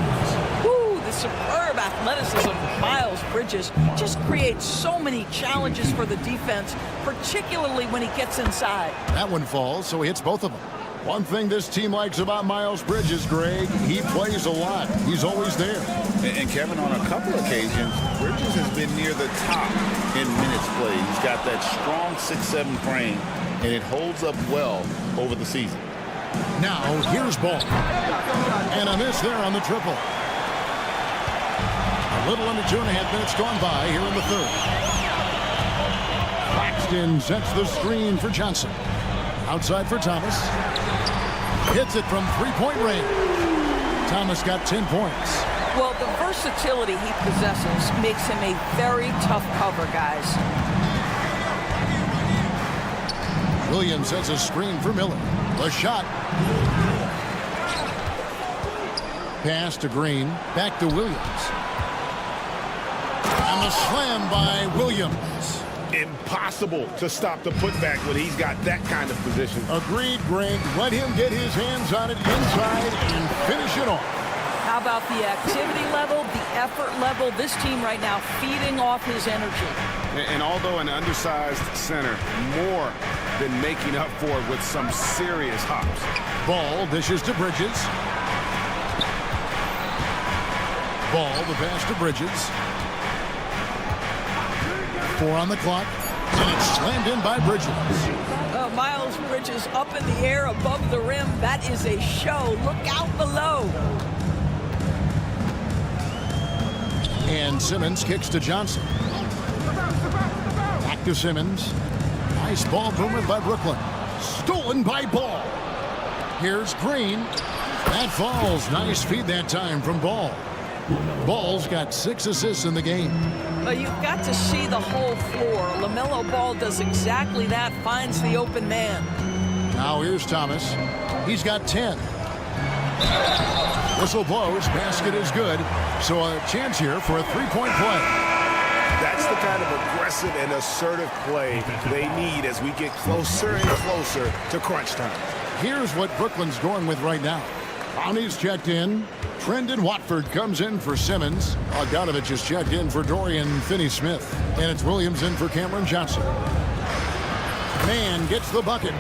Woo, the superb athleticism of Miles Bridges just creates so many challenges for the defense, particularly when he gets inside. That one falls, so he hits both of them. One thing this team likes about Miles Bridges, Greg, he plays a lot. He's always there. And Kevin, on a couple occasions, Bridges has been near the top in minutes played. He's got that strong 6'7" frame, and it holds up well over the season. Now, here's Ball. And a miss there on the triple. A little under 2.5 minutes gone by here in the third. Claxton sets the screen for Johnson. Outside for Thomas. Hits it from three-point range. Thomas got 10 points. Well, the versatility he possesses makes him a very tough cover, guys. Williams sets a screen for Miller. The shot. Pass to Green. Back to Williams. And the slam by Williams. Impossible to stop the putback when he's got that kind of position. Agreed, Greg. Let him get his hands on it inside and finish it off. How about the activity level, the effort level? This team right now feeding off his energy. And although an undersized center, more than making up for it with some serious hops. Ball dishes to Bridges. Ball, the pass to Bridges. 4 on the clock, and it's slammed in by Bridges. Miles Bridges up in the air above the rim. That is a show. Look out below. And Simmons kicks to Johnson. Back to Simmons. Nice ball movement by Brooklyn. Stolen by Ball. Here's Green. That falls. Nice feed that time from Ball. Ball's got 6 assists in the game. But you've got to see the whole floor. LaMelo Ball does exactly that, finds the open man. Now here's Thomas. He's got 10. Whistle blows, basket is good. So a chance here for a three-point play. That's the kind of aggressive and assertive play they need as we get closer and closer to crunch time. Here's what Brooklyn's going with right now. Brownie's checked in. Trendon Watford comes in for Simmons. Bogdanovich is checked in for Dorian Finney-Smith. And it's Williams in for Cameron Johnson. Mann gets the bucket.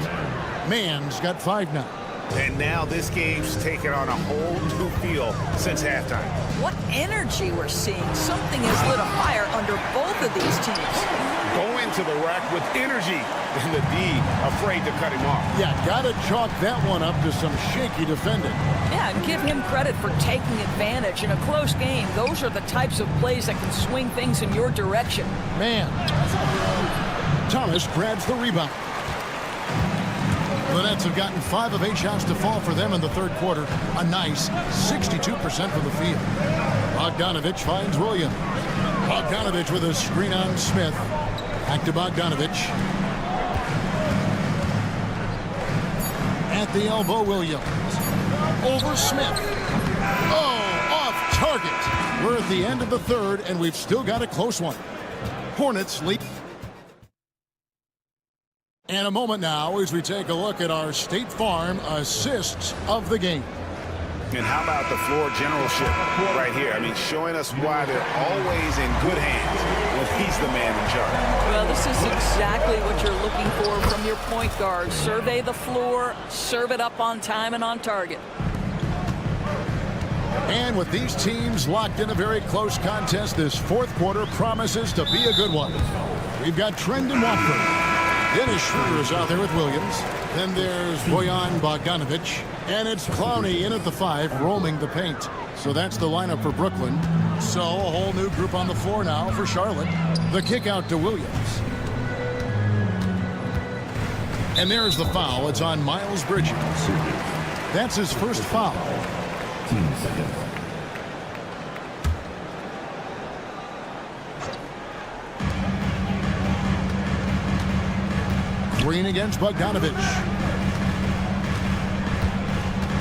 Mann's got 5 now. And now this game's taken on a whole new feel since halftime. What energy we're seeing. Something has lit a fire under both of these teams. Go into the rack with energy, and the D afraid to cut him off. Yeah, gotta chalk that one up to some shaky defending. Yeah, and give him credit for taking advantage. In a close game, those are the types of plays that can swing things in your direction. Man. Thomas grabs the rebound. The Nets have gotten 5 of 8 shots to fall for them in the third quarter. A nice 62% from the field. Bogdanovich finds Williams. Bogdanovich with a screen on Smith. Back to Bogdanovich. At the elbow, Williams. Over Smith. Oh, off target. We're at the end of the third, and we've still got a close one. Hornets lead. And a moment now as we take a look at our State Farm assists of the game. And how about the floor generalship right here? I mean, showing us why they're always in good hands when he's the man in charge. Well, this is exactly what you're looking for from your point guard. Survey the floor, serve it up on time and on target. And with these teams locked in a very close contest, this fourth quarter promises to be a good one. We've got Trendon Watford. Dennis Schroeder is out there with Williams. Then there's Bojan Bogdanovich. And it's Clowney in at the 5, roaming the paint. So that's the lineup for Brooklyn. So a whole new group on the floor now for Charlotte. The kick out to Williams. And there's the foul. It's on Miles Bridges. That's his first foul. 15 seconds. Green against Bogdanovich.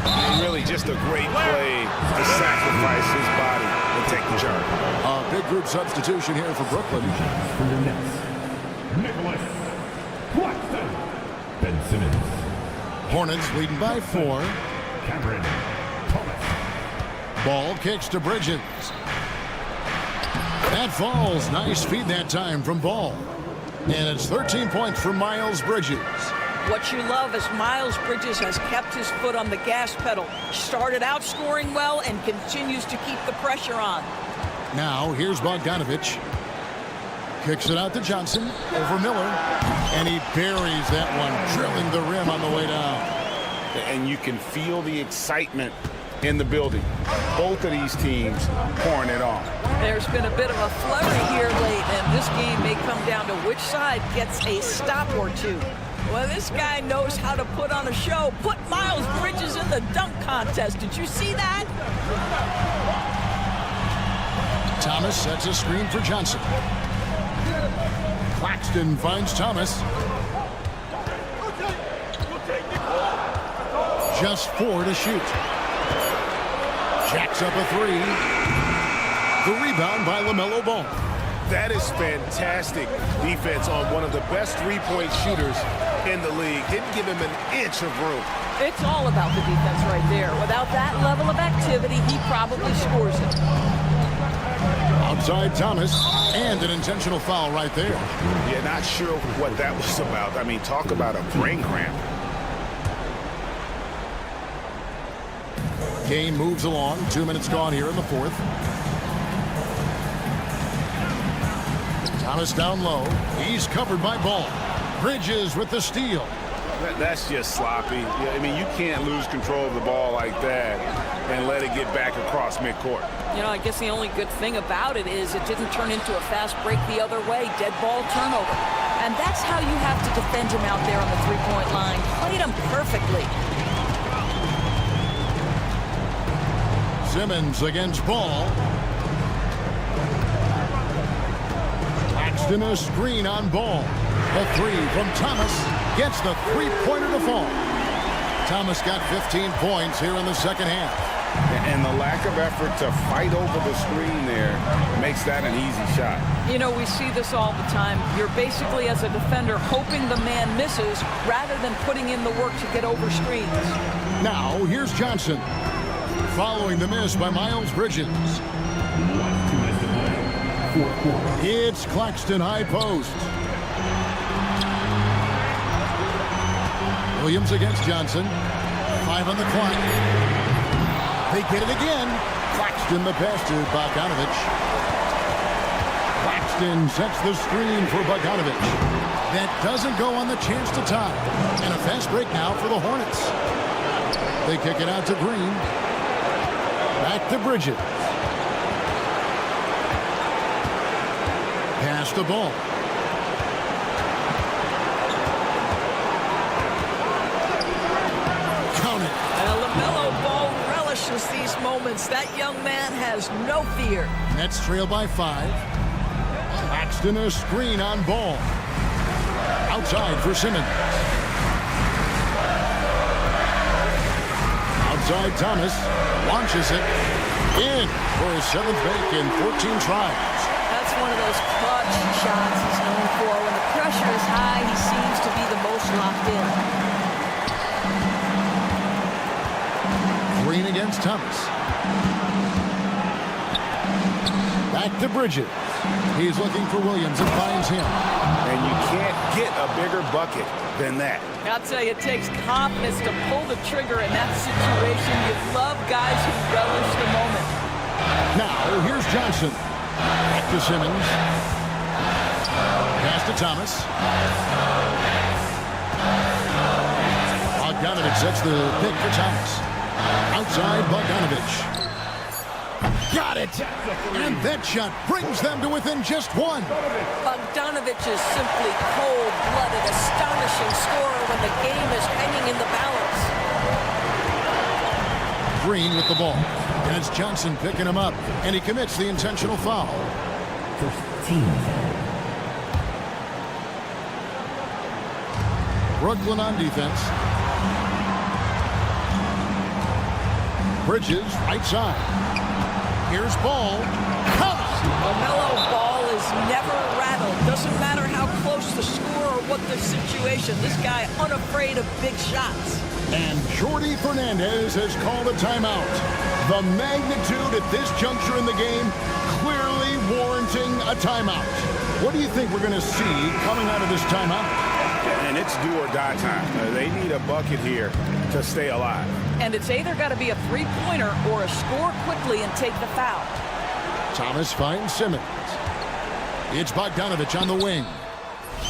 And really just a great play to sacrifice his body and take the charge. A big group substitution here for Brooklyn. For the Nets, Nicholas Claxton, Ben Simmons. Hornets leading by 4. Cameron Thomas. Ball kicks to Bridges. That falls. Nice feed that time from Ball. And it's 13 points for Miles Bridges. What you love is Miles Bridges has kept his foot on the gas pedal. Started out scoring well and continues to keep the pressure on. Now, here's Bogdanovich. Kicks it out to Johnson over Miller. And he buries that one, drilling the rim on the way down. And you can feel the excitement in the building. Both of these teams pouring it on. There's been a bit of a flurry here late, and this game may come down to which side gets a stop or two. Well, this guy knows how to put on a show. Put Miles Bridges in the dunk contest. Did you see that? Thomas sets a screen for Johnson. Claxton finds Thomas. Just 4 to shoot. Jacks up a 3. The rebound by LaMelo Ball. That is fantastic defense on one of the best three-point shooters in the league. Didn't give him an inch of room. It's all about the defense right there. Without that level of activity, he probably scores it. Outside Thomas, and an intentional foul right there. Yeah, not sure what that was about. I mean, talk about a brain cramp. Game moves along. 2 minutes gone here in the fourth. Thomas down low. He's covered by Ball. Bridges with the steal. That's just sloppy. Yeah, I mean, you can't lose control of the ball like that and let it get back across midcourt. You know, I guess the only good thing about it is it didn't turn into a fast break the other way. Dead ball turnover. And that's how you have to defend him out there on the three-point line. Played him perfectly. Simmons against Ball. Claxton a screen on Ball. A 3 from Thomas. Gets the three-pointer to fall. Thomas got 15 points here in the second half. And the lack of effort to fight over the screen there makes that an easy shot. You know, we see this all the time. You're basically, as a defender, hoping the man misses rather than putting in the work to get over screens. Now, here's Johnson. Following the miss by Miles Bridges. It's Claxton high post. Williams against Johnson. 5 on the clock. They get it again. Claxton the pass to Bogdanovich. Claxton sets the screen for Bogdanovich. That doesn't go on the chance to tie. And a fast break now for the Hornets. They kick it out to Green. Back to Bridges. Pass the ball. Count it. And LaMelo Ball relishes these moments. That young man has no fear. Nets trail by 5. Claxton a screen on Ball. Outside for Simmons. Outside Thomas. Launches it. In for his 7th make in 14 tries. That's one of those clutch shots he's known for. When the pressure is high, he seems to be the most locked in. Green against Thomas. Back to Bridges. He's looking for Williams and finds him. And you can't get a bigger bucket than that. I'll tell you, it takes confidence to pull the trigger in that situation. You love guys who relish the moment. Now, here's Johnson. Back to Simmons. Pass to Thomas. Bogdanovich sets the pick for Thomas. Outside Bogdanovich. Got it! And that shot brings them to within just 1. Bogdanovich is simply cold-blooded, astonishing scorer when the game is hanging in the balance. Green with the ball. And it's Johnson picking him up. And he commits the intentional foul. First team. Brooklyn on defense. Bridges, right side. Here's Ball. LaMelo Ball is never rattled. Doesn't matter how close the score or what the situation. This guy unafraid of big shots. And Jordi Fernandez has called a timeout. The magnitude at this juncture in the game clearly warranting a timeout. What do you think we're going to see coming out of this timeout? And and it's do or die time. They need a bucket here to stay alive. And it's either got to be a three-pointer or a score quickly and take the foul. Thomas finds Simmons. It's Bogdanovich on the wing.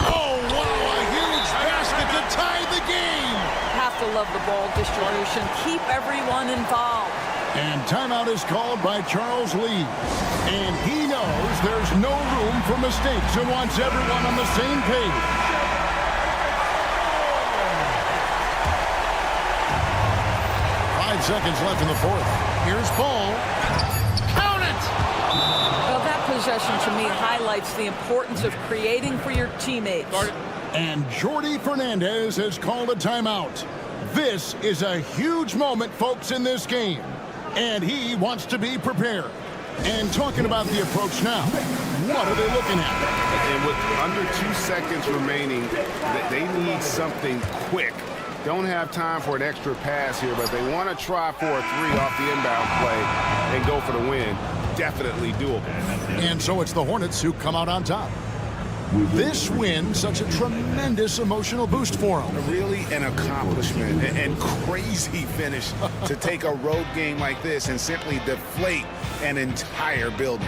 Oh, wow, a huge basket to tie the game. Have to love the ball distribution. Keep everyone involved. And timeout is called by Charles Lee. And he knows there's no room for mistakes and wants everyone on the same page. Seconds left in the fourth. Here's Ball. Count it! Well, that possession to me highlights the importance of creating for your teammates. And Jordi Fernandez has called a timeout. This is a huge moment, folks, in this game. And he wants to be prepared. And talking about the approach now, what are they looking at? And with under 2 seconds remaining, they need something quick. Don't have time for an extra pass here, but they want to try for a three off the inbound play and go for the win. Definitely doable. And so it's the Hornets who come out on top. This win, such a tremendous emotional boost for them. Really an accomplishment and crazy finish to take a road game like this and simply deflate an entire building.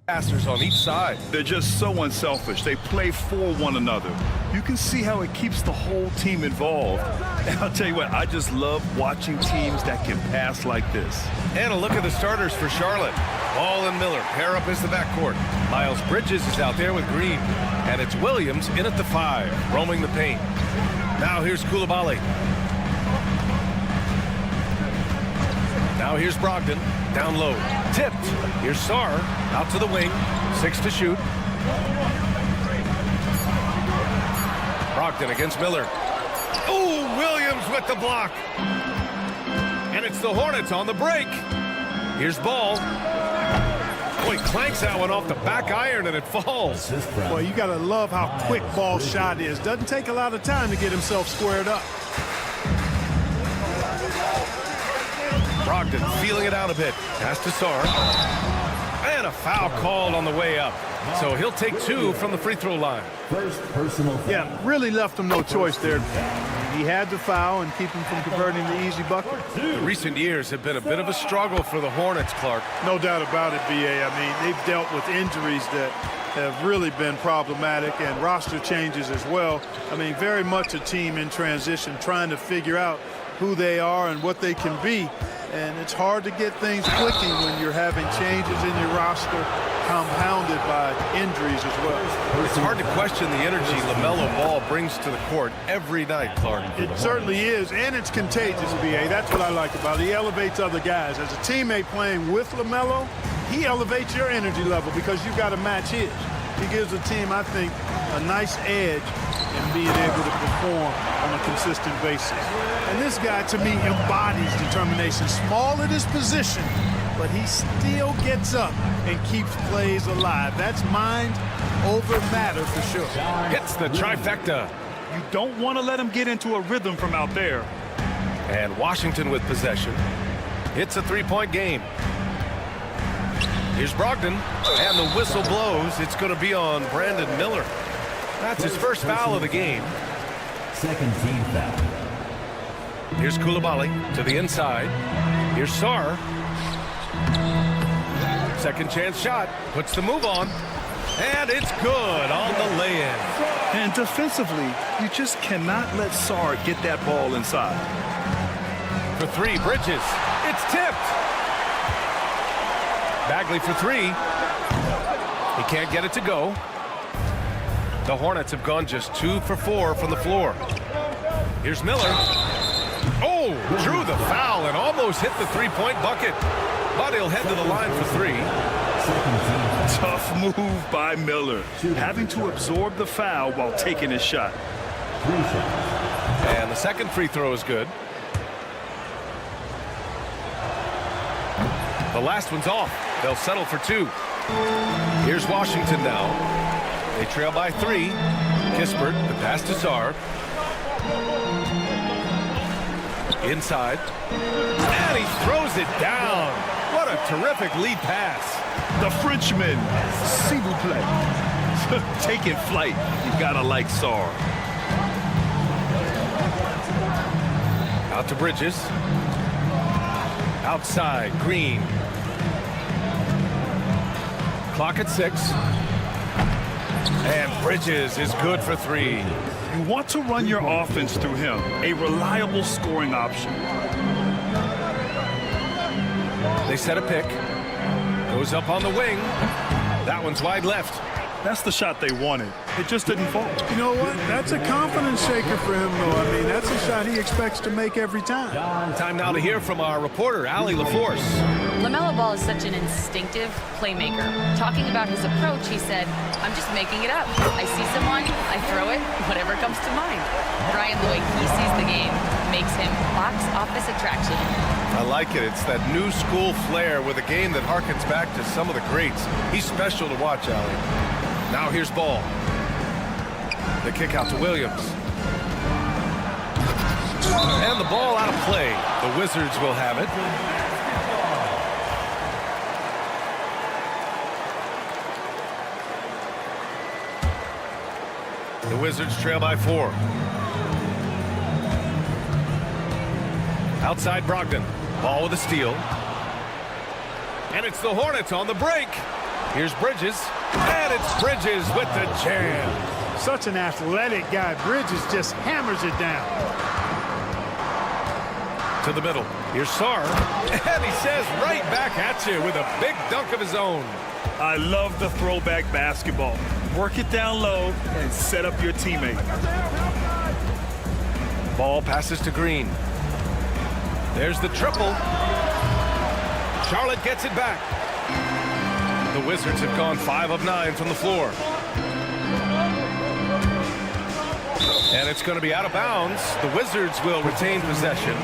passers on each side. They're just so unselfish. They play for one another. You can see how it keeps the whole team involved. And I'll tell you what, I just love watching teams that can pass like this. And a look at the starters for Charlotte. Ball and Miller pair up as the backcourt. Miles Bridges is out there with Green. And it's Williams in at the 5, roaming the paint. Now here's Koulibaly. Now here's Brogdon, down low, tipped. Here's Sarr, out to the wing, 6 to shoot. Brogdon against Miller. Oh, Williams with the block. And it's the Hornets on the break. Here's Ball. Boy, clanks that one off the back iron and it falls. Well, you got to love how quick Ball's shot is. Doesn't take a lot of time to get himself squared up. Brogdon feeling it out a bit. Pass to Sarr. And a foul called on the way up. So he'll take 2 from the free throw line. First personal foul. Yeah, really left him no choice there. He had to foul and keep him from converting the easy bucket. The recent years have been a bit of a struggle for the Hornets, Clark. No doubt about it, B.A. I mean, they've dealt with injuries that have really been problematic and roster changes as well. I mean, very much a team in transition, trying to figure out who they are and what they can be. And it's hard to get things clicking when you're having changes in your roster compounded by injuries as well. It's hard to question the energy LaMelo Ball brings to the court every night, Clark. It certainly is, and it's contagious, B.A. That's what I like about it. He elevates other guys. As a teammate playing with LaMelo, he elevates your energy level because you've got to match his. He gives the team, I think, a nice edge in being able to perform on a consistent basis. And this guy, to me, embodies determination. Small at his position, but he still gets up and keeps plays alive. That's mind over matter for sure. Hits the trifecta. You don't want to let him get into a rhythm from out there. And Washington with possession. It's a 3-point game. Here's Brogdon, and the whistle blows. It's going to be on Brandon Miller. That's his first foul of the game. Second team foul. Here's Koulibaly to the inside. Here's Sarr. Second chance shot. Puts the move on. And it's good on the lay-in. And defensively, you just cannot let Sarr get that ball inside. For 3, Bridges. It's tipped. Bagley for 3. He can't get it to go. The Hornets have gone just 2 for 4 from the floor. Here's Miller. Oh, drew the foul and almost hit the 3-point bucket. But he'll head to the line for 3. Tough move by Miller. Having to absorb the foul while taking his shot. And the second free throw is good. The last one's off. They'll settle for 2. Here's Washington now. They trail by 3. Kispert, the pass to Sarr. Inside. And he throws it down. What a terrific lead pass. The Frenchman, s'il vous plaît. Taking flight. You gotta like Sarr. Out to Bridges. Outside, Green. Clock at 6. And Bridges is good for 3. You want to run your offense through him, a reliable scoring option. They set a pick. Goes up on the wing. That one's wide left. That's the shot they wanted. It just didn't fall. You know what? That's a confidence shaker for him, though. I mean, that's a shot he expects to make every time. Time now to hear from our reporter, Allie LaForce. LaMelo Ball is such an instinctive playmaker. Talking about his approach, he said, I'm just making it up. I see someone, I throw it, whatever comes to mind. Brian, the way he sees the game makes him box office attraction. I like it. It's that new school flair with a game that harkens back to some of the greats. He's special to watch, Allie. Now here's Ball. The kick out to Williams. And the ball out of play. The Wizards will have it. The Wizards trail by 4. Outside Brogdon. Ball with a steal. And it's the Hornets on the break. Here's Bridges, and it's Bridges with the jam. Such an athletic guy. Bridges just hammers it down. To the middle. Here's Sarr, and he says right back at you with a big dunk of his own. I love the throwback basketball. Work it down low and set up your teammate. Ball passes to Green. There's the triple. Charlotte gets it back. The Wizards have gone 5 of 9 from the floor. And it's going to be out of bounds. The Wizards will retain possession.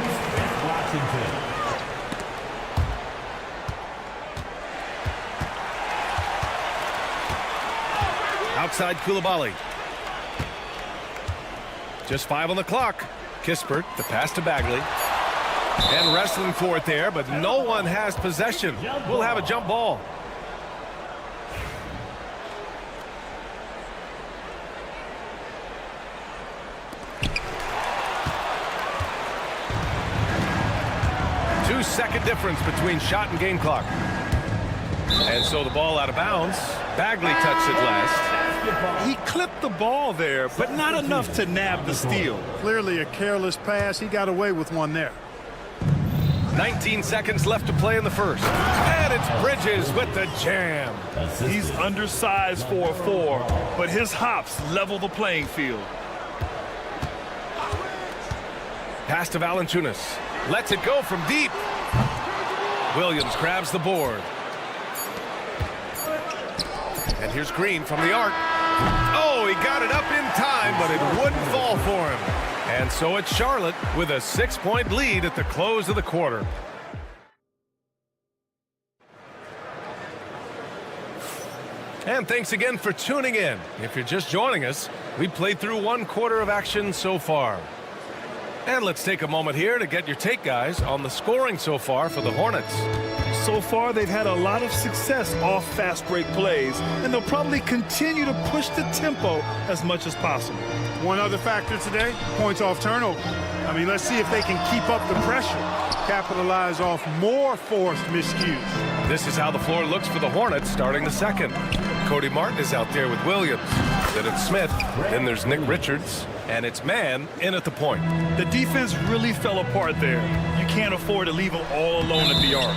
Outside Koulibaly. Just 5 on the clock. Kispert, the pass to Bagley. And wrestling for it there, but no one has possession. We'll have a jump ball. Two-second difference between shot and game clock. And so the ball out of bounds. Bagley touched it last. He clipped the ball there, but not enough to nab the steal. Clearly a careless pass. He got away with one there. 19 seconds left to play in the first. And it's Bridges with the jam. He's undersized for a 4, but his hops level the playing field. Pass to Valanciunas. Lets it go from deep. Williams grabs the board. And here's Green from the arc. Oh, he got it up in time, but it wouldn't fall for him. And so it's Charlotte with a 6-point lead at the close of the quarter. And thanks again for tuning in. If you're just joining us, we played through 1 quarter of action so far. And let's take a moment here to get your take, guys, on the scoring so far for the Hornets. So far, they've had a lot of success off fast break plays, and they'll probably continue to push the tempo as much as possible. One other factor today, points off turnover. I mean, let's see if they can keep up the pressure, capitalize off more forced miscues. This is how the floor looks for the Hornets starting the second. Cody Martin is out there with Williams. Then it's Smith. Then there's Nick Richards. And it's Mann in at the point. The defense really fell apart there. You can't afford to leave them all alone at the arc.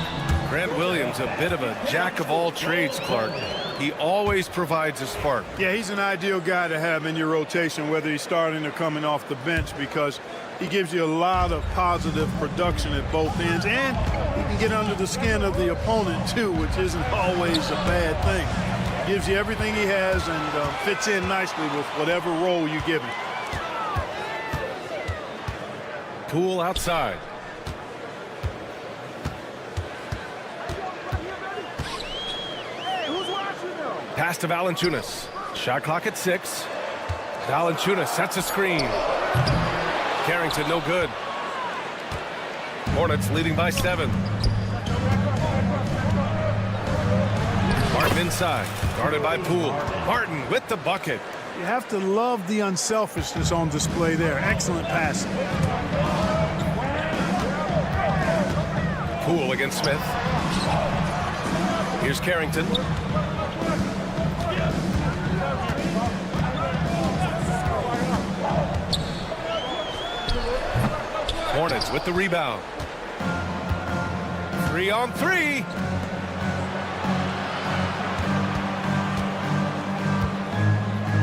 Grant Williams, a bit of a jack of all trades, Clark. He always provides a spark. Yeah, he's an ideal guy to have in your rotation, whether he's starting or coming off the bench, because he gives you a lot of positive production at both ends, and he can get under the skin of the opponent too, which isn't always a bad thing. Gives you everything he has and fits in nicely with whatever role you give him. Poole outside. Pass to Valanciunas. Shot clock at 6. Valanciunas sets a screen. Carrington no good. Hornets leading by 7. Martin inside, guarded by Poole. Martin with the bucket. You have to love the unselfishness on display there. Excellent passing. Poole against Smith. Here's Carrington. Hornets with the rebound. 3 on 3.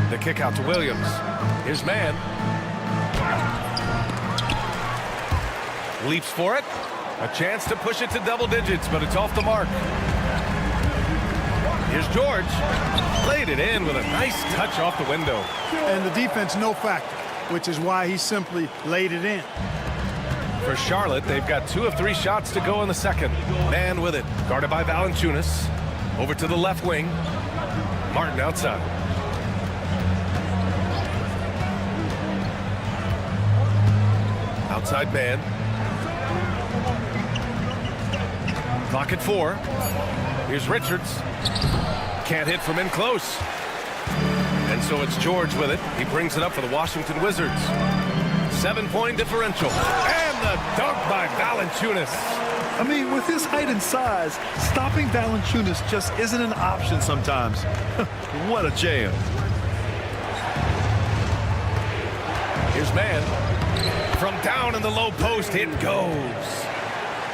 The kick out to Williams. Here's Mann. Leaps for it. A chance to push it to double digits, but it's off the mark. Here's George. Laid it in with a nice touch off the window. And the defense no factor, which is why he simply laid it in. For Charlotte, they've got 2 of 3 shots to go in the second. Mann with it, guarded by Valanciunas. Over to the left wing. Martin outside. Outside Mann. Clock at 4. Here's Richards. Can't hit from in close. And so it's George with it. He brings it up for the Washington Wizards. 7-point differential. And the dunk by Valanciunas. I mean, with his height and size, stopping Valanciunas just isn't an option sometimes. What a jam. Here's man. From down in the low post, it goes.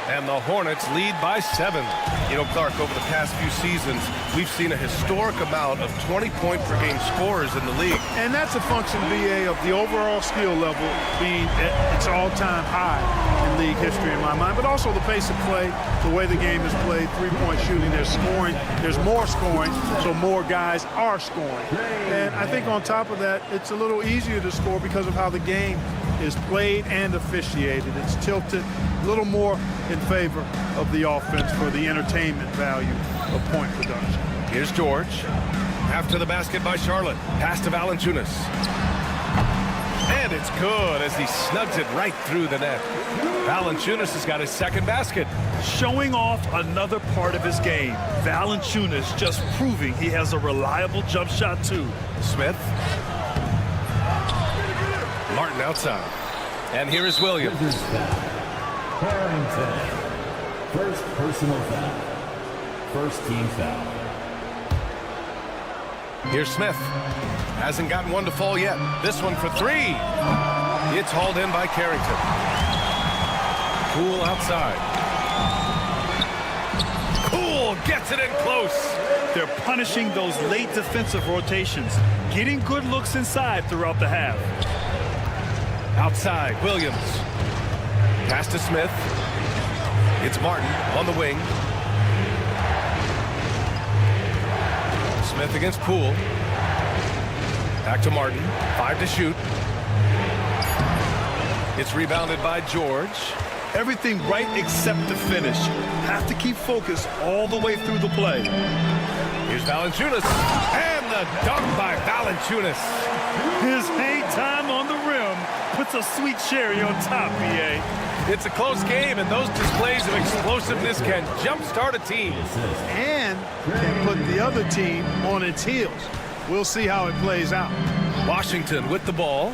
And the Hornets lead by 7. You know, Clark, over the past few seasons, we've seen a historic amount of 20-point-per-game scorers in the league. And that's a function, BA, of the overall skill level being at its all-time high in league history in my mind, but also the pace of play, the way the game is played, three-point shooting, there's scoring, there's more scoring, so more guys are scoring. And I think on top of that, it's a little easier to score because of how the game is played and officiated. It's tilted a little more in favor of the offense for the entertainment value of point production. Here's George. After the basket by Charlotte. Pass to Valanciunas. And it's good as he snugs it right through the net. Valanciunas has got his second basket. Showing off another part of his game. Valanciunas just proving he has a reliable jump shot too. Smith. Martin outside. And here is Williams. Harrington. First personal foul. First team foul. Here's Smith. Hasn't gotten one to fall yet. This one for 3. It's hauled in by Carrington. Cool outside. Cool gets it in close. They're punishing those late defensive rotations, getting good looks inside throughout the half. Outside, Williams. Pass to Smith. It's Martin on the wing. Smith against Poole. Back to Martin. 5 to shoot. It's rebounded by George. Everything right except the finish. Have to keep focused all the way through the play. Here's Valanciunas. And the dunk by Valanciunas. His hang time on the rim puts a sweet cherry on top, BA. It's a close game, and those displays of explosiveness can jumpstart a team. And can put the other team on its heels. We'll see how it plays out. Washington with the ball.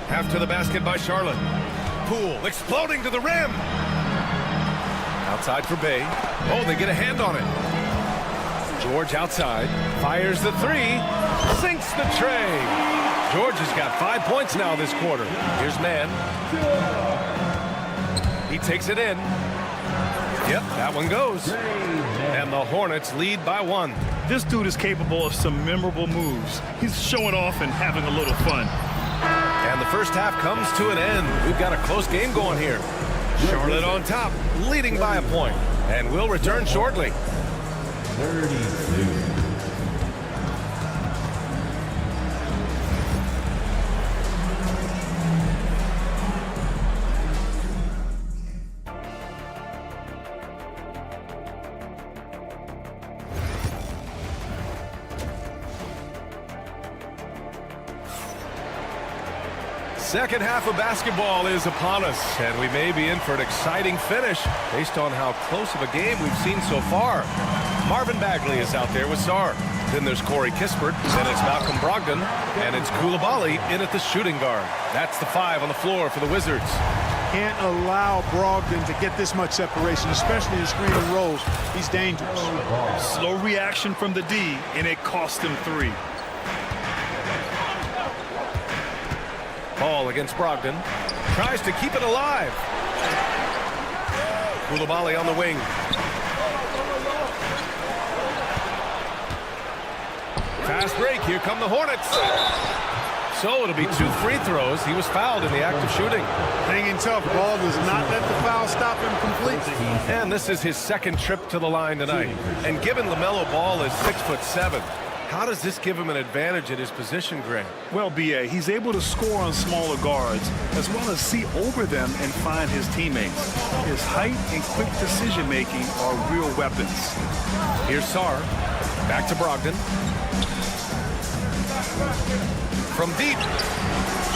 After the basket by Charlotte. Poole exploding to the rim. Outside for Bay. Oh, they get a hand on it. George outside. Fires the 3. Sinks the tray. George has got 5 points now this quarter. Here's Man. He takes it in. Yep, that one goes. And the Hornets lead by 1. This dude is capable of some memorable moves. He's showing off and having a little fun. And the first half comes to an end. We've got a close game going here. Charlotte on top, leading by a point. And we'll return shortly. 32. Second half of basketball is upon us, and we may be in for an exciting finish based on how close of a game we've seen so far. Marvin Bagley is out there with Sarr. Then there's Corey Kispert, then it's Malcolm Brogdon, and it's Coulibaly in at the shooting guard. That's the 5 on the floor for the Wizards. Can't allow Brogdon to get this much separation, especially in screen and rolls. He's dangerous. Slow reaction from the D, and it cost him 3. Ball against Brogdon. Tries to keep it alive. Coulibaly on the wing. Fast break. Here come the Hornets. So it'll be 2 free throws. He was fouled in the act of shooting. Hanging tough. Ball does not let the foul stop him completely. And this is his second trip to the line tonight. And given LaMelo Ball is 6'7", how does this give him an advantage at his position, Grant? Well, BA, he's able to score on smaller guards, as well as see over them and find his teammates. His height and quick decision-making are real weapons. Here's Sarr. Back to Brogdon. From deep.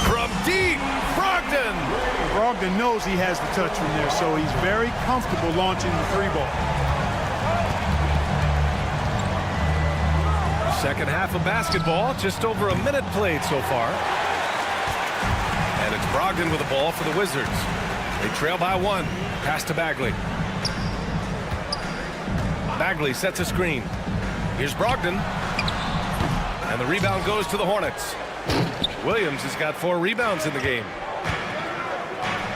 From deep. Brogdon. Brogdon knows he has the touch from there, so he's very comfortable launching the 3-ball. Second half of basketball, just over a minute played so far. And it's Brogdon with the ball for the Wizards. They trail by 1. Pass to Bagley. Bagley sets a screen. Here's Brogdon. And the rebound goes to the Hornets. Williams has got 4 rebounds in the game.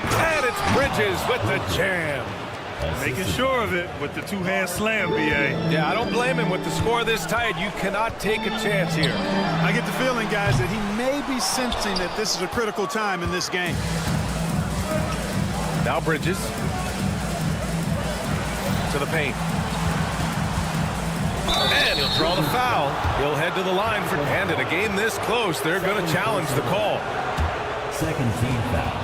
And it's Bridges with the jam. Making sure of it with the two-hand slam, B.A. Yeah, I don't blame him. With the score this tight, you cannot take a chance here. I get the feeling, guys, that he may be sensing that this is a critical time in this game. Now Bridges to the paint. And he'll draw the foul. He'll head to the line for, and in a game this close, they're going to challenge the call. Second team foul.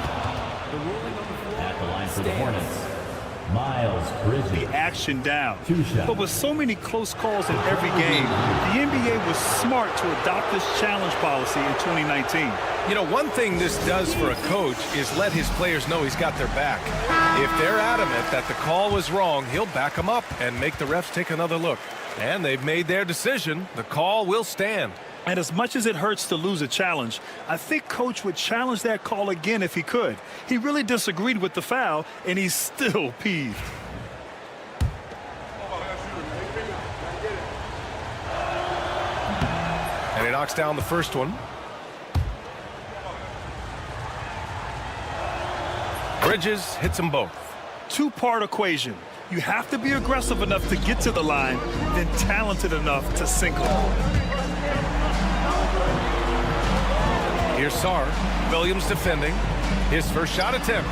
At the line for the Hornets, Miles Bridges. The action down. 2 shots. But with so many close calls in every game, the NBA was smart to adopt this challenge policy in 2019. You know, one thing this does for a coach is let his players know he's got their back. If they're adamant that the call was wrong, he'll back them up and make the refs take another look. And they've made their decision. The call will stand. And as much as it hurts to lose a challenge, I think Coach would challenge that call again if he could. He really disagreed with the foul, and he's still peeved. And he knocks down the first one. Bridges hits them both. Two-part equation. You have to be aggressive enough to get to the line, then talented enough to sink them. Here's Sarr. Williams defending. His first shot attempt.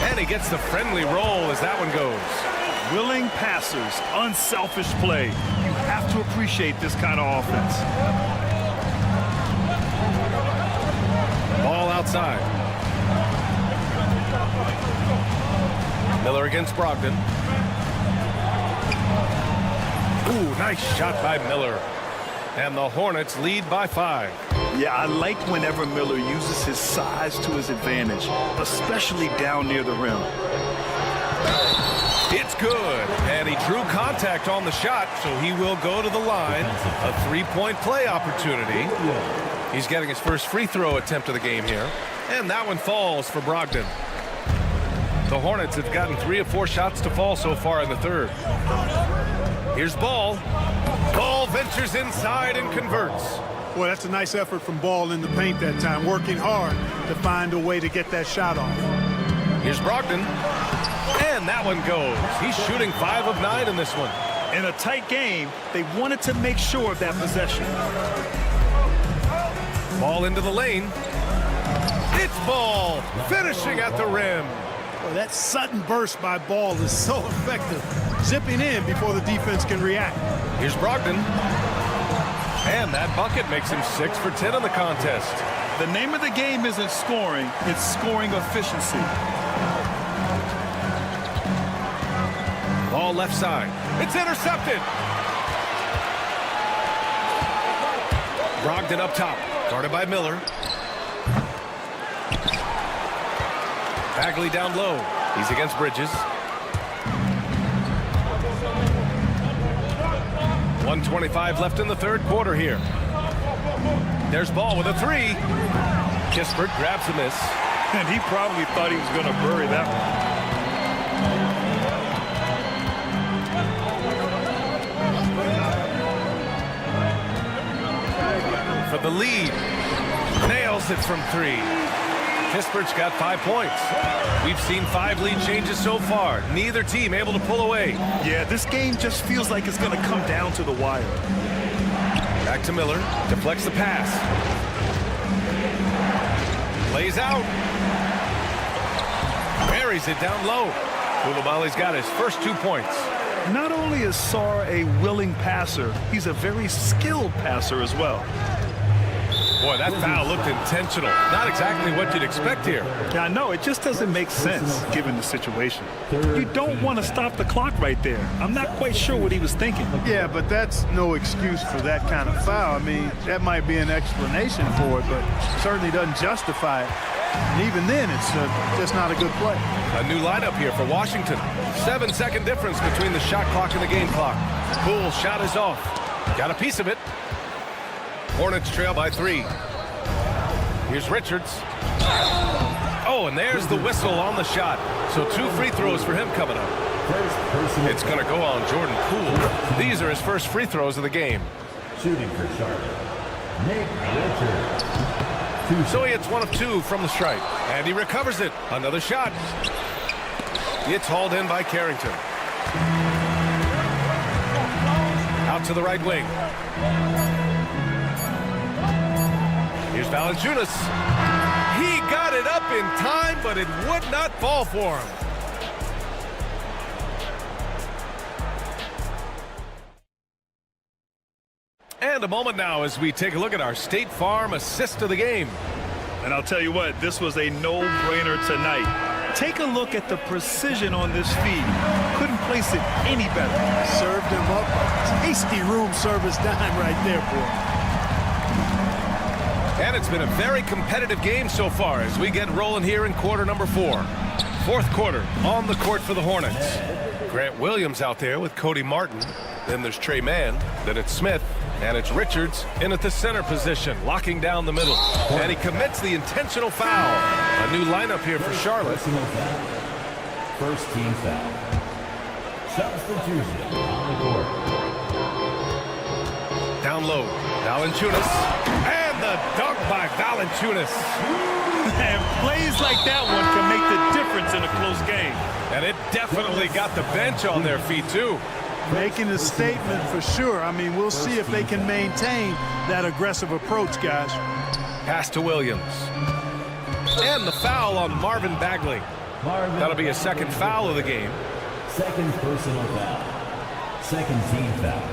And he gets the friendly roll as that one goes. Willing passers, unselfish play. You have to appreciate this kind of offense. Ball outside. Miller against Brogdon. Ooh, nice shot by Miller. And the Hornets lead by 5. Yeah, I like whenever Miller uses his size to his advantage, especially down near the rim. It's good. And he drew contact on the shot, so he will go to the line. A 3-point play opportunity. He's getting his first free throw attempt of the game here. And that one falls for Brogdon. The Hornets have gotten 3 of 4 shots to fall so far in the third. Here's Ball. Ball ventures inside and converts. Boy, that's a nice effort from Ball in the paint that time, working hard to find a way to get that shot off. Here's Brogdon. And that one goes. He's shooting 5 of 9 in this one. In a tight game, they wanted to make sure of that possession. Ball into the lane. It's Ball finishing at the rim. Well, that sudden burst by Ball is so effective, zipping in before the defense can react. Here's Brogdon. And that bucket makes him 6 for 10 in the contest. The name of the game isn't scoring, it's scoring efficiency. Ball left side. It's intercepted. Brogdon up top, guarded by Miller. Bagley down low. He's against Bridges. 1:25 left in the third quarter here. There's Ball with a 3. Kispert grabs a miss. And he probably thought he was going to bury that one. For the lead. Nails it from 3. Kispert's got 5 points. We've seen 5 lead changes so far. Neither team able to pull away. Yeah, this game just feels like it's going to come down to the wire. Back to Miller. Deflects the pass. Plays out. Buries it down low. Koulibaly's got his first 2 points. Not only is Sarr a willing passer, he's a very skilled passer as well. Boy, that foul looked intentional. Not exactly what you'd expect here. Yeah, I know. It just doesn't make sense given the situation. You don't want to stop the clock right there. I'm not quite sure what he was thinking. Yeah, but that's no excuse for that kind of foul. I mean, that might be an explanation for it, but certainly doesn't justify it. And even then, it's just not a good play. A new lineup here for Washington. 7-second difference between the shot clock and the game clock. Poole's shot is off. Got a piece of it. Hornets trail by 3. Here's Richards. Oh, and there's the whistle on the shot. So 2 free throws for him coming up. It's going to go on Jordan Poole. These are his first free throws of the game. Shooting for Charlotte, Nick Richards. So he hits 1 of 2 from the stripe. And he recovers it. Another shot. It's hauled in by Carrington. Out to the right wing. Here's Valanciunas. He got it up in time, but it would not fall for him. And a moment now as we take a look at our State Farm assist of the game. And I'll tell you what, this was a no-brainer tonight. Take a look at the precision on this feed. Couldn't place it any better. Served him up a tasty room service dime right there, boy. And it's been a very competitive game so far as we get rolling here in quarter number 4. Fourth quarter on the court for the Hornets. Grant Williams out there with Cody Martin. Then there's Trey Mann. Then it's Smith. And it's Richards in at the center position, locking down the middle. And he commits the intentional foul. A new lineup here for Charlotte. First team foul. Substitution on the court. Down low, Valanciunas. And the dunk by Valanciunas. And plays like that one can make the difference in a close game. And it definitely got the bench on their feet, too. Making a statement for sure. I mean, we'll see if they can maintain that aggressive approach, guys. Pass to Williams. And the foul on Marvin Bagley. That'll be a second foul of the game. Second personal foul. Second team foul.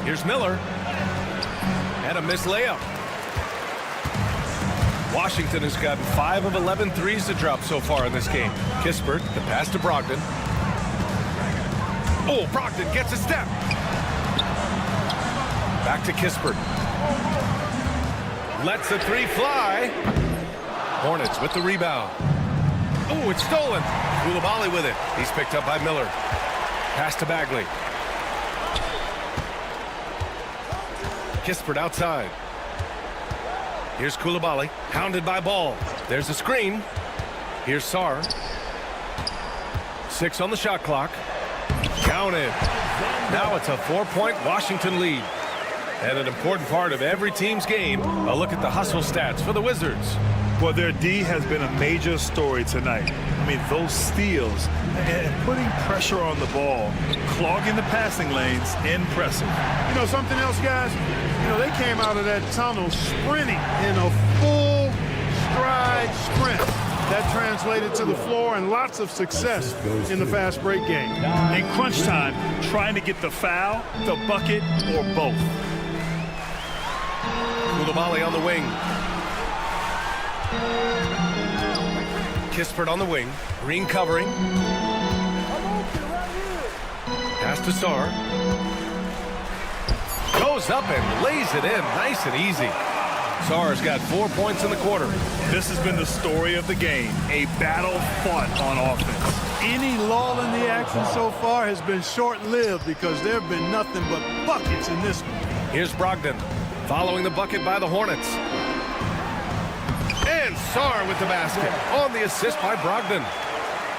Here's Miller. And a missed layup. Washington has gotten 5 of 11 threes to drop so far in this game. Kispert, the pass to Brogdon. Oh, Brogdon gets a step. Back to Kispert. Lets the 3 fly. Hornets with the rebound. Oh, it's stolen. Coulibaly with it. He's picked up by Miller. Pass to Bagley. Kispert outside. Here's Coulibaly, hounded by Ball. There's a screen. Here's Sarr. 6 on the shot clock. Counted. Now it's a 4-point Washington lead. And an important part of every team's game, a look at the hustle stats for the Wizards. Well, their D has been a major story tonight. I mean, those steals and putting pressure on the ball, clogging the passing lanes, impressive. You know something else, guys? You know, they came out of that tunnel sprinting in a full stride sprint. That translated to the floor and lots of success in the fast break game. In crunch time, trying to get the foul, the bucket, or both. Coulibaly on the wing. Kispert on the wing. Green covering. Pass to Sarr. Goes up and lays it in nice and easy. Sarr's got 4 points in the quarter. This has been the story of the game. A battle fought on offense. Any lull in the action so far has been short-lived because there have been nothing but buckets in this one. Here's Brogdon following the bucket by the Hornets. And Sarr with the basket on the assist by Brogdon.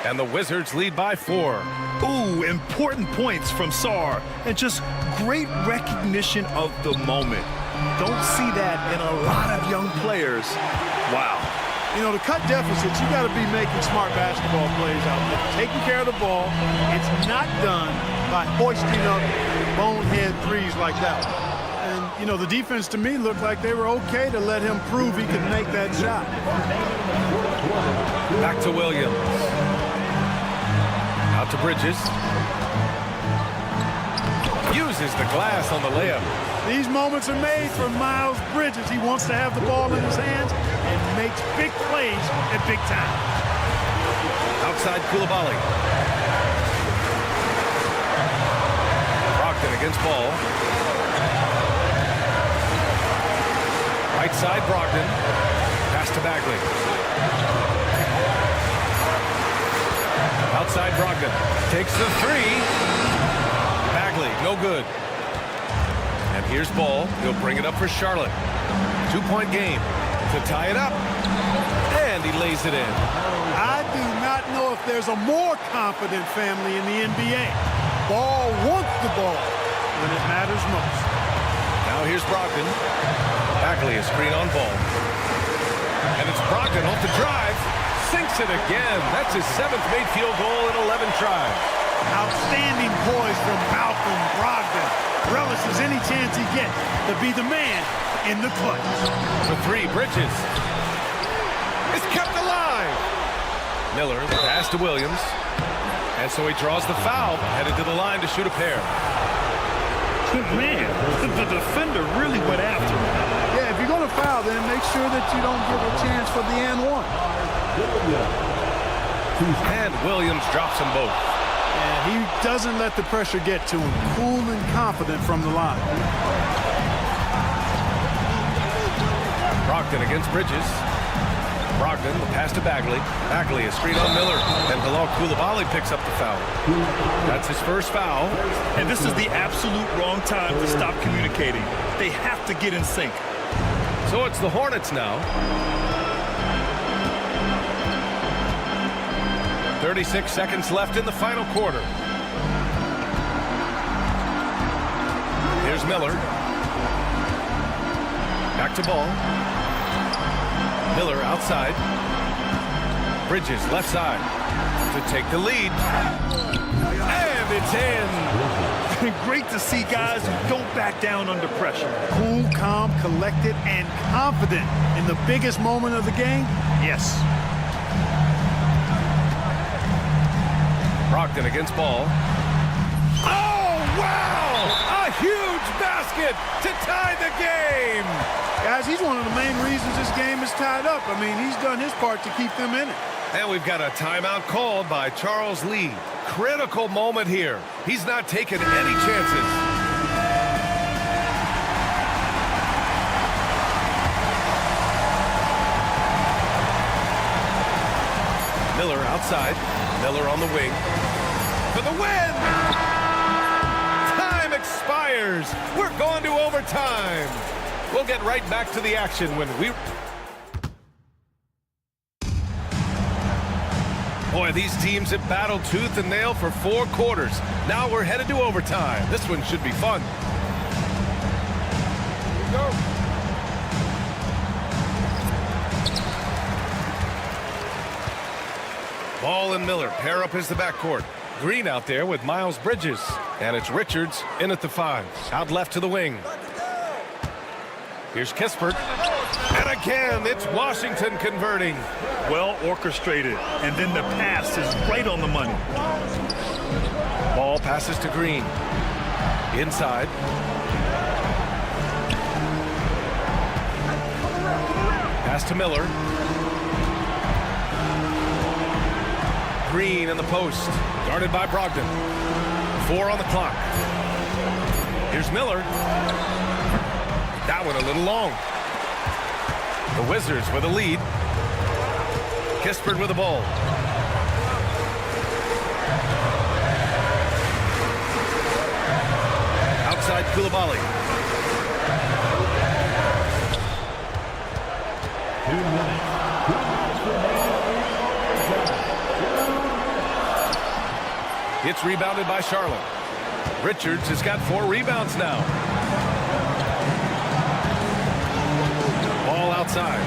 And the Wizards lead by 4. Ooh, important points from Sarr. And just great recognition of the moment. Don't see that in a lot of young players. Wow. You know, to cut deficits, you got to be making smart basketball plays out there. Taking care of the ball. It's not done by hoisting up bonehead threes like that. And, you know, the defense to me looked like they were okay to let him prove he could make that shot. Back to Williams. Out to Bridges. Uses the glass on the layup. These moments are made for Miles Bridges. He wants to have the ball in his hands and makes big plays at big time. Outside Coulibaly. Brogdon against Ball. Right side Brogdon. Pass to Bagley. Outside Brogdon. Takes the 3. Bagley, no good. And here's Ball. He'll bring it up for Charlotte. 2-point game. to tie it up. And he lays it in. I do not know if there's a more confident family in the NBA. Ball wants the ball when it matters most. Now here's Brogdon. Bagley is screen on ball. And it's Brogdon off the drive. Sinks it again. That's his 7th made field goal in 11 tries. Outstanding poise from Malcolm Brogdon. Relishes any chance he gets to be the man in the clutch. For 3, Bridges. It's kept alive. Miller, the pass to Williams. And so he draws the foul, headed to the line to shoot a pair. Man, the defender really went after him. Yeah, if you're going to foul, then make sure that you don't give a chance for the and one. And Williams drops them both. And he doesn't let the pressure get to him. Cool and confident from the line. Brogdon against Bridges. Brogdon, the pass to Bagley. Bagley is screen on Miller. And Bilal Coulibaly picks up the foul. That's his first foul. And this is the absolute wrong time to stop communicating. They have to get in sync. So it's the Hornets now. 36 seconds left in the final quarter. Here's Miller. Back to ball. Miller outside. Bridges left side to take the lead. And it's in. Great to see guys who don't back down under pressure. Cool, calm, collected, and confident in the biggest moment of the game. Yes. Brogdon against ball. Oh, wow! A huge basket to tie the game! Guys, he's one of the main reasons this game is tied up. I mean, he's done his part to keep them in it. And we've got a timeout called by Charles Lee. Critical moment here. He's not taking any chances. Miller outside. Miller on the wing. For the win! Time expires. We're going to overtime. We'll get right back to the action when we... Boy, these teams have battled tooth and nail for 4 quarters. Now we're headed to overtime. This one should be fun. Here we go. Ball and Miller pair up as the backcourt. Green out there with Miles Bridges. And it's Richards in at the 5. Out left to the wing. Here's Kispert. And again, it's Washington converting. Well orchestrated. And then the pass is right on the money. Ball passes to Green. Inside. Pass to Miller. Green in the post. Guarded by Brogdon. 4 on the clock. Here's Miller. That one a little long. The Wizards with a lead. Kispert with the ball. Outside Coulibaly. 2 minutes. It's rebounded by Charlotte. Richards has got 4 rebounds now. Ball outside.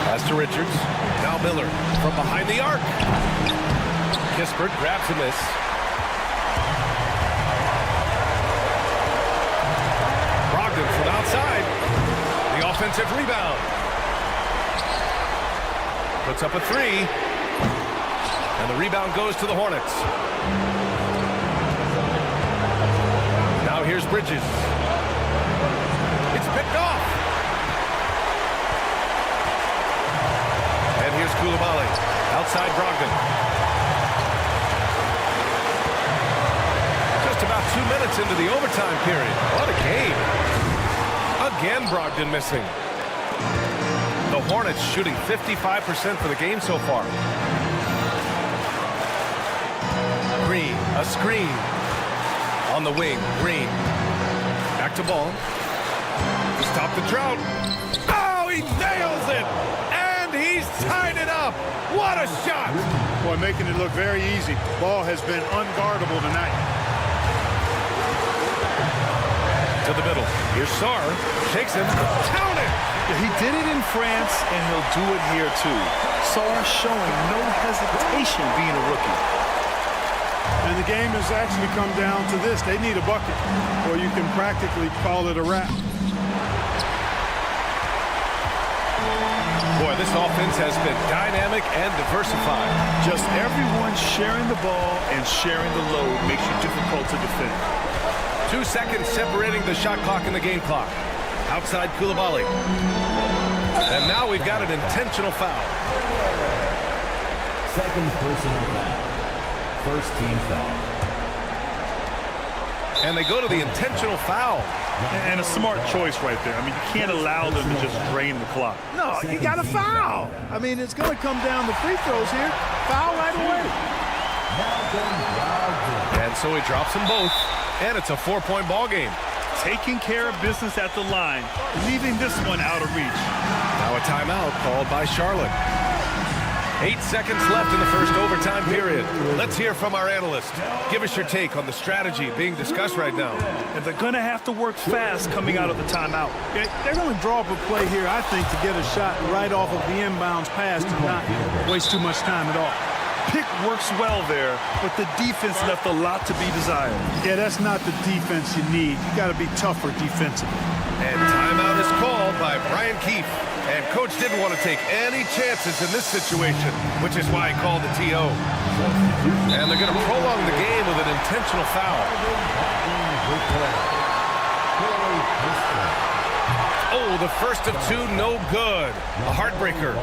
Pass to Richards. Now Miller from behind the arc. Kispert grabs a miss. Brogdon from outside. The offensive rebound. Puts up a 3. And the rebound goes to the Hornets. Now here's Bridges. It's picked off. And here's Coulibaly. Outside Brogdon. Just about 2 minutes into the overtime period. What a game. Again, Brogdon missing. The Hornets shooting 55% for the game so far. Green, a screen. On the wing, Green. Back back to ball. To stop the drought. Oh, he nails it! And he's tied it up! What a shot! Boy, making it look very easy. Ball has been unguardable tonight. To the middle. Here's Sarr. Shakes him. Count it! He did it in France, and he'll do it here, too. Sarr showing no hesitation being a rookie. And the game has actually come down to this. They need a bucket, or you can practically call it a wrap. Boy, this offense has been dynamic and diversified. Just everyone sharing the ball and sharing the load makes you difficult to defend. 2 seconds separating the shot clock and the game clock. Outside Koulibaly. And now we've got an intentional foul. Second personal foul. First team foul. And they go to the intentional foul. And a smart choice right there. I mean, you can't allow them to just drain the clock. No, you got to foul. I mean, it's going to come down to free throws here. Foul right away. And so he drops them both. And it's a 4-point ball game. Taking care of business at the line, leaving this one out of reach. Now a timeout called by Charlotte. 8 seconds left in the first overtime period. Let's hear from our analyst. Give us your take on the strategy being discussed right now. And they're going to have to work fast coming out of the timeout. They're going to draw up a play here, I think, to get a shot right off of the inbounds pass to not waste too much time at all. Pick works well there, but the defense left a lot to be desired. Yeah, that's not the defense you need. You got to be tougher defensively. And timeout is called by Brian Keefe. And coach didn't want to take any chances in this situation, which is why he called the TO. And they're going to prolong the game with an intentional foul. Oh, the first of two, no good. A heartbreaker.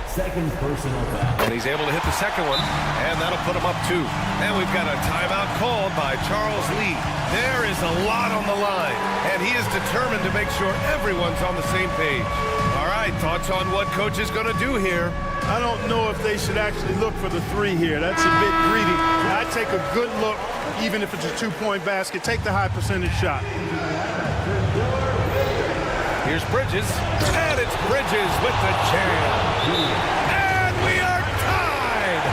Second personal foul. And he's able to hit the second one, and that'll put him up 2. And we've got a timeout called by Charles Lee. There is a lot on the line, and he is determined to make sure everyone's on the same page. All right, thoughts on what coach is going to do here? I don't know if they should actually look for the 3 here. That's a bit greedy. I'd take a good look, even if it's a 2-point basket. Take the high percentage shot. Here's Bridges, and it's Bridges with the jam. And we are tied!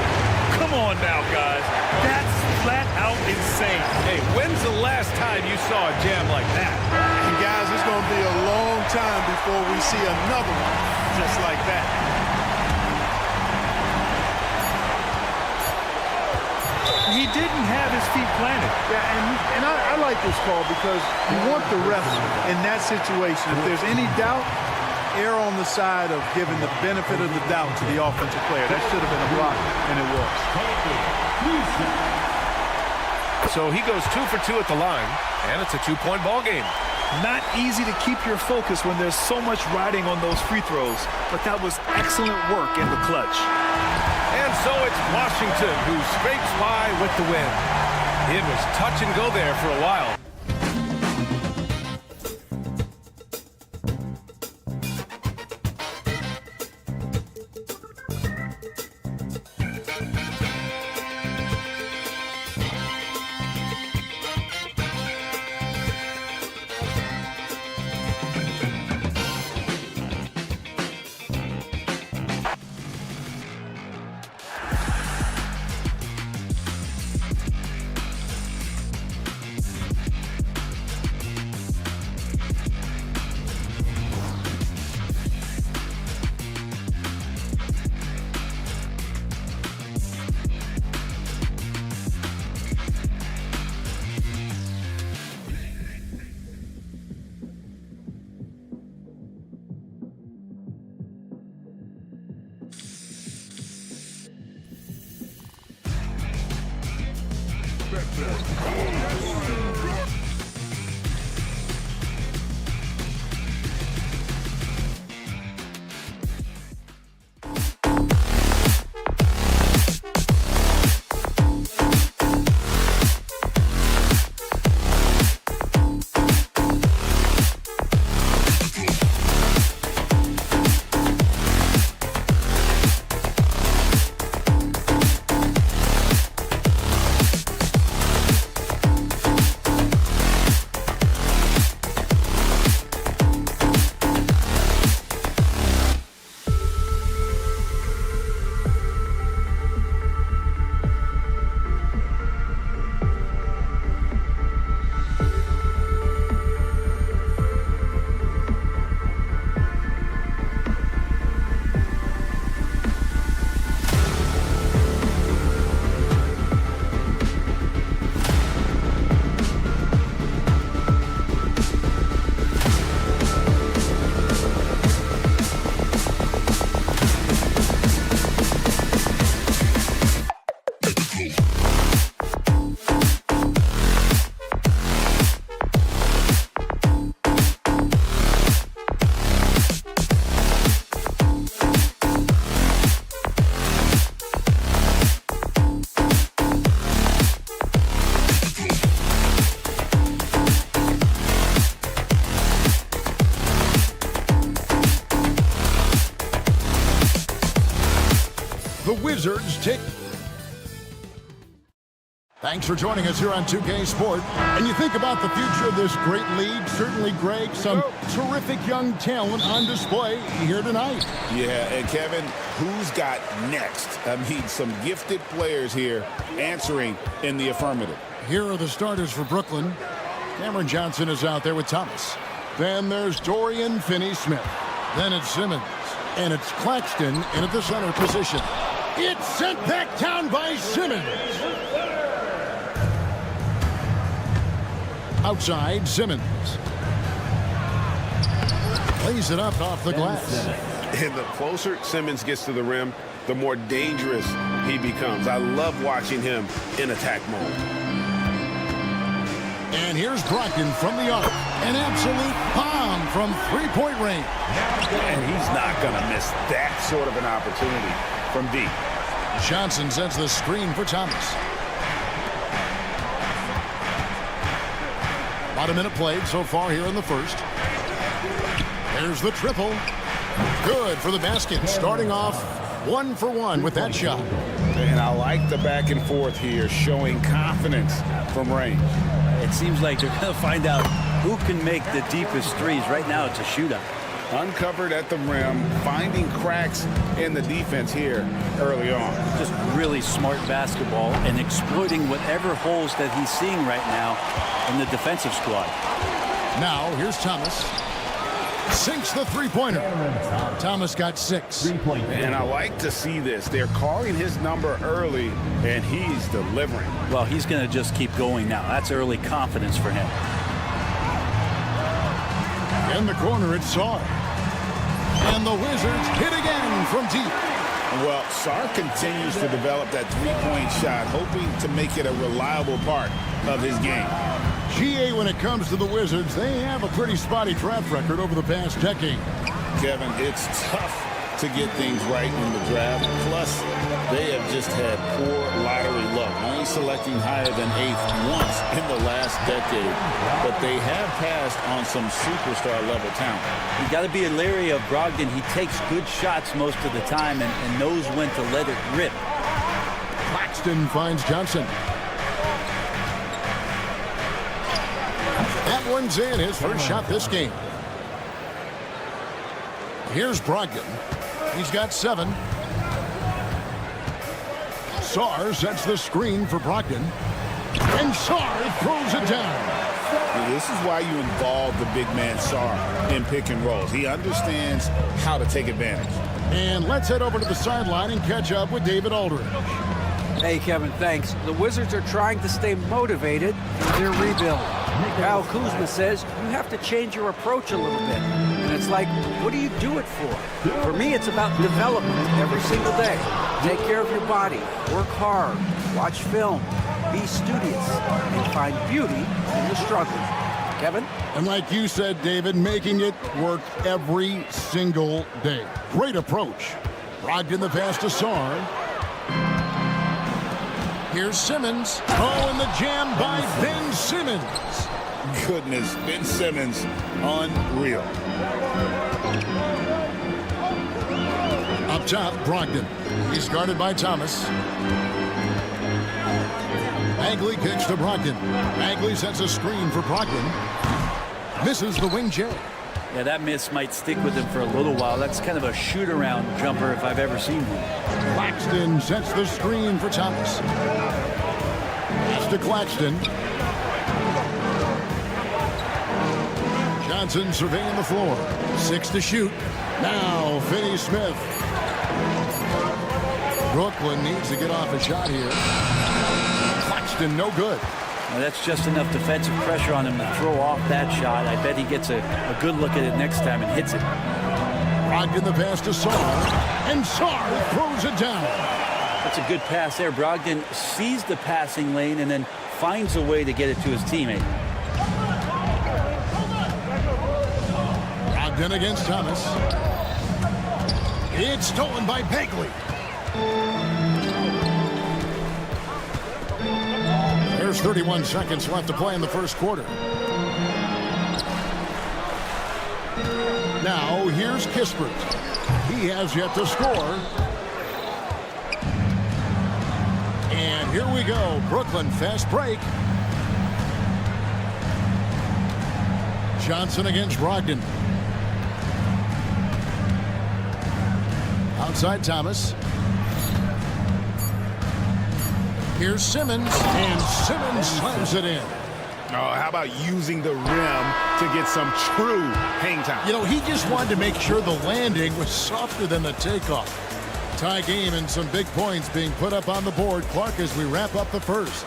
Come on now, guys. That's flat out insane. Hey, when's the last time you saw a jam like that? And guys, it's going to be a long time before we see another one just like that. He didn't have his feet planted. Yeah, and I like this call because you want the refs in that situation. If there's any doubt, err on the side of giving the benefit of the doubt to the offensive player. That should have been a block, and it was. So he goes 2 for 2 at the line, and it's a 2-point ball game. Not easy to keep your focus when there's so much riding on those free throws, but that was excellent work in the clutch. And so it's Washington who scrapes by with the win. It was touch and go there for a while. The Wizards take... Thanks for joining us here on 2K Sport. And you think about the future of this great league, certainly, Greg, some terrific young talent on display here tonight. Yeah, and Kevin, who's got next? I mean, some gifted players here answering in the affirmative. Here are the starters for Brooklyn. Cameron Johnson is out there with Thomas. Then there's Dorian Finney-Smith. Then it's Simmons. And it's Claxton in at the center position. It's sent back down by Simmons. Outside, Simmons. Lays it up off the glass. And the closer Simmons gets to the rim, the more dangerous he becomes. I love watching him in attack mode. And here's Brogdon from the arc. An absolute bomb from three-point range. And he's not going to miss that sort of an opportunity from deep. Johnson sends the screen for Thomas. About a minute played so far here in the first. There's the triple. Good for the basket. Starting off 1 for 1 with that shot. And I like the back and forth here, showing confidence from range. It seems like they're going to find out who can make the deepest threes. Right now, it's a shootout. Uncovered at the rim, finding cracks in the defense here early on. Just really smart basketball and exploiting whatever holes that he's seeing right now in the defensive squad. Now, here's Thomas. Sinks the three-pointer. Thomas got 6. And I like to see this. They're calling his number early, and he's delivering. Well, he's going to just keep going now. That's early confidence for him. In the corner, it's Sarr. And the Wizards hit again from deep. Well, Sarr continues to develop that three-point shot, hoping to make it a reliable part of his game. GA, when it comes to the Wizards, they have a pretty spotty draft record over the past decade. Kevin, it's tough to get things right in the draft. Plus, they have just had poor lottery luck, only selecting higher than 8th once in the last decade. But they have passed on some superstar-level talent. You got to be leery of Brogdon. He takes good shots most of the time and knows when to let it rip. Claxton finds Johnson. That one's in, his first shot this game. Here's Brogdon. He's got 7. Sarr sets the screen for Brogdon. And Sarr throws it down. This is why you involve the big man Sarr in pick and rolls. He understands how to take advantage. And let's head over to the sideline and catch up with David Aldridge. Hey, Kevin, thanks. The Wizards are trying to stay motivated in their rebuild. Kyle Kuzma says you have to change your approach a little bit. And it's like, what do you do it for? For me, it's about development every single day. Take care of your body, work hard, watch film, be studious, and find beauty in the struggle. Kevin? And like you said, David, making it work every single day. Great approach. Brogdon the pass to Sarr. Here's Simmons. Oh, and the jam by Ben Simmons. Goodness, Ben Simmons, unreal. Up top, Brogdon. He's guarded by Thomas. Bagley kicks to Brogdon. Bagley sets a screen for Brogdon. Misses the wing J. Yeah, that miss might stick with him for a little while. That's kind of a shoot-around jumper if I've ever seen one. Claxton sets the screen for Thomas. Pass to Claxton. Johnson surveying the floor. 6 to shoot. Now Finney-Smith. Brooklyn needs to get off a shot here. Claxton no good. Now that's just enough defensive pressure on him to throw off that shot. I bet he gets a good look at it next time and hits it. Brogdon the pass to Sarr. And Sarr throws it down. That's a good pass there. Brogdon sees the passing lane and then finds a way to get it to his teammate. Brogdon against Thomas. It's stolen by Bagley. There's 31 seconds left to play in the first quarter. Now here's Kispert. He has yet to score. And here we go. Brooklyn fast break. Johnson against Brogdon. Outside Thomas. Here's Simmons, and Simmons slams it in. Oh, how about using the rim to get some true hang time? You know, he just wanted to make sure the landing was softer than the takeoff. Tie game and some big points being put up on the board. Clark, as we wrap up the first.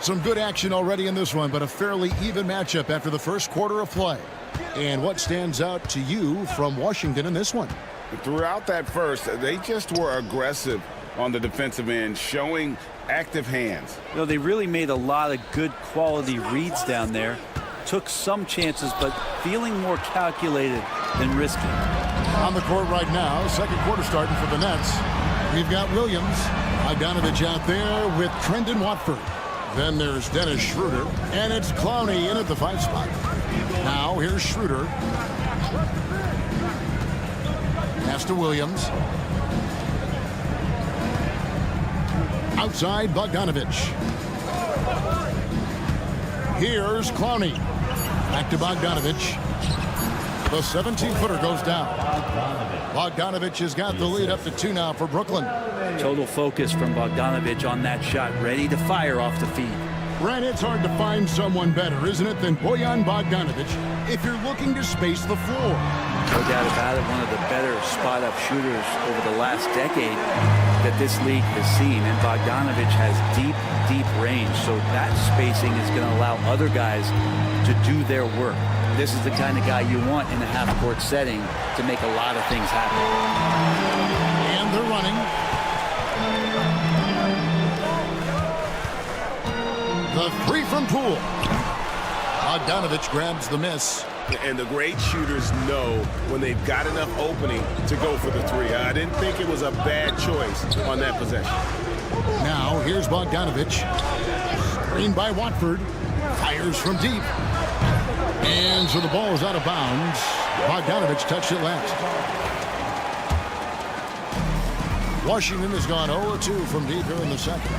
Some good action already in this one, but a fairly even matchup after the first quarter of play. And what stands out to you from Washington in this one? Throughout that first, they just were aggressive on the defensive end, showing active hands. You know, they really made a lot of good quality reads down there. Took some chances, but feeling more calculated than risky. On the court right now, second quarter starting for the Nets. We've got Williams, Bogdanovich out there with Trendon Watford. Then there's Dennis Schroeder, and it's Clowney in at the 5 spot. Now here's Schroeder. Pass to Williams. Outside Bogdanovich. Here's Clowney. Back to Bogdanovich. The 17-footer goes down. Bogdanovich has got the lead up to 2 now for Brooklyn. Total focus from Bogdanovich on that shot, ready to fire off the feed. Brent, it's hard to find someone better, isn't it, than Bojan Bogdanovich if you're looking to space the floor. No doubt about it, one of the better spot-up shooters over the last decade that this league has seen. And Bogdanovich has deep, deep range, so that spacing is going to allow other guys to do their work. This is the kind of guy you want in a half-court setting to make a lot of things happen. And they're running. The 3 from Poole. Bogdanovich grabs the miss. And the great shooters know when they've got enough opening to go for the 3. I didn't think it was a bad choice on that possession. Now here's Bogdanovich. Screened by Watford. Fires from deep. And so the ball is out of bounds. Bogdanovich touched it last. Washington has gone 0-2 from deep here in the second.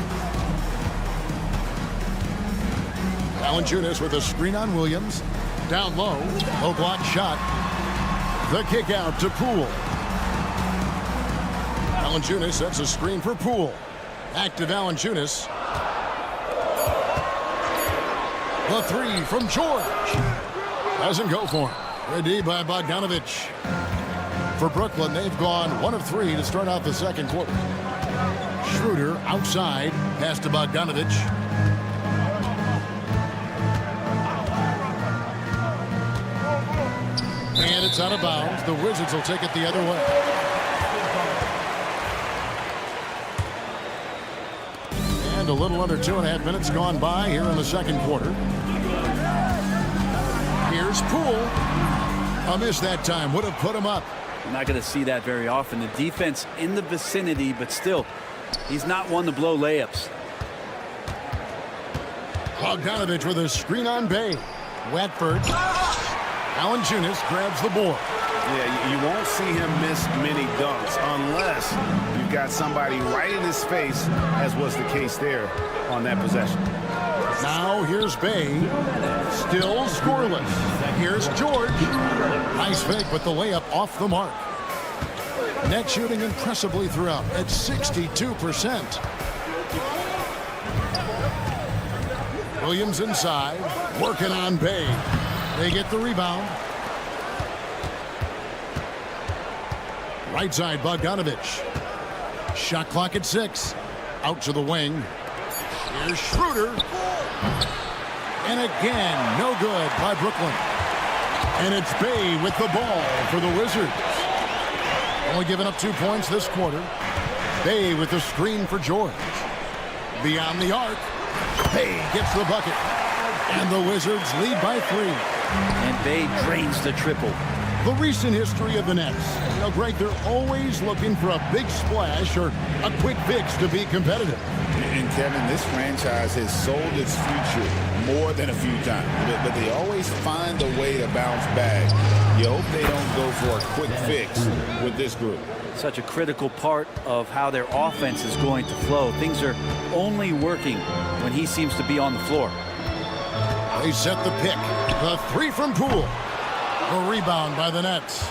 Valanciunas with a screen on Williams. Down low. Low block shot. The kick out to Poole. Valanciunas sets a screen for Poole. Back to Valanciunas. The 3 from George. Doesn't go for him. Ready by Bogdanovich. For Brooklyn, they've gone 1 of 3 to start out the second quarter. Schroeder outside. Pass to Bogdanovich. And it's out of bounds. The Wizards will take it the other way. And a little under 2.5 minutes gone by here in the second quarter. Here's Poole. A miss that time. Would have put him up. You're not going to see that very often. The defense in the vicinity, but still, he's not one to blow layups. Bogdanovich with a screen on Bay. Watford. Valanciunas grabs the board. Yeah, you won't see him miss many dunks unless you've got somebody right in his face, as was the case there on that possession. Now here's Bay. Still scoreless. Here's George. Nice fake, but the layup off the mark. Net shooting impressively throughout at 62%. Williams inside. Working on Bay. They get the rebound. Right side, Bogdanovich. Shot clock at 6. Out to the wing. Here's Schroeder. And again, no good by Brooklyn. And it's Bay with the ball for the Wizards. Only giving up 2 points this quarter. Bay with the screen for George. Beyond the arc. Bay gets the bucket. And the Wizards lead by 3. And Bay drains the triple. The recent history of the Nets. You know, Greg, they're always looking for a big splash or a quick fix to be competitive. And Kevin, this franchise has sold its future more than a few times, but they always find a way to bounce back You hope they don't go for a quick fix with this group. Such a critical part of how their offense is going to flow. Things are only working when he seems to be on the floor. They set the pick. The three from Poole. A rebound by the Nets.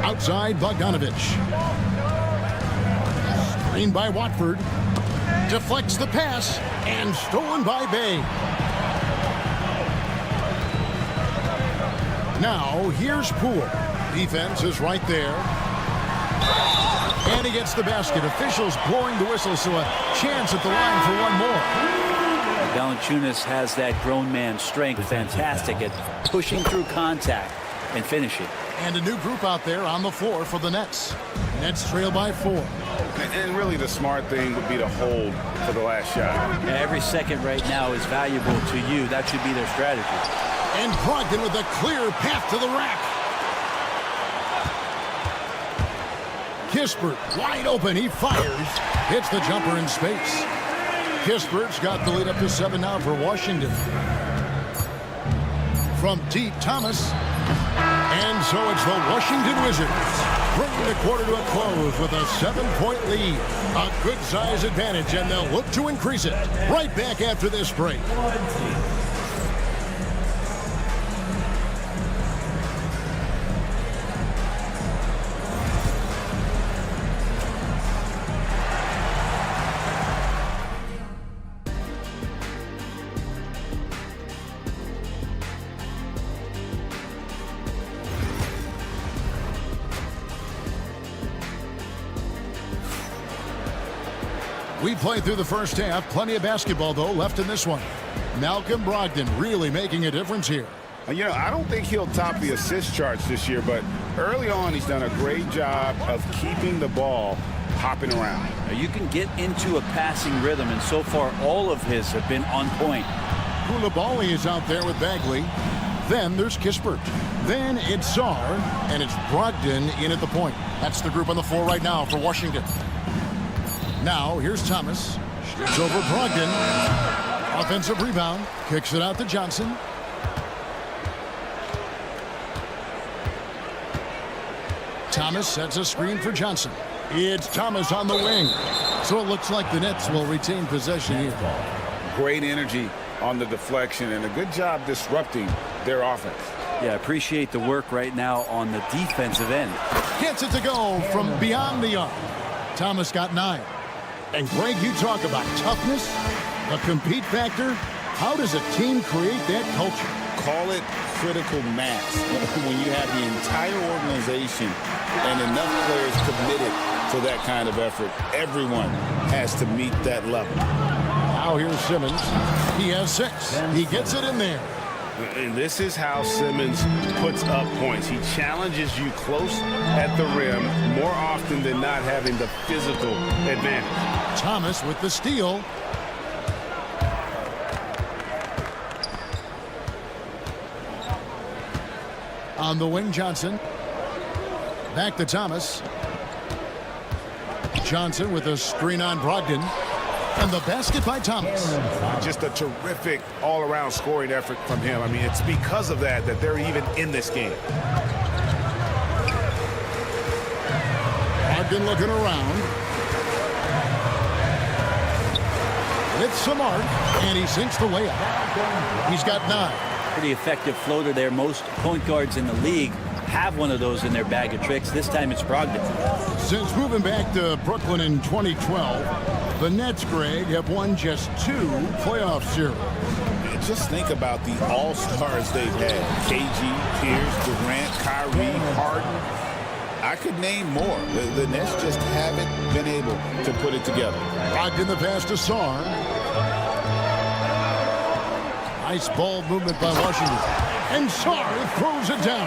Outside Bogdanovich. Screened by Watford. Deflects the pass and stolen by Bay. Now here's Poole. Defense is right there. And he gets the basket. Officials blowing the whistle, so a chance at the line for one more. Valanciunas has that grown man strength. Fantastic at pushing through contact and finishing. And a new group out there on the floor for the Nets. Nets trail by 4. And really the smart thing would be to hold for the last shot. Every second right now is valuable to you. That should be their strategy. And Brogdon with a clear path to the rack. Kispert wide open. He fires. Hits the jumper in space. Kispert's got the lead up to 7 now for Washington. From deep, Thomas. And so it's the Washington Wizards bringing the quarter to a close with a 7-point lead. A good size advantage, and they'll look to increase it. Right back after this break. We played through the first half. Plenty of basketball, though, left in this one. Malcolm Brogdon really making a difference here. You know, I don't think he'll top the assist charts this year, but early on he's done a great job of keeping the ball hopping around. Now, you can get into a passing rhythm, and so far all of his have been on point. Koulibaly is out there with Bagley. Then there's Kispert. Then it's Sarr, and it's Brogdon in at the point. That's the group on the floor right now for Washington. Now, here's Thomas. Shoots over Brogdon. Offensive rebound. Kicks it out to Johnson. Thomas sets a screen for Johnson. It's Thomas on the wing. So it looks like the Nets will retain possession here. Great energy on the deflection and a good job disrupting their offense. Yeah, appreciate the work right now on the defensive end. Gets it to go from beyond the arc. Thomas got 9. And Greg, you talk about toughness, a compete factor. How does a team create that culture? Call it critical mass. When you have the entire organization and enough players committed to that kind of effort, everyone has to meet that level. Now here's Simmons. He has 6. He gets it in there. And this is how Simmons puts up points. He challenges you close at the rim more often than not, having the physical advantage. Thomas with the steal. On the wing, Johnson. Back to Thomas. Johnson with a screen on Brogdon. And the basket by Thomas. Just a terrific all-around scoring effort from him. I mean, it's because of that they're even in this game. Brogdon looking around. Hits the mark, and he sinks the layup. He's got 9. Pretty effective floater there. Most point guards in the league have one of those in their bag of tricks. This time it's Brogdon. Since moving back to Brooklyn in 2012, the Nets, Greg, have won just 2 playoff series. Just think about the all-stars they've had. KG, Pierce, Durant, Kyrie, Harden. I could name more. The Nets just haven't been able to put it together. Brogdon the pass to Sarr. Nice ball movement by Washington. And Sarr throws it down.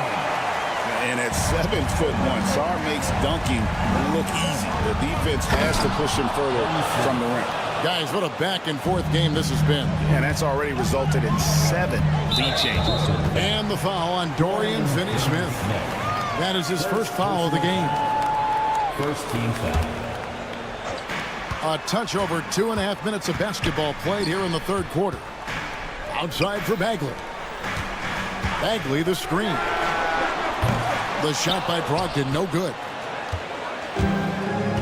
And at 7'1", Sarr makes dunking look easy. The defense has to push him further from the rim. Guys, what a back-and-forth game this has been. And that's already resulted in 7 lead changes. And the foul on Dorian Finney-Smith. That is his first foul of the game. First team foul. A touch over 2.5 minutes of basketball played here in the third quarter. Outside for Bagley. Bagley the screen. The shot by Brogdon, no good.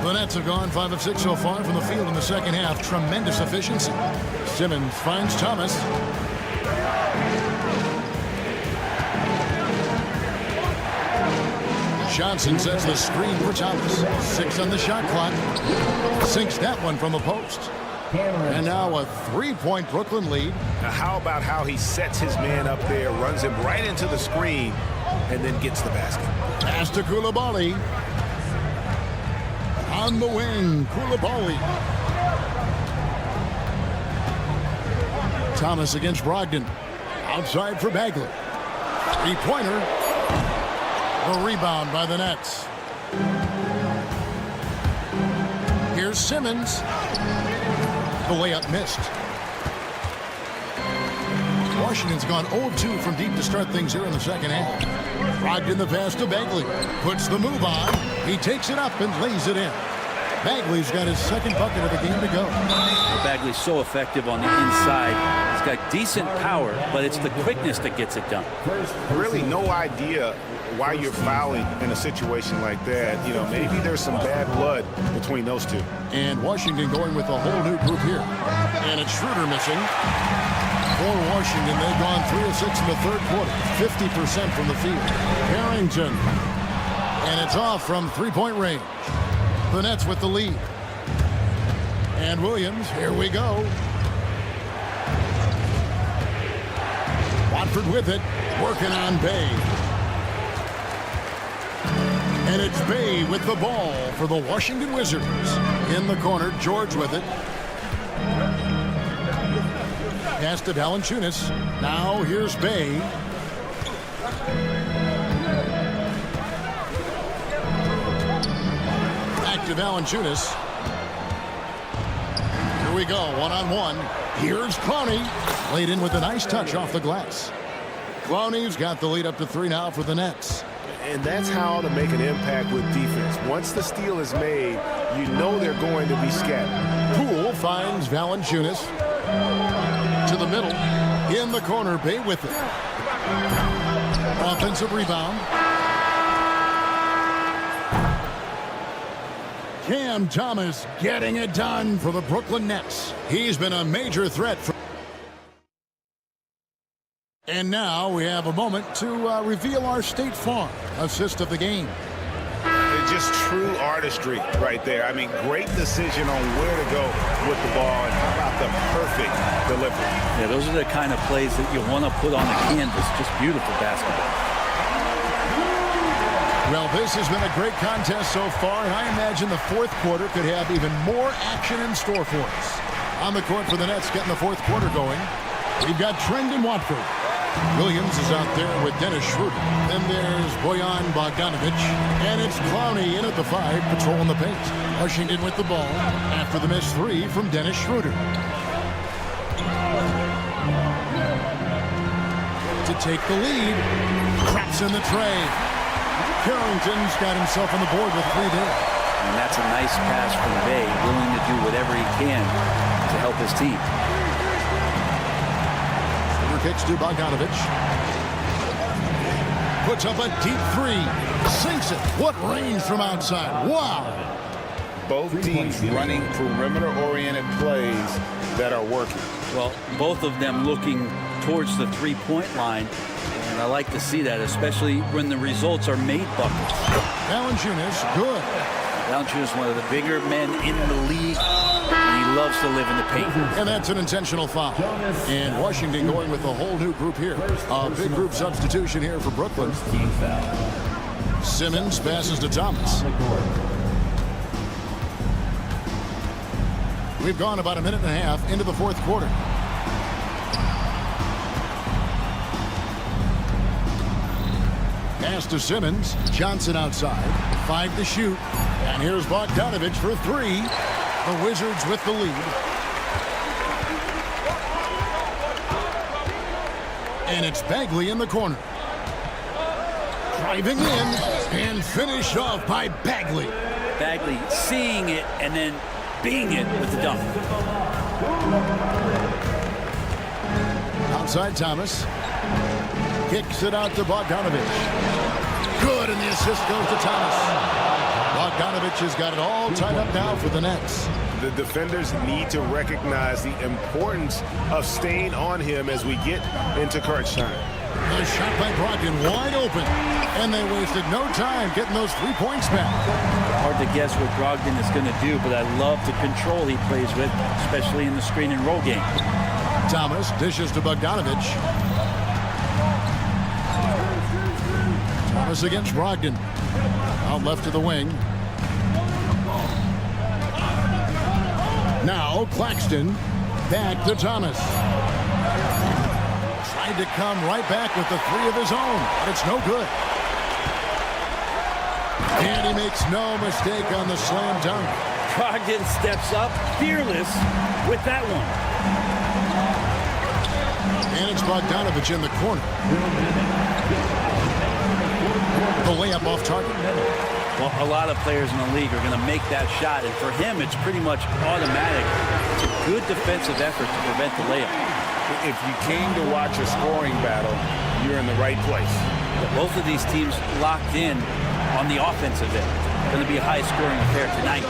The Nets have gone 5 of 6 so far from the field in the second half. Tremendous efficiency. Simmons finds Thomas. Johnson sets the screen for Thomas. 6 on the shot clock. Sinks that one from the post. And now a 3-point Brooklyn lead. Now how about how he sets his man up there, runs him right into the screen, and then gets the basket. Pass to Koulibaly. On the wing, Koulibaly. Thomas against Brogdon. Outside for Bagley. Three-pointer. The rebound by the Nets. Here's Simmons. The layup missed. Washington's gone 0-2 from deep to start things here in the second half. Brogdon the pass to Bagley. Puts the move on. He takes it up and lays it in. Bagley's got his second bucket of the game to go. Bagley's so effective on the inside. He's got decent power, but it's the quickness that gets it done. Really no idea why you're fouling in a situation like that. You know, maybe there's some bad blood between those two. And Washington going with a whole new group here. And it's Schroeder missing. For Washington, they've gone 3 of 6 in the third quarter. 50% from the field. Harrington. And it's off from three-point range. The Nets with the lead. And Williams, here we go. Watford with it, working on Bay. And it's Bay with the ball for the Washington Wizards. In the corner, George with it. Pass to Valanciunas. Now here's Bay. To Valanciunas. Here we go, one-on-one. Here's Clowney. Laid in with a nice touch off the glass. Clowney's got the lead up to 3 now for the Nets. And that's how to make an impact with defense. Once the steal is made, you know they're going to be scattered. Poole finds Valanciunas. To the middle. In the corner, Bay with it. Offensive rebound. Cam Thomas getting it done for the Brooklyn Nets. He's been a major threat. And now we have a moment to reveal our State Farm assist of the game. It's just true artistry right there. I mean, great decision on where to go with the ball, and how about the perfect delivery. Yeah, those are the kind of plays that you want to put on the canvas. Just beautiful basketball. Well, this has been a great contest so far, and I imagine the fourth quarter could have even more action in store for us. On the court for the Nets getting the fourth quarter going, we've got Trendon Watford. Williams is out there with Dennis Schroeder. Then there's Bojan Bogdanovic, and it's Clowney in at the 5, patrolling the paint. Washington with the ball after the missed 3 from Dennis Schroeder. To take the lead, traps in the tray. Harrington's got himself on the board with 3 there. And that's a nice pass from Bay, willing to do whatever he can to help his team. Kicks to Bogdanovic. Puts up a deep 3. Sinks it. What range from outside. Wow. Both teams running perimeter-oriented plays that are working. Well, both of them looking towards the three-point line. And I like to see that, especially when the results are made buckets. Valanciunas, good. Valanciunas is one of the bigger men in the league, and he loves to live in the paint. And that's an intentional foul. And Washington going with a whole new group here. A big group substitution here for Brooklyn. Simmons passes to Thomas. We've gone about a minute and a half into the fourth quarter. Pass to Simmons. Johnson outside. 5 to shoot. And here's Bogdanovic for 3. The Wizards with the lead. And it's Bagley in the corner. Driving in and finished off by Bagley. Bagley seeing it and then being it with the dunk. Outside Thomas. Kicks it out to Bogdanovich. Good, and the assist goes to Thomas. Bogdanovich has got it all tied up now for the Nets. The defenders need to recognize the importance of staying on him as we get into crunch time. The shot by Brogdon wide open, and they wasted no time getting those 3 points back. Hard to guess what Brogdon is going to do, but I love the control he plays with, especially in the screen and roll game. Thomas dishes to Bogdanovich. Thomas against Brogdon. Out left to the wing. Now Claxton back to Thomas. Tried to come right back with the 3 of his own, but it's no good. And he makes no mistake on the slam dunk. Brogdon steps up, fearless with that one. And it's Bogdanovich in the corner. The layup off target. Well, a lot of players in the league are going to make that shot, and for him, it's pretty much automatic. It's a good defensive effort to prevent the layup. If you came to watch a scoring battle, you're in the right place. Both of these teams locked in on the offensive end. Going to be a high-scoring affair tonight.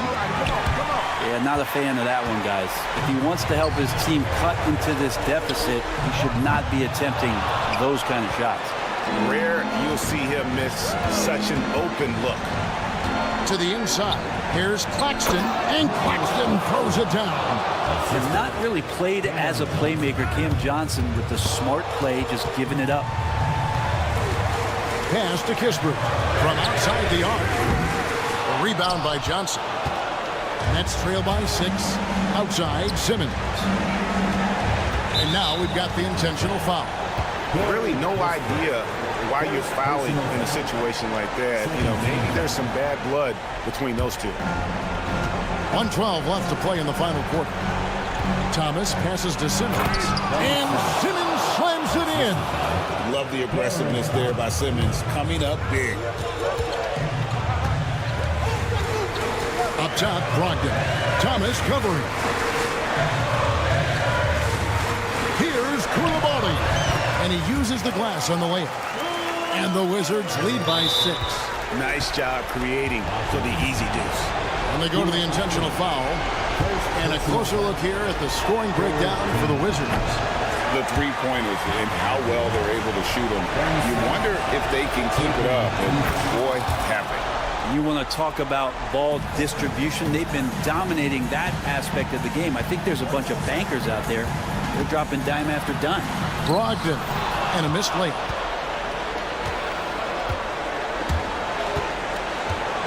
Yeah, not a fan of that one, guys. If he wants to help his team cut into this deficit, he should not be attempting those kind of shots. Rare you'll see him miss such an open look. To the inside. Here's Claxton, and Claxton throws it down. Has not really played as a playmaker. Cam Johnson with the smart play, just giving it up. Pass to Kispert from outside the arc. A rebound by Johnson. Nets trail by 6. Outside, Simmons. And now we've got the intentional foul. Really no idea why you're fouling in a situation like that. You know, maybe there's some bad blood between those two. 1:12 left to play in the final quarter. Thomas passes to Simmons. And Simmons slams it in. Love the aggressiveness there by Simmons, coming up big. Up top, Brogdon. Thomas covering. Here's Koulibaly. And he uses the glass on the layup. And the Wizards lead by 6. Nice job creating for the easy deuce. And they go to the intentional foul. And a closer look here at the scoring breakdown for the Wizards. The three-pointers and how well they're able to shoot them. You wonder if they can keep it up. And boy, have they. You want to talk about ball distribution. They've been dominating that aspect of the game. I think there's a bunch of bankers out there. They're dropping dime after dime. Brogdon and a missed layup.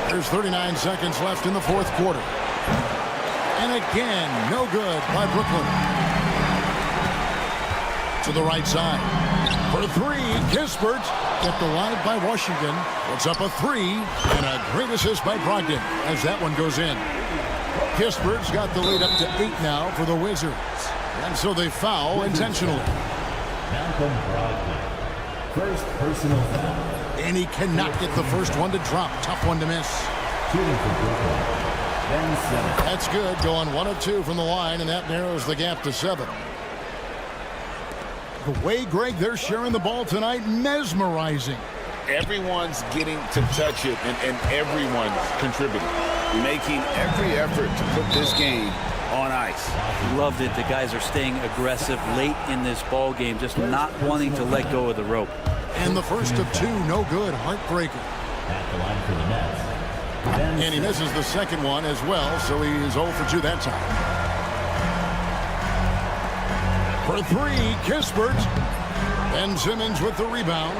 There's 39 seconds left in the fourth quarter. And again, no good by Brooklyn. To the right side. For 3, Kispert. Kept alive by Washington. Puts up a 3. And a great assist by Brogdon as that one goes in. Kispert's got the lead up to 8 now for the Wizards. And so they foul intentionally. Malcolm Brogdon. First personal foul. And he cannot get the first one to drop. Tough one to miss. Shooting for Brooklyn. Ben Simmons. That's good. Going 1 of 2 from the line, and that narrows the gap to 7. The way, Greg, they're sharing the ball tonight, mesmerizing. Everyone's getting to touch it, and everyone's contributing. Making every effort to put this game on ice. Loved it. The guys are staying aggressive late in this ball game, just not wanting to let go of the rope. And the first of 2, no good. Heartbreaker. At the line for the Nets. And he misses the second one as well, so he's 0 for 2 that time. For 3, Kispert. Ben Simmons with the rebound.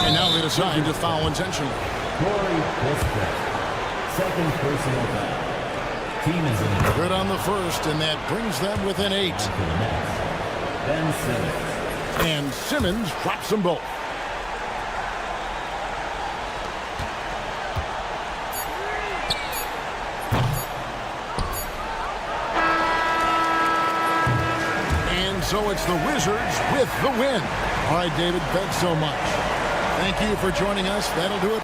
And now they decide to foul intentionally. Corey Kispert. Second personal foul. Team is in the good on the first, and that brings them within 8. For the Nets. Ben Simmons. And Simmons drops them both. And so it's the Wizards with the win. All right, David, thanks so much. Thank you for joining us. That'll do it.